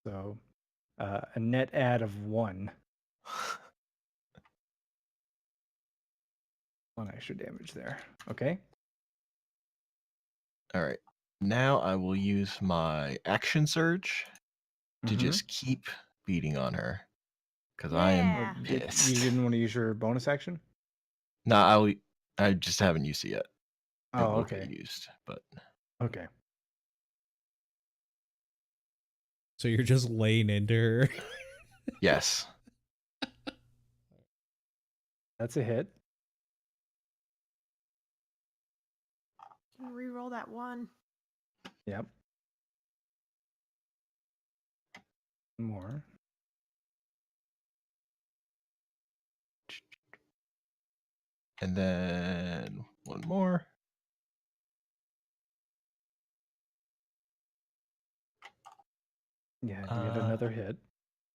So a net add of 1 extra damage there. Okay. All right. Now I will use my action surge to Mhm. just keep beating on her because I am Yeah. You pissed. didn't want to use your bonus action? No, I just haven't used it yet. It Oh, will okay. be used, but Okay. So you're just laying into her. yes. That's a hit. Can you reroll that 1? Yep. More. And then one more. Yeah, yet another hit.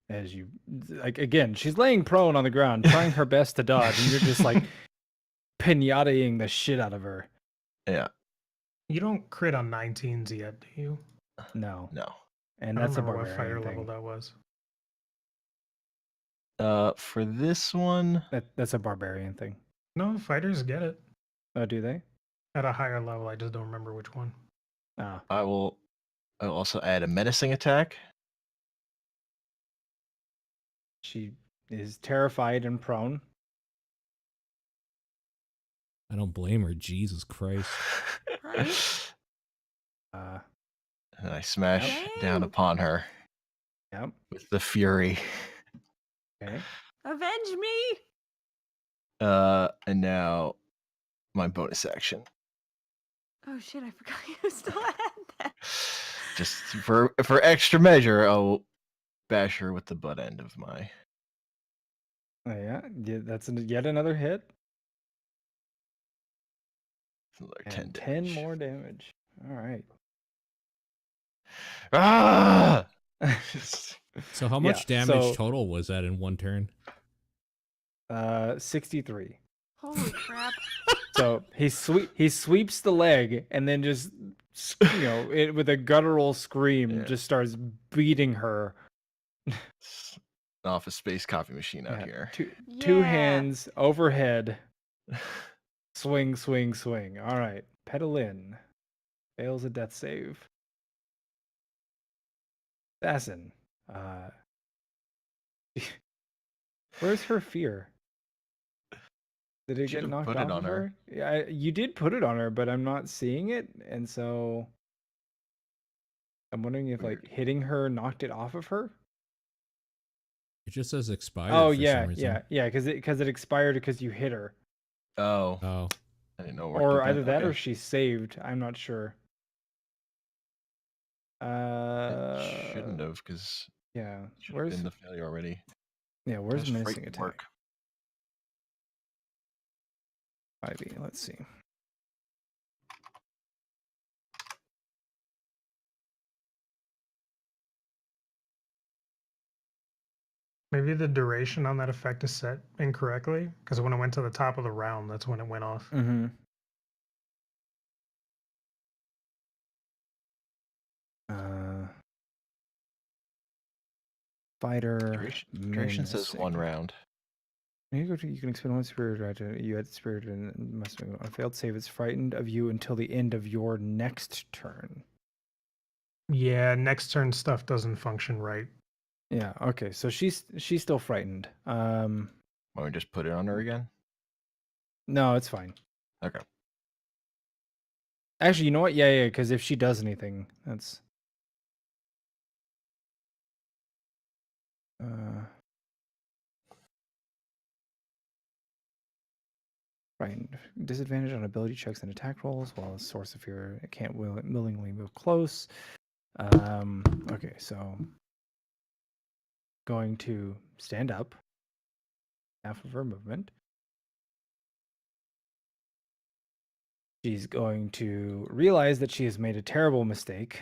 As you, like, again, she's laying prone on the ground, trying her best to dodge, and you're just like pinataing the shit out of her. Yeah. You don't crit on 19s yet, do you? No. No. And I don't that's a remember what fighter barbarian level thing. that was. For this one, That's a barbarian thing. No, fighters get it Oh, do they? at a higher level. I just don't remember which one. Ah. I'll also add a menacing attack. She is terrified and prone. I don't blame her. Jesus Christ. Right? Uh, And I smash down Dang. upon her yep. with the fury. Okay. Avenge me! And now my bonus action. Oh shit, I forgot you still had that. Just for extra measure, I'll bash her with the butt end of my. Oh, yeah. That's yet another hit. Another And 10 10 damage. more damage. All right. Ah! So how Yeah, much damage so- total was that in one turn? 63. Holy crap. So he sweeps the leg and then just with a guttural scream Yeah. just starts beating her. It's an office space coffee machine out Yeah, here. two Yeah. hands overhead. Swing, swing, swing. All right. Pedal in. Fails a death save. Assassin. Where's her fear? Did it get Should've knocked put it off on of her. her? Yeah, you did put it on her, but I'm not seeing it, and so I'm wondering if Weird. like hitting her knocked it off of her. It just says expired Oh for yeah, some reason. yeah, because it expired because you hit her, Oh, Oh. I didn't know. it worked or like either that or Okay. she saved. I'm not sure. It shouldn't have, because Yeah. should have Where's been the failure already. where's How's menacing frightened attack? work? 5e. Let's see. Maybe the duration on that effect is set incorrectly, because when it went to the top of the round, that's when it went off. Mm-hmm. Fighter. Duration says 1 menacing. round. You can expend one spirit right. You had spirit and must make a failed save. It's frightened of you until the end of your next turn. Yeah, next turn stuff doesn't function right. Yeah. Okay. So she's still frightened. Why don't we just put it on her again? No, it's fine. Okay. Actually, you know what? Yeah. Because if she does anything, that's. Frightened. Disadvantage on ability checks and attack rolls, while a source of fear it can't willingly move close. Okay, so going to stand up, half of her movement. She's going to realize that she has made a terrible mistake.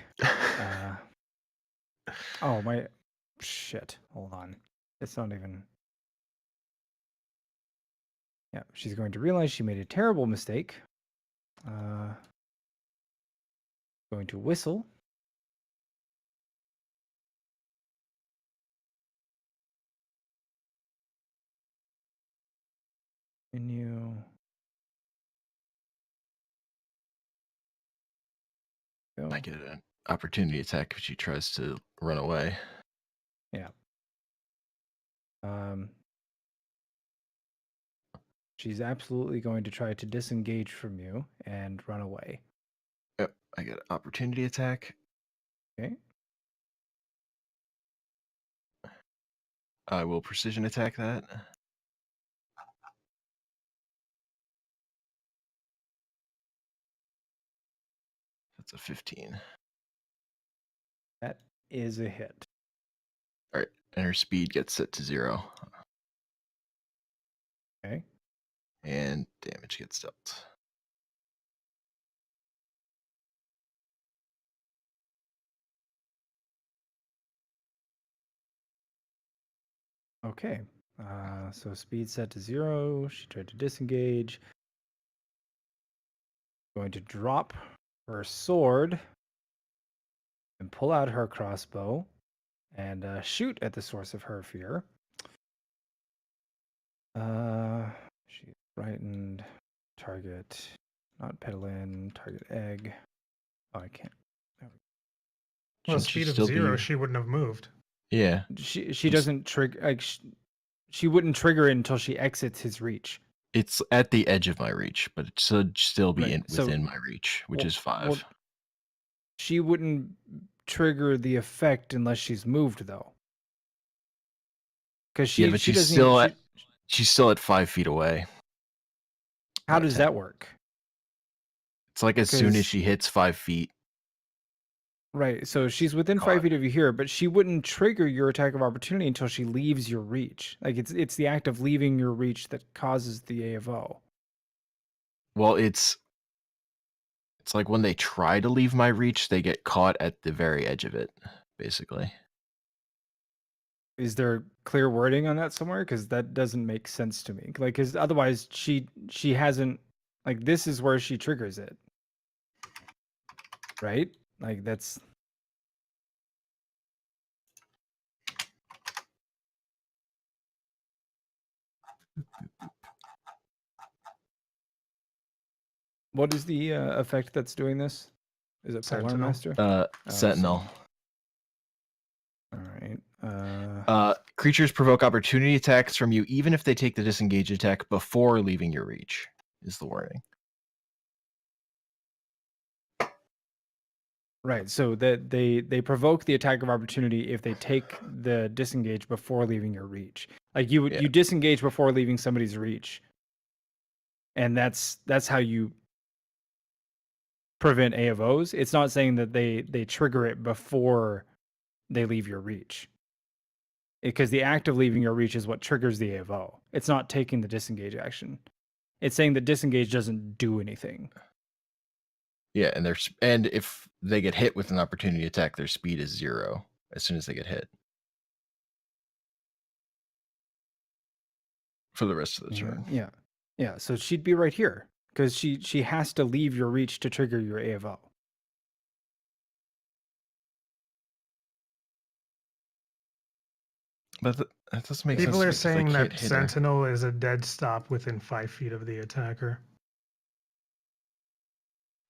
Oh my shit! Hold on, it's not even. Yeah, she's going to realize she made a terrible mistake. Going to whistle. Continue. Go. I get an opportunity attack if she tries to run away. Yeah. She's absolutely going to try to disengage from you and run away. Yep, I get an opportunity attack. Okay. I will precision attack that. That's a 15. That is a hit. All right, and her speed gets set to 0. Okay. And damage gets dealt. Okay. So speed set to 0. She tried to disengage. Going to drop her sword and pull out her crossbow and shoot at the source of her fear. She's frightened. Target, not Petalin. Target egg. Oh, I can't. Well, Shouldn't she speed of still 0, be- she wouldn't have moved. Yeah, She doesn't trigger. Like she wouldn't trigger it until she exits his reach. it's at the edge of my reach, but it should still be Right, so- within my reach, which well- is 5. well, she wouldn't trigger the effect unless she's moved, though. Because she, Yeah, but she she's doesn't. still Even, at- She's still at 5 feet away. how by does 10. that work? It's like as soon as Because- she hits 5 feet. Right. So she's within Caught. 5 feet of you here, but she wouldn't trigger your attack of opportunity until she leaves your reach. Like it's the act of leaving your reach that causes the A of O. Well, it's like when they try to leave my reach, they get caught at the very edge of it, basically. Is there clear wording on that somewhere? Because that doesn't make sense to me. Like, because otherwise she hasn't, like, this is where she triggers it, right? Like that's what is the effect that's doing this? Is it Polar Sentinel. Master? Sentinel. All right. Creatures provoke opportunity attacks from you even if they take the disengage attack before leaving your reach, is the wording. Right. So that they provoke the attack of opportunity if they take the disengage before leaving your reach. Like you Yeah. you disengage before leaving somebody's reach, and that's how you prevent A of O's. It's not saying that they trigger it before they leave your reach, because the act of leaving your reach is what triggers the A of O. It's not taking the disengage action. It's saying that disengage doesn't do anything. Yeah, and if they get hit with an opportunity attack, their speed is 0 as soon as they get hit. For the rest of the turn. Yeah. So she'd be right here because she has to leave your reach to trigger your A of O. But that doesn't make People are sense. to me 'cause saying they that can't hit her. Sentinel is a dead stop within 5 feet of the attacker.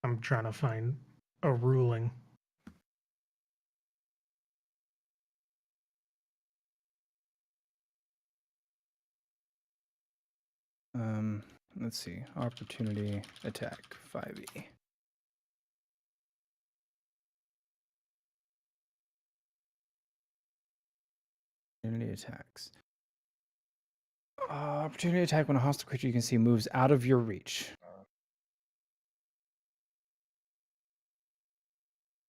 I'm trying to find a ruling. Let's see. Opportunity attack 5e. Opportunity attacks. Opportunity attack when a hostile creature you can see moves out of your reach.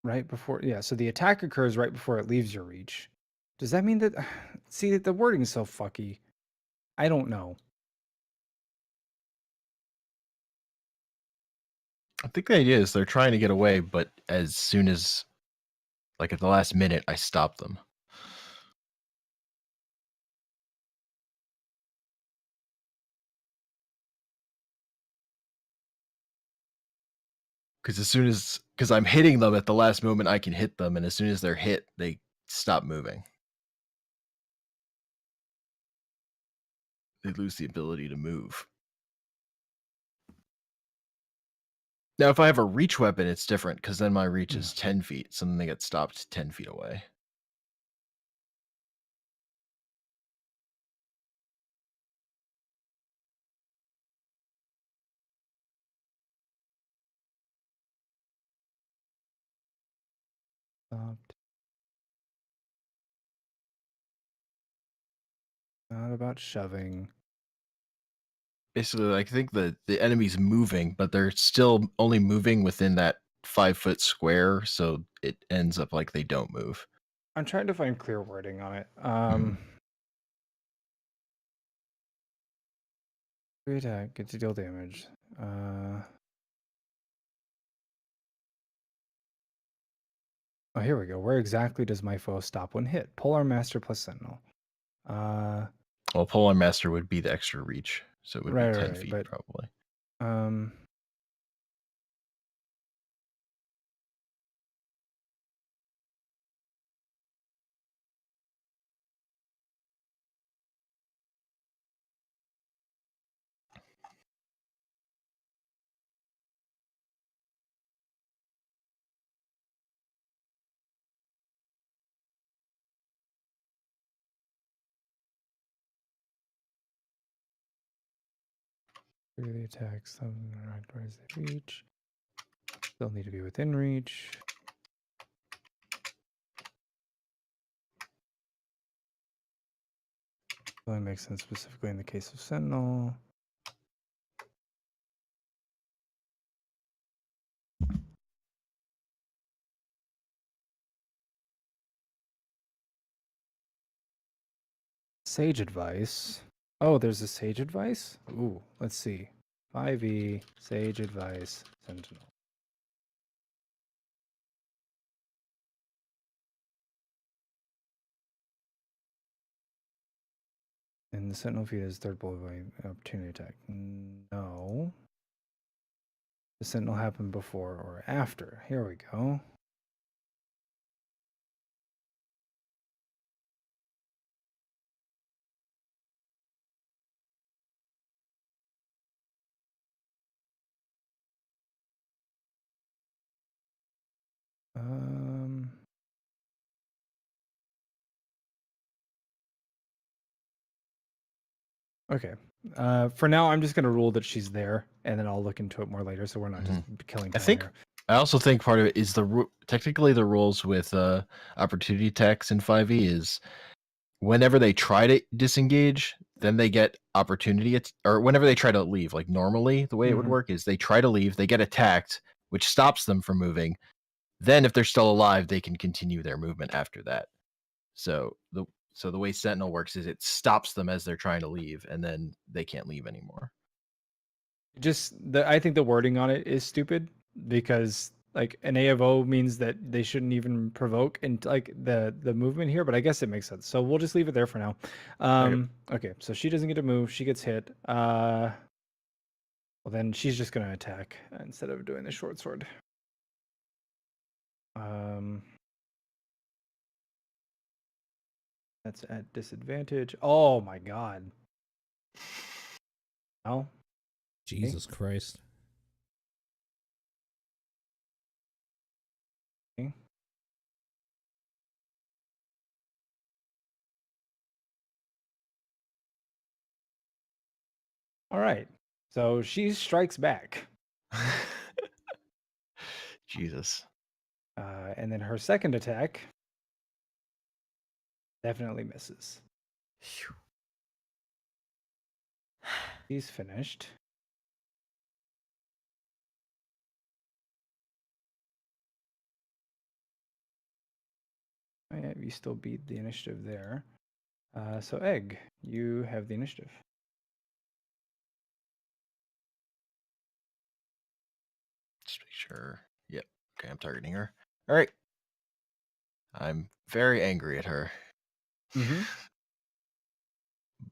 Right before, yeah. So the attack occurs right before it leaves your reach. Does that mean that? See, the wording is so fucky. I don't know. I think the idea is they're trying to get away, but as soon as, like at the last minute, I stop them. because I'm hitting them at the last moment I can hit them, and as soon as they're hit, they stop moving. They lose the ability to move. Now, if I have a reach weapon, it's different because then my reach is 10 feet, so then they get stopped 10 feet away. Stopped. Not about shoving. Basically, I think the enemy's moving, but they're still only moving within that 5-foot square, so it ends up like they don't move. I'm trying to find clear wording on it. Attack, get to deal damage. Oh, here we go. Where exactly does my foe stop when hit? Polar Master plus Sentinel. Well, Polar Master would be the extra reach, so it would Right, be 10 right, feet but- probably. The attacks, where's the reach? Still need to be within reach. Only makes sense specifically in the case of Sentinel. Sage advice. Oh, there's a sage advice? Ooh, let's see. 5e, sage advice, Sentinel. And the Sentinel feat is third bullet by opportunity attack. No. The Sentinel happened before or after. Here we go. Okay. For now, I'm just going to rule that she's there, and then I'll look into it more later, so we're not just killing time here. I also think part of it is technically the rules with opportunity attacks in 5e is whenever they try to disengage, then they get opportunity, or whenever they try to leave. Like normally, the way it would work is they try to leave, they get attacked, which stops them from moving. Then, if they're still alive, they can continue their movement after that. So the way Sentinel works is it stops them as they're trying to leave, and then they can't leave anymore. I think the wording on it is stupid because like an A of O means that they shouldn't even provoke and like the movement here, but I guess it makes sense. So we'll just leave it there for now. Okay, so she doesn't get to move, she gets hit. Well then she's just gonna attack instead of doing the short sword. That's at disadvantage. Oh my god. Oh. Jesus Christ. Okay. All right. So she strikes back. Jesus. And then her second attack definitely misses. He's finished. Oh, yeah, you still beat the initiative there. So Egg, you have the initiative. Just make sure. Yep. Okay, I'm targeting her. All right. I'm very angry at her. Mm-hmm.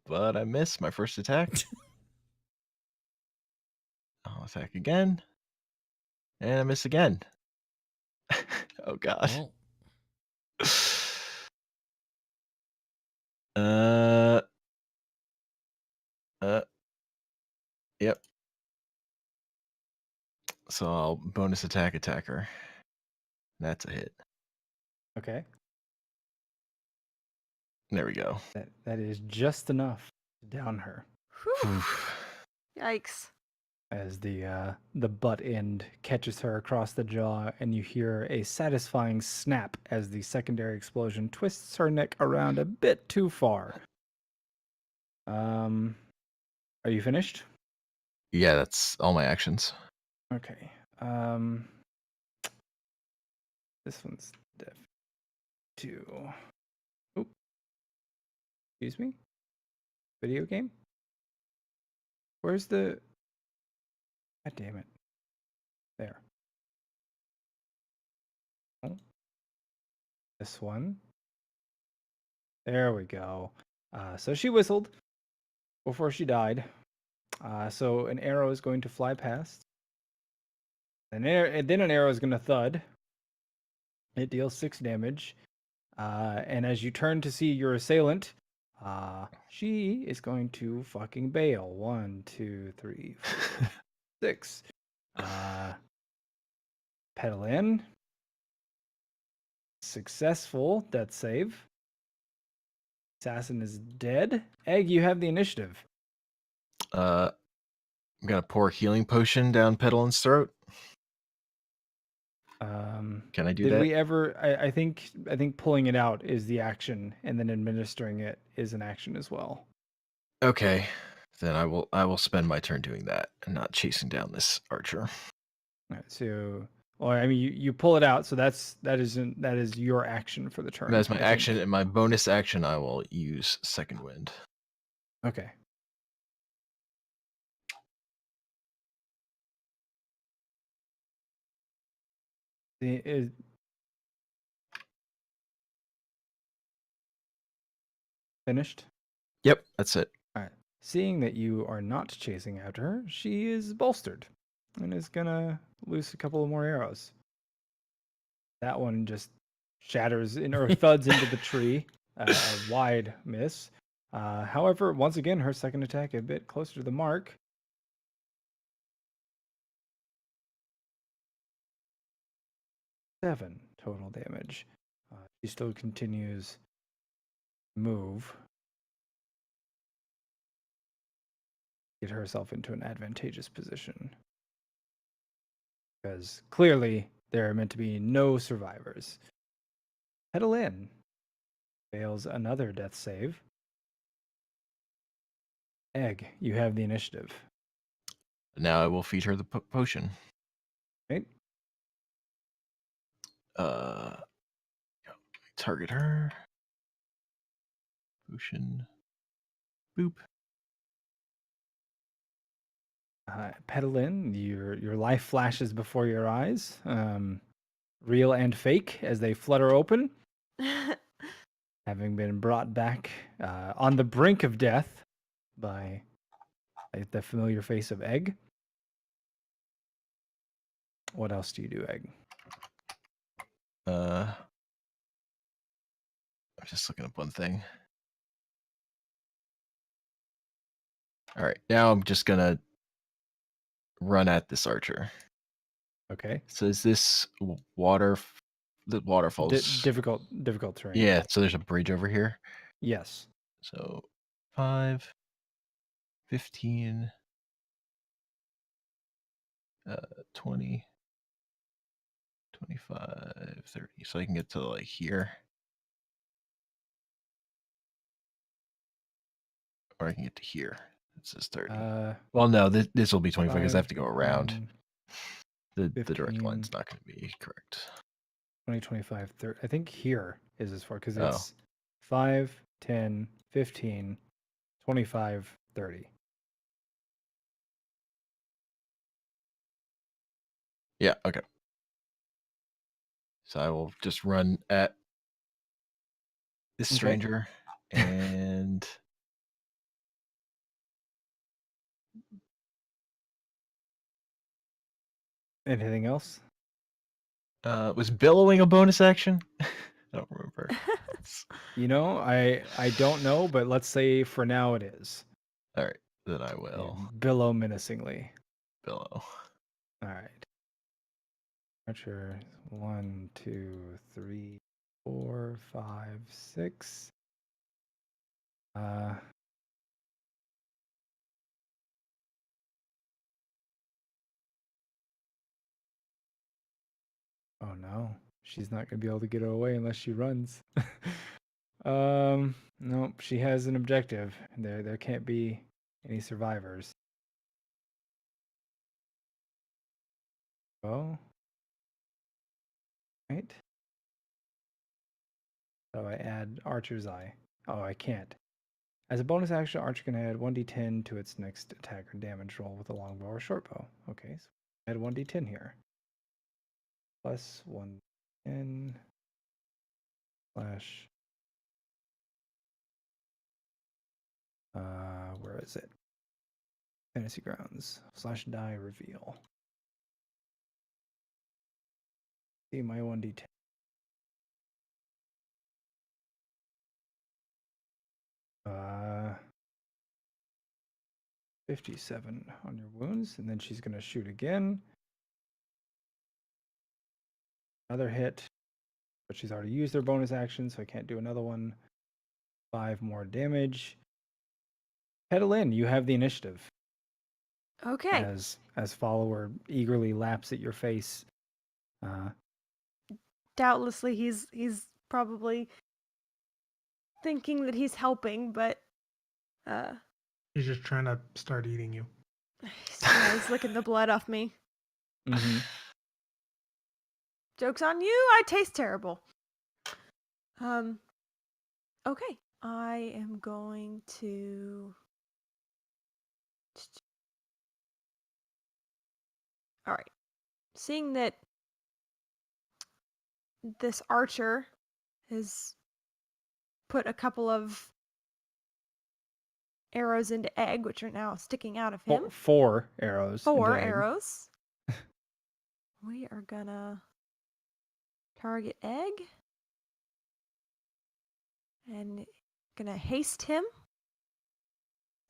But I missed my first attack. I'll attack again. And I miss again. Oh god. Well, Uh, yep. So I'll bonus attack her. That's a hit. Okay. There we go. That is just enough to down her Whew. Yikes. as the butt end catches her across the jaw, and you hear a satisfying snap as the secondary explosion twists her neck around a bit too far. Are you finished? Yeah, that's all my actions. Okay. This one's def 2. Oop. Excuse me? Video game? Where's the... God damn it. There. Oh. This one. There we go. So she whistled before she died. So an arrow is going to fly past. And then an arrow is going to thud. It deals 6 damage. And as you turn to see your assailant, she is going to fucking bail. 1, 2, 3, 4, 6. Pedal in. Successful death save. Assassin is dead. Egg, you have the initiative. I'm gonna pour healing potion down Pedalin's throat. Can I do Did that? we ever? I think pulling it out is the action, and then administering it is an action as well. Okay, then I will spend my turn doing that and not chasing down this archer. All right, so, well, I mean, you pull it out, so that is your action for the turn. That's my I think. action, and my bonus action I will use second wind. Okay. Finished? Yep, that's it. All right. Seeing that you are not chasing after her, she is bolstered and is gonna loose a couple of more arrows. That one just shatters or thuds into the tree, a wide miss. However, once again, her second attack a bit closer to the mark. Seven total damage. She still continues to move. Get herself into an advantageous position. Because clearly there are meant to be no survivors. Pedal in. Fails another death save. Egg, you have the initiative. Now I will feed her the potion. Right? Target her. Potion. Boop. Pedal in. Your life flashes before your eyes. Real and fake as they flutter open. Having been brought back on the brink of death by the familiar face of Egg. What else do you do, Egg? I'm just looking up one thing. All right, now I'm just gonna run at this archer. Okay. So is this water? The waterfalls. Difficult terrain. Yeah. So there's a bridge over here. Yes. So 5, 15, 20, 25, 30. So I can get to like here. Or I can get to here. It says 30. Well, no, this will be 25 because I have to go around. The direct line's not going to be correct. 20, 25, 30. I think here is as far because Oh. it's 5, 10, 15, 25, 30. Yeah, okay. So I will just run at this Okay. stranger and Anything else? Was billowing a bonus action? I don't remember. You know, I don't know, but let's say for now it is. All right, then I Yeah, will billow menacingly. billow. All right. Archer, 1, 2, 3, 4, 5, 6. Oh no, she's not gonna be able to get away unless she runs. Nope, she has an objective. There can't be any survivors. Well, right. So I add Archer's Eye. Oh, I can't. As a bonus action, Archer can add 1d10 to its next attack or damage roll with a longbow or shortbow. Okay, so add 1d10 here. Plus 1d10 slash. Where is it? Fantasy Grounds / die reveal. See my 1d10. 57 on your wounds, and then she's gonna shoot again. Another hit, but she's already used her bonus action, so I can't do another one. 5 more damage. Petalin, you have the initiative. Okay. As follower eagerly laps at your face. Doubtlessly, he's probably thinking that he's helping, but He's just trying to start eating you. he's licking the blood off me. Mm-hmm. Joke's on you. I taste terrible. Okay. I am going to. All right. Seeing that this archer has put a couple of arrows into Egg, which are now sticking out of him. 4 arrows. 4 into Egg. arrows. We are gonna target Egg. And gonna haste him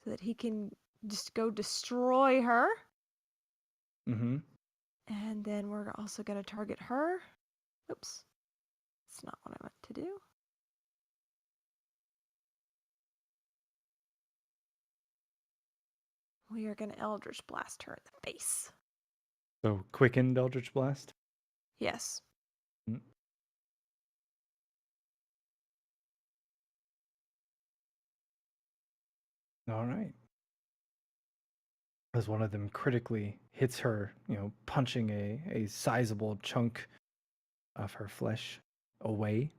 so that he can just go destroy her. Mm-hmm. And then we're also gonna target her. Oops. That's not what I meant to do. We are gonna Eldritch Blast her in the face. So quickened Eldritch Blast. Yes. Mm. All right. As one of them critically hits her, punching a sizable chunk of her flesh away,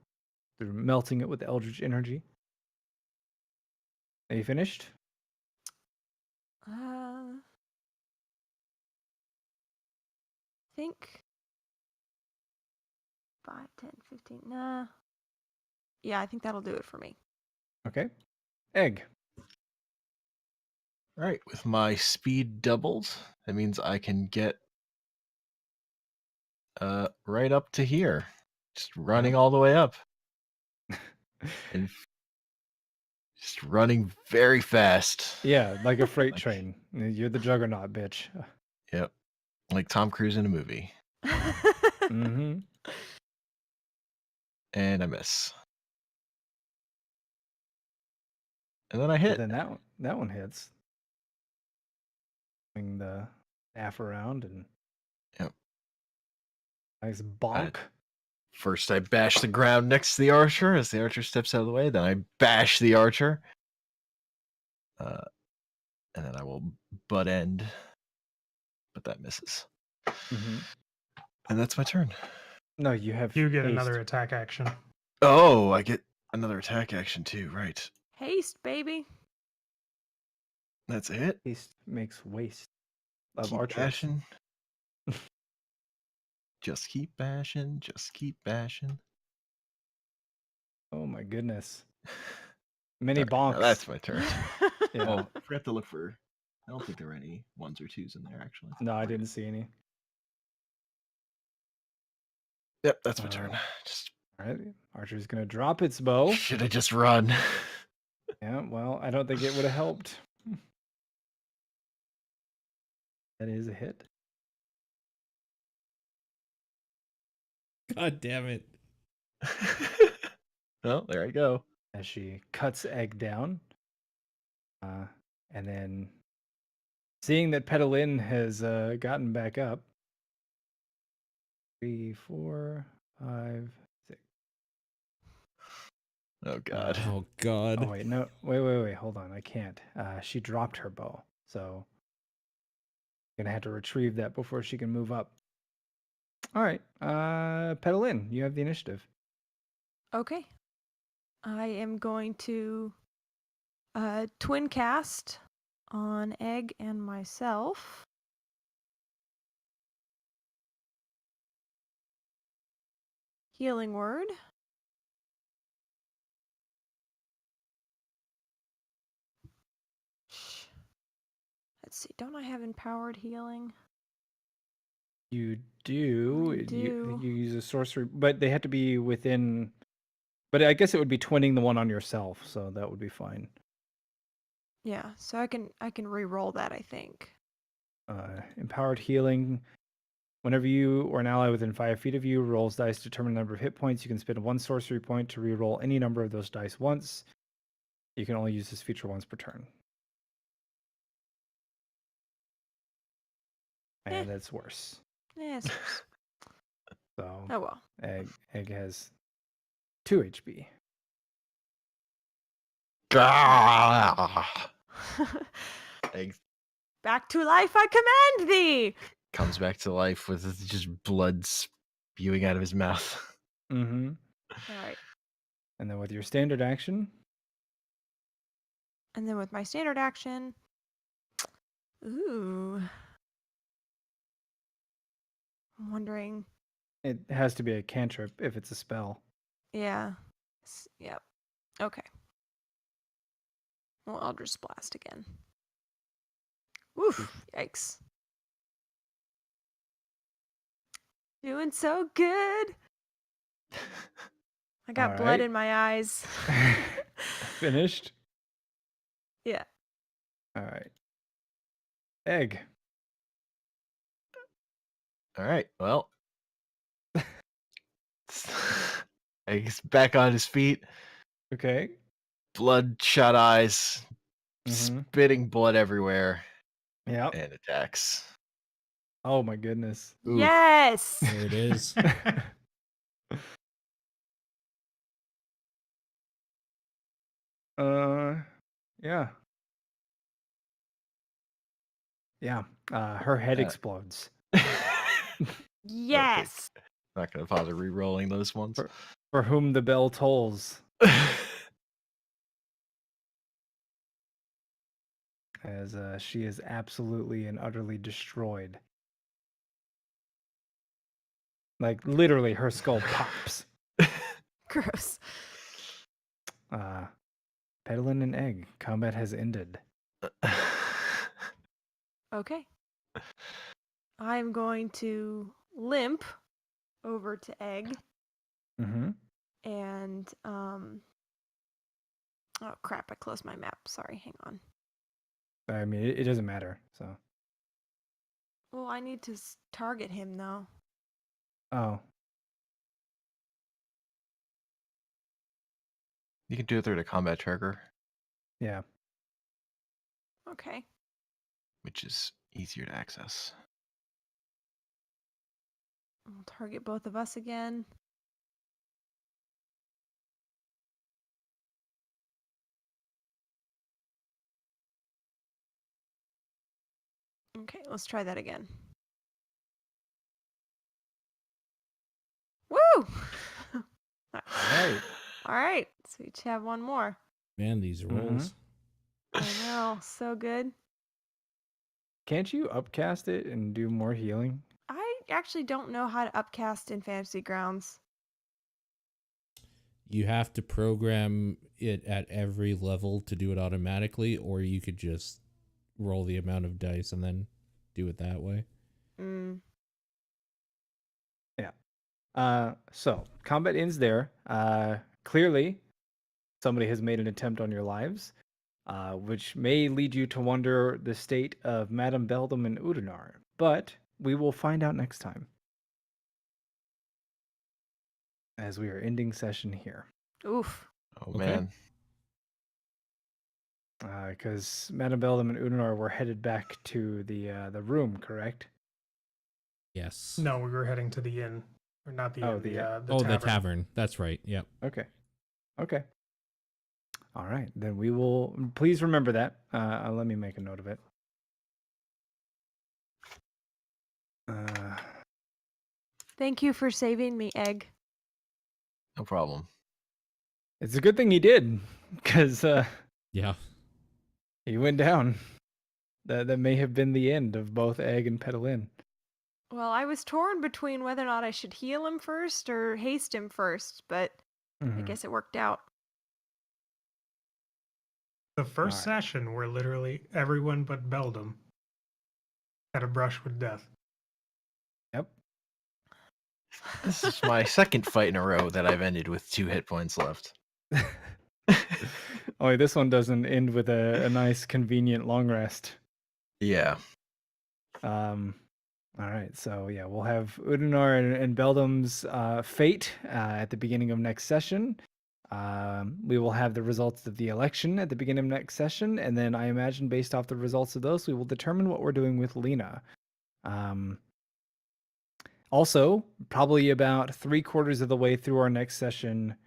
through melting it with eldritch energy. Are you finished? I think 5, 10, 15. Nah. Yeah, I think that'll do it for me. Okay. Egg. All right, with my speed doubled, that means I can get right up to here, just running all the way up, and just running very fast. Yeah, like a freight train. You're the juggernaut, bitch. Yep, like Tom Cruise in a movie. Mm-hmm. And I miss, and then I hit. Then that one hits. Swing the staff around and Yep. nice bonk. First, I bash the ground next to the archer as the archer steps out of the way. Then I bash the archer. And then I will butt end. But that misses. Mm-hmm. And that's my turn. No, you have. You get haste. another attack action. Oh, I get another attack action too. Right. Haste, baby. That's it? Haste makes waste of Keep archers. bashing. Just keep bashing. Just keep bashing. Oh my goodness. Many All right, bonks. now that's my turn. Yeah. Oh, I forgot to look for. I don't think there were any 1s or 2s in there, actually. No, I didn't see any. Yep, that's my turn. Uh, Just All right. Archer's going to drop its bow. should have just run. Yeah, well, I don't think it would have helped. That is a hit. God damn it. Well, there I go. As she cuts Egg down. And then seeing that Petalin has gotten back up. 3, 4, 5, 6. Oh God. Oh God. Oh wait, no, wait, hold on, I can't. She dropped her bow, so gonna have to retrieve that before she can move up. All right, Petalin, you have the initiative. Okay. I am going to twin cast on Egg and myself. Healing word. Let's see. Don't I have empowered healing? You do. I do. You use a sorcery, but they have to be within. But I guess it would be twinning the one on yourself, so that would be fine. Yeah, so I can re-roll that, I think. Empowered healing. Whenever you or an ally within 5 feet of you rolls dice to determine the number of hit points, you can spend 1 sorcery point to re-roll any number of those dice once. You can only use this feature once per turn. And it's worse. Yes. So Oh well. Egg has 2 HP. Ah! Egg Back to life I command thee! comes back to life with just blood spewing out of his mouth. Mm-hmm. Alright. And then with your standard action, And then with my standard action. Ooh. I'm wondering. it has to be a cantrip if it's a spell. Yeah. Yep. Okay. Well, Eldritch Blast again. Woof. Yikes. Doing so good. I got All blood right. in my eyes. Finished? Yeah. All right. Egg. All right. Well, Egg's back on his feet. Okay. Bloodshot eyes, Mm-hmm. spitting blood everywhere, Yep. and attacks. Oh my goodness. Oof. Yes. There it is. Yeah. Yeah. Her head Uh, explodes. Yes. Not gonna bother re-rolling those ones. For whom the bell tolls. As she is absolutely and utterly destroyed. Like literally her skull pops. Gross. Petalin and Egg, combat has ended. Okay. I'm going to limp over to Egg Mm-hmm. and oh crap, I closed my map. Sorry, hang on. I mean, it doesn't matter. So. Well, I need to target him though. Oh. You can do it through the combat tracker, Yeah. Okay. which is easier to access. I'll target both of us again. Okay, let's try that again. Woo! All right. All right, so we each have one more. Man, these rolls. I know, so good. Can't you upcast it and do more healing? I actually don't know how to upcast in Fantasy Grounds. You have to program it at every level to do it automatically, or you could just roll the amount of dice and then do it that way. Mm. Yeah. So combat ends there. Clearly, somebody has made an attempt on your lives, which may lead you to wonder the state of Madame Beldam and Udinar. But we will find out next time, as we are ending session here. Oof. Oh Okay. man. Because Madame Beldam and Udinar were headed back to the room, correct? Yes. No, we were heading to the inn, or not the Oh, inn. the The Oh, tavern. the tavern. That's right. Yep. Okay. All right. Then we will. Please remember that. Let me make a note of it. Thank you for saving me, Egg. No problem. It's a good thing he did, because Yeah. he went down. That may have been the end of both Egg and Petalin. Well, I was torn between whether or not I should heal him first or haste him first, but I Mhm. guess it worked out. The first Alright. session where literally everyone but Beldam had a brush with death. Yep. This is my second fight in a row that I've ended with 2 hit points left. Only this one doesn't end with a nice, convenient long rest. Yeah. All right, so yeah, we'll have Udinar and Beldam's fate at the beginning of next session. We will have the results of the election at the beginning of next session, and then I imagine based off the results of those, we will determine what we're doing with Lena. Also, probably about 3/4 of the way through our next session,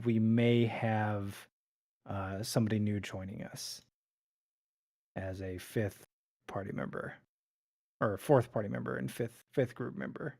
we may have somebody new joining us as a 5th party member, or 4th party member and fifth group member.